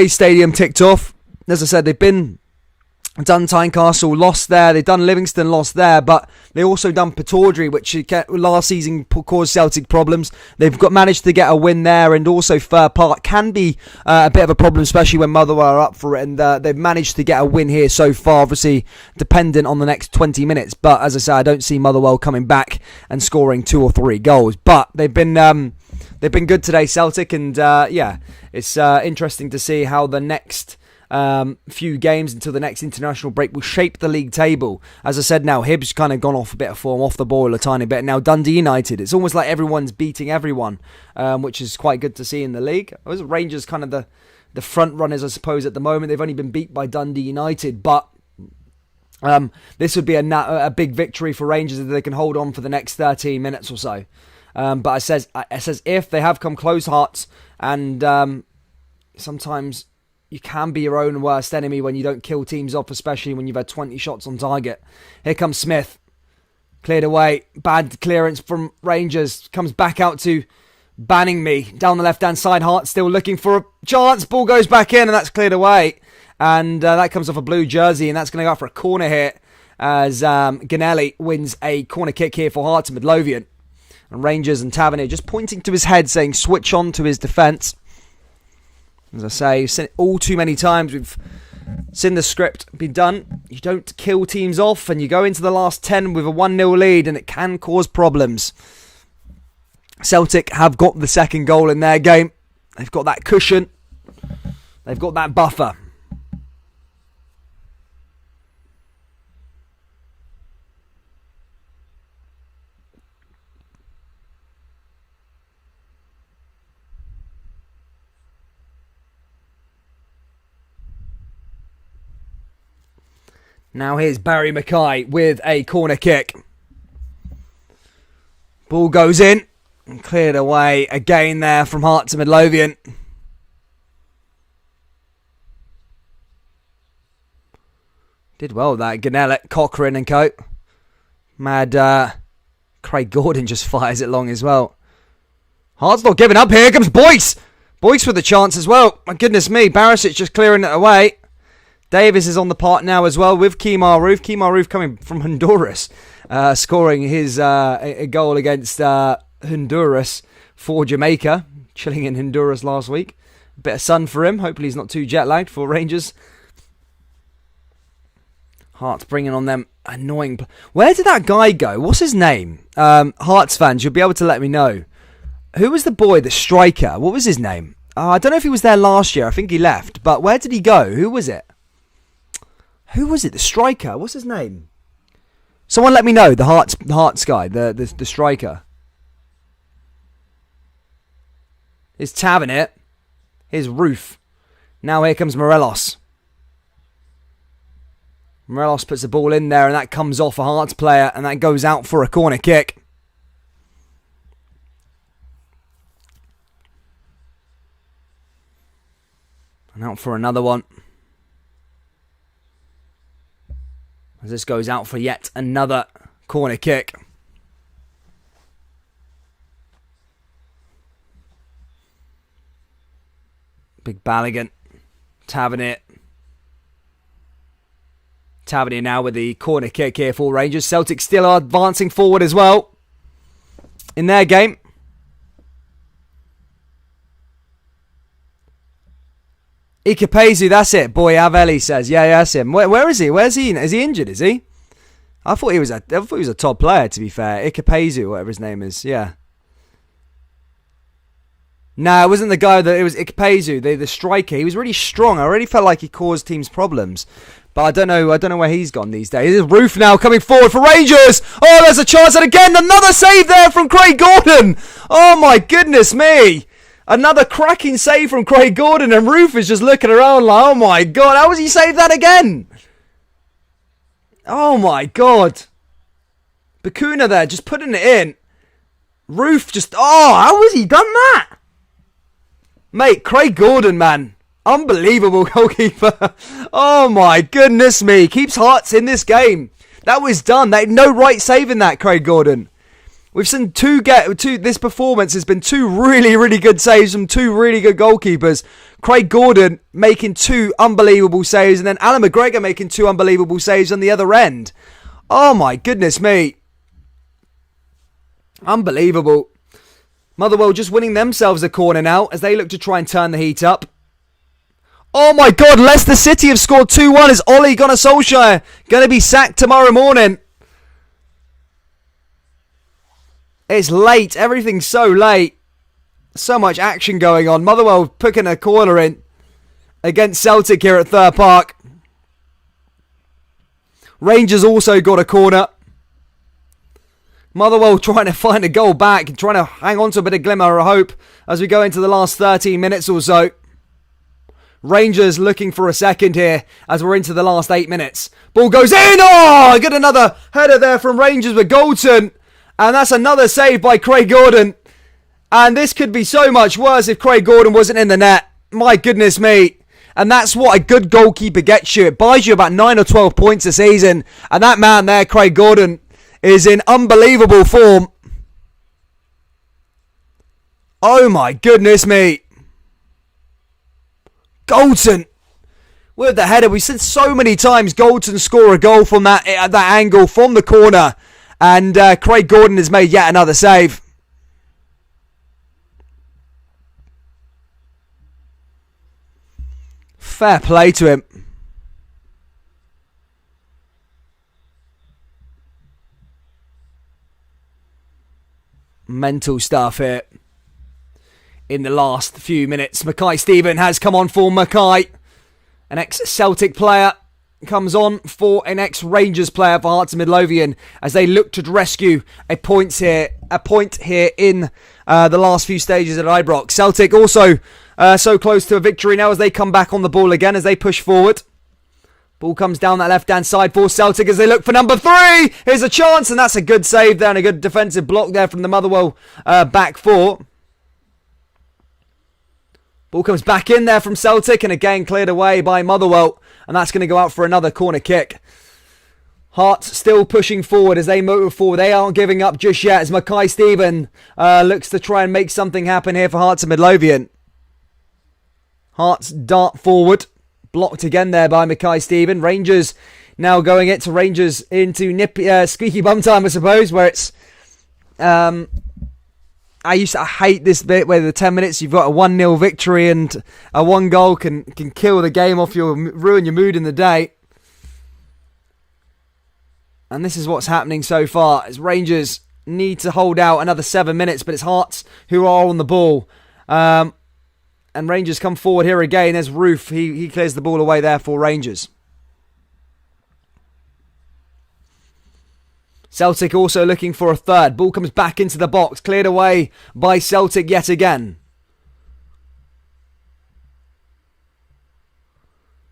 stadium ticked off. As I said, they've done Tynecastle, lost there. They've done Livingston, lost there. But they also done Pittodrie, which last season caused Celtic problems. They've managed to get a win there. And also Fir Park can be a bit of a problem, especially when Motherwell are up for it. And they've managed to get a win here so far. Obviously, dependent on the next 20 minutes. But as I say, I don't see Motherwell coming back and scoring 2 or 3 goals. But they've been good today, Celtic. And it's interesting to see how the next few games until the next international break will shape the league table. As I said, now Hibs kind of gone off a bit of form, off the ball a tiny bit. Now Dundee United, it's almost like everyone's beating everyone, which is quite good to see in the league. Rangers kind of the front runners, I suppose, at the moment. They've only been beat by Dundee United, but this would be a big victory for Rangers if they can hold on for the next 13 minutes or so. But it says if they have come close, Hearts, and sometimes you can be your own worst enemy when you don't kill teams off, especially when you've had 20 shots on target. Here comes Smith. Cleared away. Bad clearance from Rangers. Comes back out to Banning me down the left-hand side. Hearts still looking for a chance. Ball goes back in and that's cleared away. And that comes off a blue jersey, and that's going to go out for a corner here as Ganelli wins a corner kick here for Hearts and Midlothian. And Rangers and Tavernier just pointing to his head saying switch on to his defence. As I say, you've seen it all too many times. We've seen the script be done. You don't kill teams off and you go into the last 10 with a 1-0 lead and it can cause problems. Celtic have got the second goal in their game. They've got that cushion. They've got that buffer. Now here's Barry Mackay with a corner kick. Ball goes in and cleared away again there from Hearts and Midlothian. Did well that Ganelli, Cochrane and co. Mad Craig Gordon just fires it long as well. Hearts not giving up. Here comes Boyce. Boyce with the chance as well. My goodness me. Barisic just clearing it away. Davis is on the part now as well with Kemar Roof. Kemar Roof coming from Honduras, scoring his a goal against Honduras for Jamaica. Chilling in Honduras last week. A bit of sun for him. Hopefully he's not too jet lagged for Rangers. Hearts bringing on them annoying... Where did that guy go? What's his name? Hearts fans, you'll be able to let me know. Who was the boy, the striker? What was his name? I don't know if he was there last year. I think he left. But where did he go? Who was it? Who was it? The striker? What's his name? Someone let me know. The Hearts guy. The striker. Here's Tavernier. Here's Roof. Now here comes Morelos. Morelos puts the ball in there and that comes off a Hearts player and that goes out for a corner kick. And out for another one. As this goes out for yet another corner kick. Big Balogun. Tavernier. Tavernier now with the corner kick here for Rangers. Celtic still are advancing forward as well in their game. Ikepezu, that's it. Boy Aveli says, yeah, that's him. Where is he? Where's he? Is he injured? Is he? I thought he was a top player. To be fair, Ikepezu, whatever his name is. Yeah. No, it wasn't the guy that it was Ikepezu, the striker. He was really strong. I already felt like he caused teams problems. But I don't know where he's gone these days. There's Roof now coming forward for Rangers. Oh, there's a chance. And again, another save there from Craig Gordon. Oh, my goodness me. Another cracking save from Craig Gordon. And Roof is just looking around like, oh, my God. How has he saved that again? Oh, my God. Bakuna there just putting it in. Roof just... Oh, how has he done that? Mate, Craig Gordon, man. Unbelievable goalkeeper. Oh my goodness me. Keeps Hearts in this game. That was done. They had no right saving that, Craig Gordon. We've seen this performance has been two really, really good saves from two really good goalkeepers. Craig Gordon making two unbelievable saves and then Alan McGregor making two unbelievable saves on the other end. Oh my goodness me. Unbelievable. Motherwell just winning themselves a corner now as they look to try and turn the heat up. Oh my God, Leicester City have scored 2-1. Is Ole Gunnar Solskjaer going to be sacked tomorrow morning? It's late. Everything's so late. So much action going on. Motherwell putting a corner in against Celtic here at Thur Park. Rangers also got a corner. Motherwell trying to find a goal back and trying to hang on to a bit of glimmer of hope as we go into the last 13 minutes or so. Rangers looking for a second here as we're into the last 8 minutes. Ball goes in. Oh, I get another header there from Rangers with Goldson. And that's another save by Craig Gordon. And this could be so much worse if Craig Gordon wasn't in the net. My goodness me. And that's what a good goalkeeper gets you. It buys you about 9 or 12 points a season. And that man there, Craig Gordon, is in unbelievable form. Oh my goodness me. Goldson with the header. We've seen so many times Goldson score a goal from that angle from the corner. And Craig Gordon has made yet another save. Fair play to him. Mental stuff here. In the last few minutes, Mackay-Steven has come on for Mackay. An ex-Celtic player comes on for an ex-Rangers player for Hearts of Midlothian as they look to rescue a point here in the last few stages at Ibrox. Celtic also so close to a victory now as they come back on the ball again as they push forward. Ball comes down that left-hand side for Celtic as they look for number 3. Here's a chance, and that's a good save there and a good defensive block there from the Motherwell back four. Ball comes back in there from Celtic and again cleared away by Motherwell. And that's going to go out for another corner kick. Hearts still pushing forward as they move forward. They aren't giving up just yet as Mackay-Steven looks to try and make something happen here for Hearts of Midlothian. Hearts dart forward. Blocked again there by Mackay-Steven. Rangers now going it to Rangers into squeaky bum time, I suppose, where it's... I hate this bit where the 10 minutes you've got a 1-0 victory and a 1 goal can kill the game off ruin your mood in the day. And this is what's happening so far as Rangers need to hold out another 7 minutes, but it's Hearts who are on the ball. And Rangers come forward here again. There's Roof. He clears the ball away there for Rangers. Celtic also looking for a third. Ball comes back into the box. Cleared away by Celtic yet again.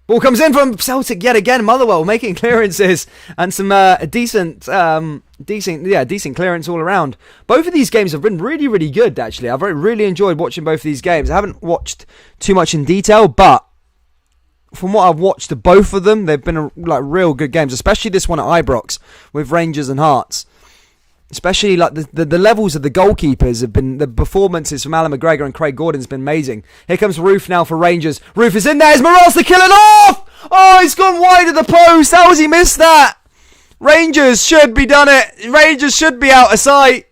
Ball comes in from Celtic yet again. Motherwell making clearances and some decent clearance all around. Both of these games have been really, really good, actually. I've really enjoyed watching both of these games. I haven't watched too much in detail, but from what I've watched of both of them, they've been real good games, especially this one at Ibrox with Rangers and Hearts. Especially like the levels of the goalkeepers have been, the performances from Alan McGregor and Craig Gordon has been amazing. Here comes Roof now for Rangers. Roof is in there. Is Morales to kill it off? Oh, he's gone wide of the post. How has he missed that? Rangers should be done it. Rangers should be out of sight.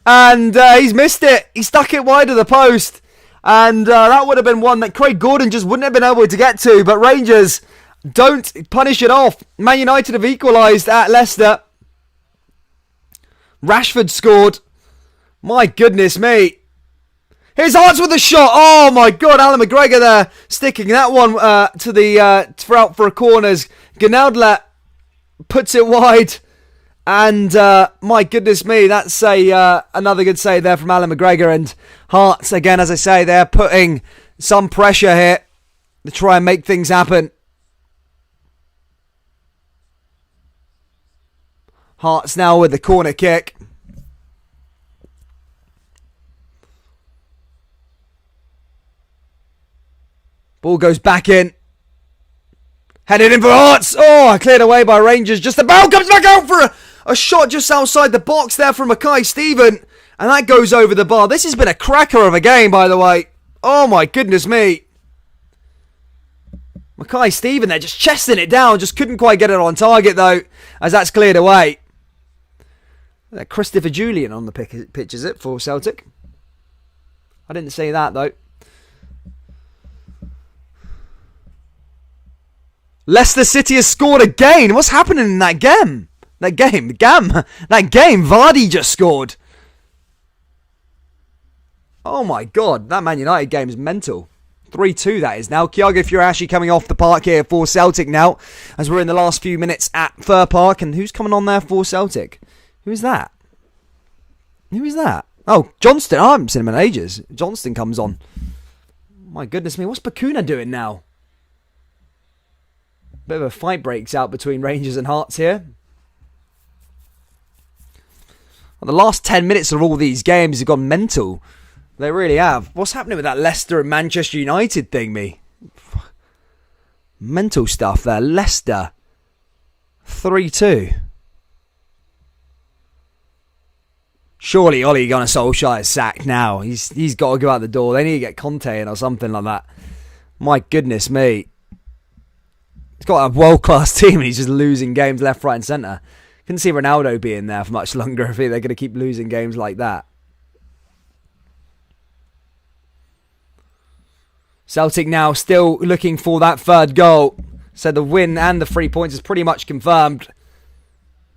And he's missed it. He stuck it wide of the post. And that would have been one that Craig Gordon just wouldn't have been able to get to. But Rangers don't punish it off. Man United have equalised at Leicester. Rashford scored. My goodness me. Here's Hearts with a shot. Oh my God, Alan McGregor there. Sticking that one to the out for a corners. Gnaldler puts it wide. And my goodness me, that's another good save there from Alan McGregor. And Hearts, again, as I say, they're putting some pressure here to try and make things happen. Hearts now with the corner kick. Ball goes back in. Headed in for Hearts. Oh, cleared away by Rangers. Just the ball comes back out for a shot just outside the box there from Mackay-Steven. And that goes over the bar. This has been a cracker of a game, by the way. Oh, my goodness me. Mackay-Steven there just chesting it down. Just couldn't quite get it on target, though, as that's cleared away. Christopher Julian on the pitch, is it, for Celtic? I didn't say that, though. Leicester City has scored again. What's happening in that game? That game. Vardy just scored. Oh my God. That Man United game is mental. 3-2 that is now. Kyago Furuhashi coming off the park here for Celtic now. As we're in the last few minutes at Fir Park. And who's coming on there for Celtic? Who is that? Oh, Johnston. I haven't seen him in ages. Johnston comes on. My goodness me. What's Bakuna doing now? Bit of a fight breaks out between Rangers and Hearts here. Well, the last 10 minutes of all these games have gone mental. They really have. What's happening with that Leicester and Manchester United thing, me? Mental stuff there. Leicester 3-2. Surely Ole Gunnar Solskjaer is sacked now. He's got to go out the door. They need to get Conte in or something like that. My goodness me. He's got a world-class team and he's just losing games left, right and centre. Couldn't see Ronaldo being there for much longer if they're going to keep losing games like that. Celtic now still looking for that third goal. So the win and the 3 points is pretty much confirmed.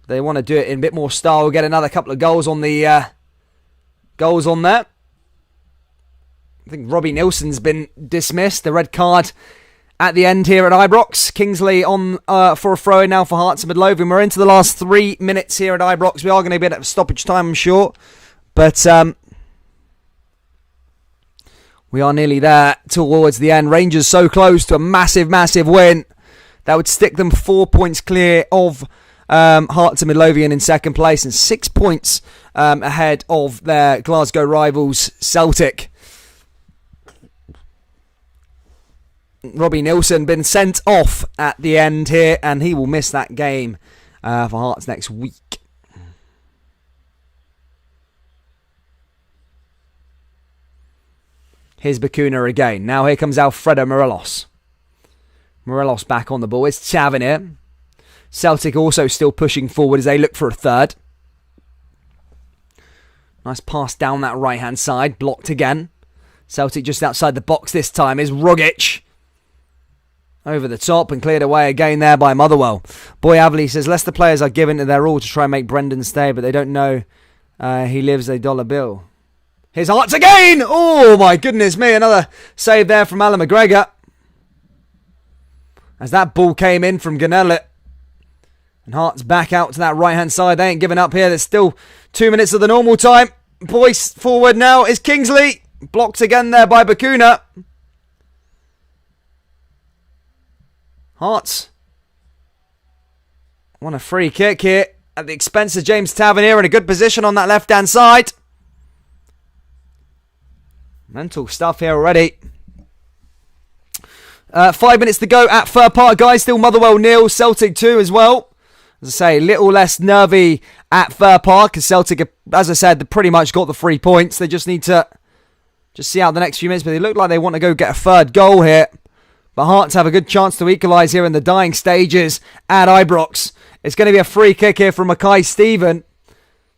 They want to do it in a bit more style. Get another couple of goals on the there. I think Robbie Nilsson's been dismissed. The red card at the end here at Ibrox. Kingsley on for a throw-in now for Hearts and Midlothian. We're into the last 3 minutes here at Ibrox. We are going to be at stoppage time, I'm sure. But we are nearly there towards the end. Rangers so close to a massive, massive win. That would stick them 4 points clear of Hearts and Midlothian in second place and 6 points ahead of their Glasgow rivals Celtic. Robbie Nilsson been sent off at the end here and he will miss that game for Hearts next week. Here's Bacuna again. Now here comes Alfredo Morelos. Morelos back on the ball. It's Tavernier. Celtic also still pushing forward as they look for a third. Nice pass down that right-hand side. Blocked again. Celtic just outside the box this time is Rogic. Over the top and cleared away again there by Motherwell. Boy Avley says, Leicester players are giving it their all to try and make Brendan stay, but they don't know he lives a dollar bill. Here's Hearts again! Oh my goodness me, another save there from Alan McGregor. As that ball came in from Ganellet. And Hearts back out to that right-hand side. They ain't giving up here. There's still 2 minutes of the normal time. Boyce forward now is Kingsley. Blocked again there by Bacuna. Hearts want a free kick here at the expense of James Tavernier in a good position on that left-hand side. Mental stuff here already. 5 minutes to go at Fir Park, guys. Still Motherwell 0, Celtic 2 as well. As I say, a little less nervy at Fir Park because Celtic, as I said, they pretty much got the 3 points. They just need to just see out the next few minutes. But they look like they want to go get a third goal here. But Hearts have a good chance to equalise here in the dying stages at Ibrox. It's going to be a free kick here from Mackay Stephen.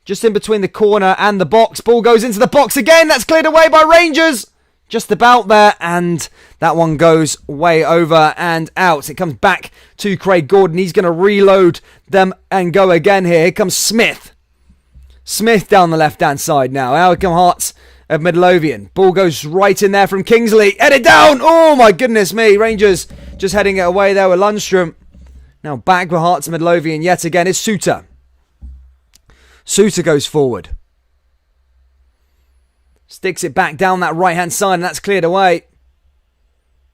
Just in between the corner and the box. Ball goes into the box again. That's cleared away by Rangers. Just about there. And that one goes way over and out. It comes back to Craig Gordon. He's going to reload them and go again here. Here comes Smith. Smith down the left-hand side now. Out come Hearts of Midlothian. Ball goes right in there from Kingsley. Headed down. Oh my goodness me. Rangers just heading it away there with Lundstrom. Now back with Hearts of Midlothian yet again is Suter. Suter goes forward. Sticks it back down that right-hand side and that's cleared away.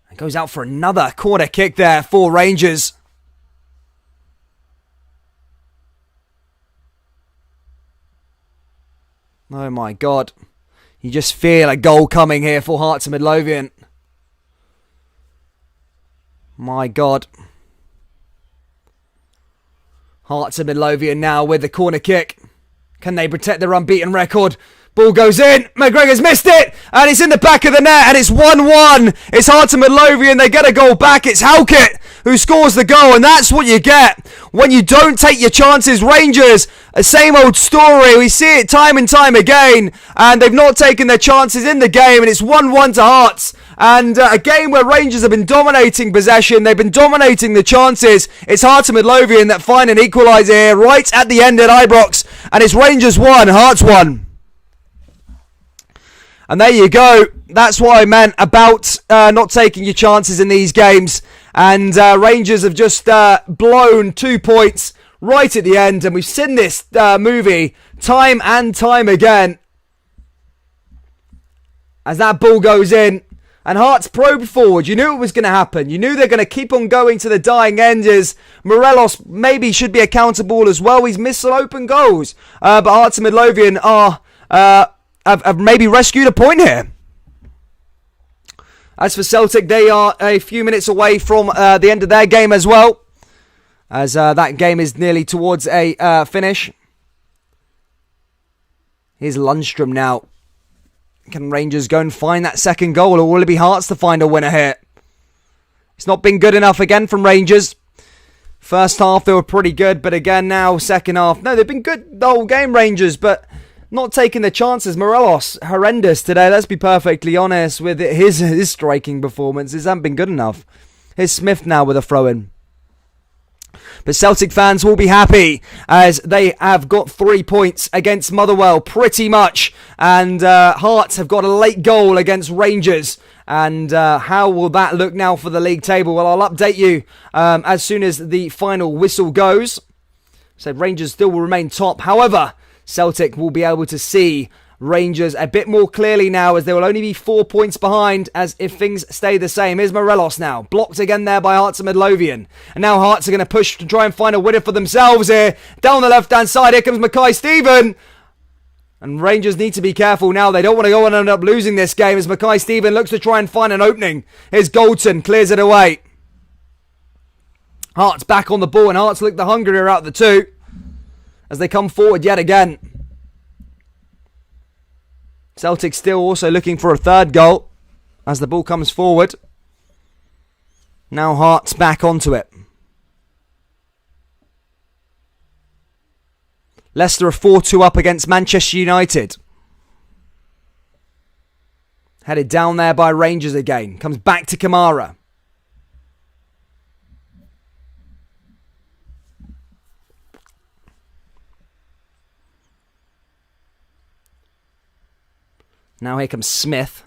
And goes out for another corner kick there for Rangers. Oh my God. You just feel a goal coming here for Hearts of Midlothian. My God. Hearts of Midlothian now with the corner kick. Can they protect their unbeaten record? Ball goes in. McGregor's missed it. And it's in the back of the net. And it's 1-1. It's Hearts of Midlothian. They get a goal back. It's Halkett who scores the goal. And that's what you get when you don't take your chances. Rangers, a same old story. We see it time and time again. And they've not taken their chances in the game. And it's 1-1 to Hearts. And a game where Rangers have been dominating possession. They've been dominating the chances. It's Hearts of Midlothian that find an equaliser here right at the end at Ibrox. And it's Rangers 1, Hearts 1. And there you go. That's what I meant about not taking your chances in these games. And Rangers have just blown 2 points right at the end. And we've seen this movie time and time again. As that ball goes in. And Hearts probed forward. You knew it was going to happen. You knew they're going to keep on going to the dying end. As Morelos maybe should be accountable as well. He's missed some open goals. But Hearts and Midlothian have maybe rescued a point here. As for Celtic, they are a few minutes away from the end of their game as well. As that game is nearly towards a finish. Here's Lundstrom now. Can Rangers go and find that second goal, or will it be Hearts to find a winner here? It's not been good enough again from Rangers. First half they were pretty good, but again now second half. No, they've been good the whole game, Rangers, but not taking the chances. Morelos, horrendous today. Let's be perfectly honest with it. His striking performances haven't been good enough. Here's Smith now with a throw-in. But Celtic fans will be happy as they have got 3 points against Motherwell pretty much. And Hearts have got a late goal against Rangers. And how will that look now for the league table? Well, I'll update you as soon as the final whistle goes. So Rangers still will remain top. However, Celtic will be able to see Rangers a bit more clearly now, as they will only be 4 points behind as if things stay the same. Here's Morelos now, blocked again there by Hearts and Midlothian. And now Hearts are going to push to try and find a winner for themselves here. Down the left-hand side, here comes Mackay-Steven. And Rangers need to be careful now. They don't want to go and end up losing this game as Mackay-Steven looks to try and find an opening. Here's Goldson, clears it away. Hearts back on the ball, and Hearts look the hungrier out of the two as they come forward yet again. Celtic still also looking for a third goal as the ball comes forward. Now Hearts back onto it. Leicester are 4-2 up against Manchester United. Headed down there by Rangers again. Comes back to Kamara. Now here comes Smith.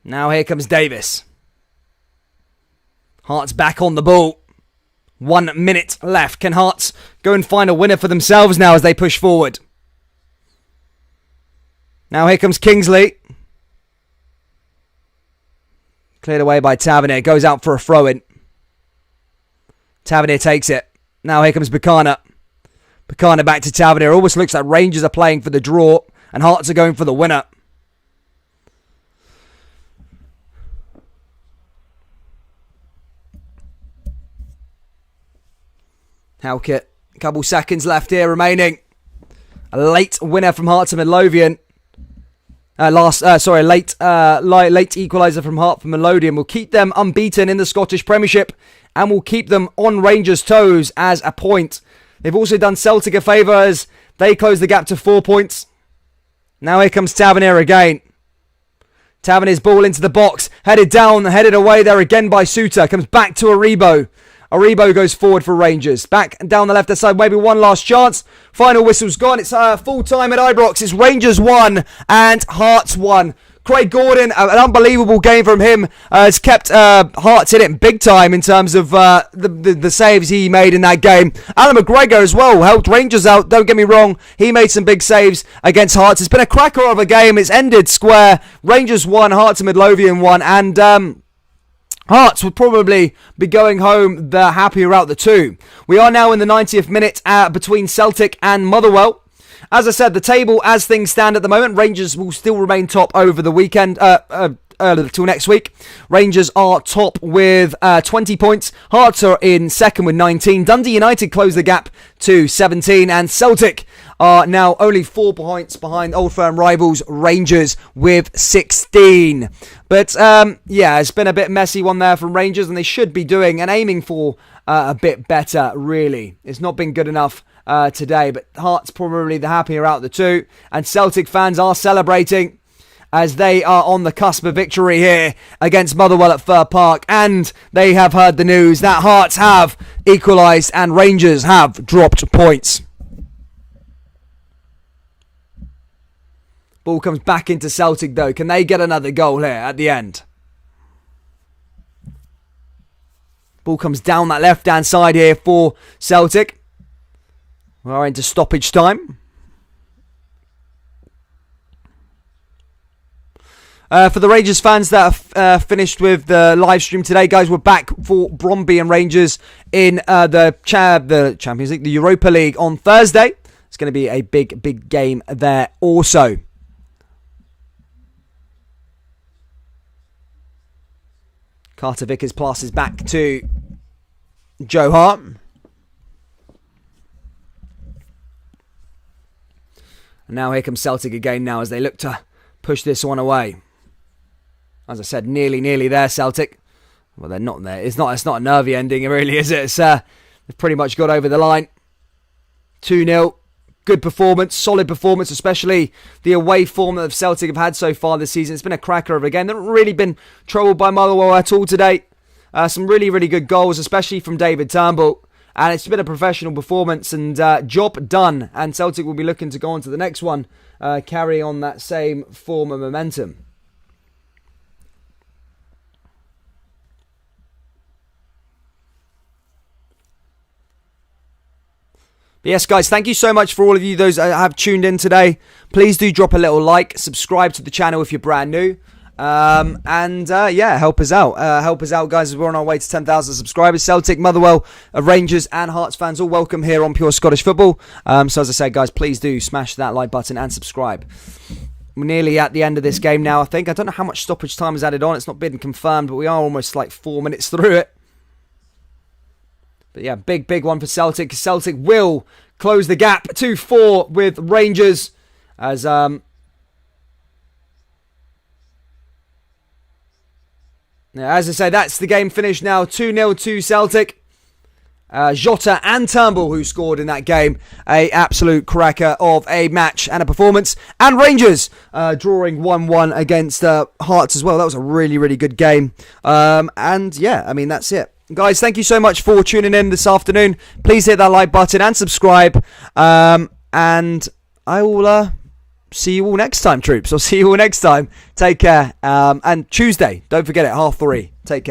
Now here comes Davis. Hearts back on the ball. 1 minute left. Can Hearts go and find a winner for themselves now as they push forward? Now here comes Kingsley. Cleared away by Tavernier. Goes out for a throw-in. Tavernier takes it. Now here comes Buchanan. Buchanan back to Tavernier. Almost looks like Rangers are playing for the draw and Hearts are going for the winner. Halkett. A couple seconds left here remaining. A late winner from Hearts and Midlothian. Late equaliser from Hearts and Midlothian will keep them unbeaten in the Scottish Premiership and will keep them on Rangers' toes as a point. They've also done Celtic a favour as they close the gap to 4 points. Now here comes Tavernier again. Tavernier's ball into the box. Headed down, headed away there again by Suter. Comes back to Aribo. Aribo goes forward for Rangers. Back down the left-hand side. Maybe one last chance. Final whistle's gone. It's full time at Ibrox. It's Rangers 1 and Hearts 1. Craig Gordon, an unbelievable game from him, has kept Hearts in it big time in terms of the saves he made in that game. Alan McGregor as well helped Rangers out, don't get me wrong. He made some big saves against Hearts. It's been a cracker of a game. It's ended square. Rangers 1, Hearts and Midlothian 1, and Hearts would probably be going home the happier out the two. We are now in the 90th minute between Celtic and Motherwell. As I said, the table as things stand at the moment, Rangers will still remain top over the weekend, till next week. Rangers are top with 20 points. Hearts are in second with 19. Dundee United close the gap to 17. And Celtic are now only 4 points behind old firm rivals Rangers with 16. But it's been a bit messy one there from Rangers, and they should be doing and aiming for a bit better, really. It's not been good enough today, but Hearts probably the happier out of the two, and Celtic fans are celebrating as they are on the cusp of victory here against Motherwell at Fir Park, and they have heard the news that Hearts have equalised and Rangers have dropped points. Ball comes back into Celtic though. Can they get another goal here at the end? Ball comes down that left-hand side here for Celtic. We are into stoppage time. For the Rangers fans that have finished with the live stream today, guys, we're back for Bromby and Rangers in the Champions League, the Europa League on Thursday. It's going to be a big game there also. Carter Vickers passes back to Joe Hart. And now here comes Celtic again now as they look to push this one away. As I said, nearly there, Celtic. Well, they're not there. It's not a nervy ending, really, is it? They've pretty much got over the line. 2-0. Good performance, solid performance, especially the away form that Celtic have had so far this season. It's been a cracker of a game. They've not really been troubled by Motherwell at all today. Some really good goals, especially from David Turnbull. And it's been a professional performance and job done. And Celtic will be looking to go on to the next one, carry on that same form of momentum. But yes, guys, thank you so much for all of you, those that have tuned in today. Please do drop a little like, subscribe to the channel if you're brand new. Help us out. Help us out, guys, as we're on our way to 10,000 subscribers. Celtic, Motherwell, Rangers and Hearts fans all welcome here on Pure Scottish Football. So as I said, guys, please do smash that like button and subscribe. We're nearly at the end of this game now, I think. I don't know how much stoppage time is added on. It's not been confirmed, but we are almost like 4 minutes through it. But yeah, big one for Celtic. Celtic will close the gap 2-4 with Rangers as I say, that's the game finished now. 2-0 to Celtic. Jota and Turnbull who scored in that game. A absolute cracker of a match and a performance. And Rangers drawing 1-1 against Hearts as well. That was a really good game. That's it. Guys, thank you so much for tuning in this afternoon. Please hit that like button and subscribe. And I will see you all next time, troops. I'll see you all next time. Take care. And Tuesday, don't forget it, 3:30. Take care.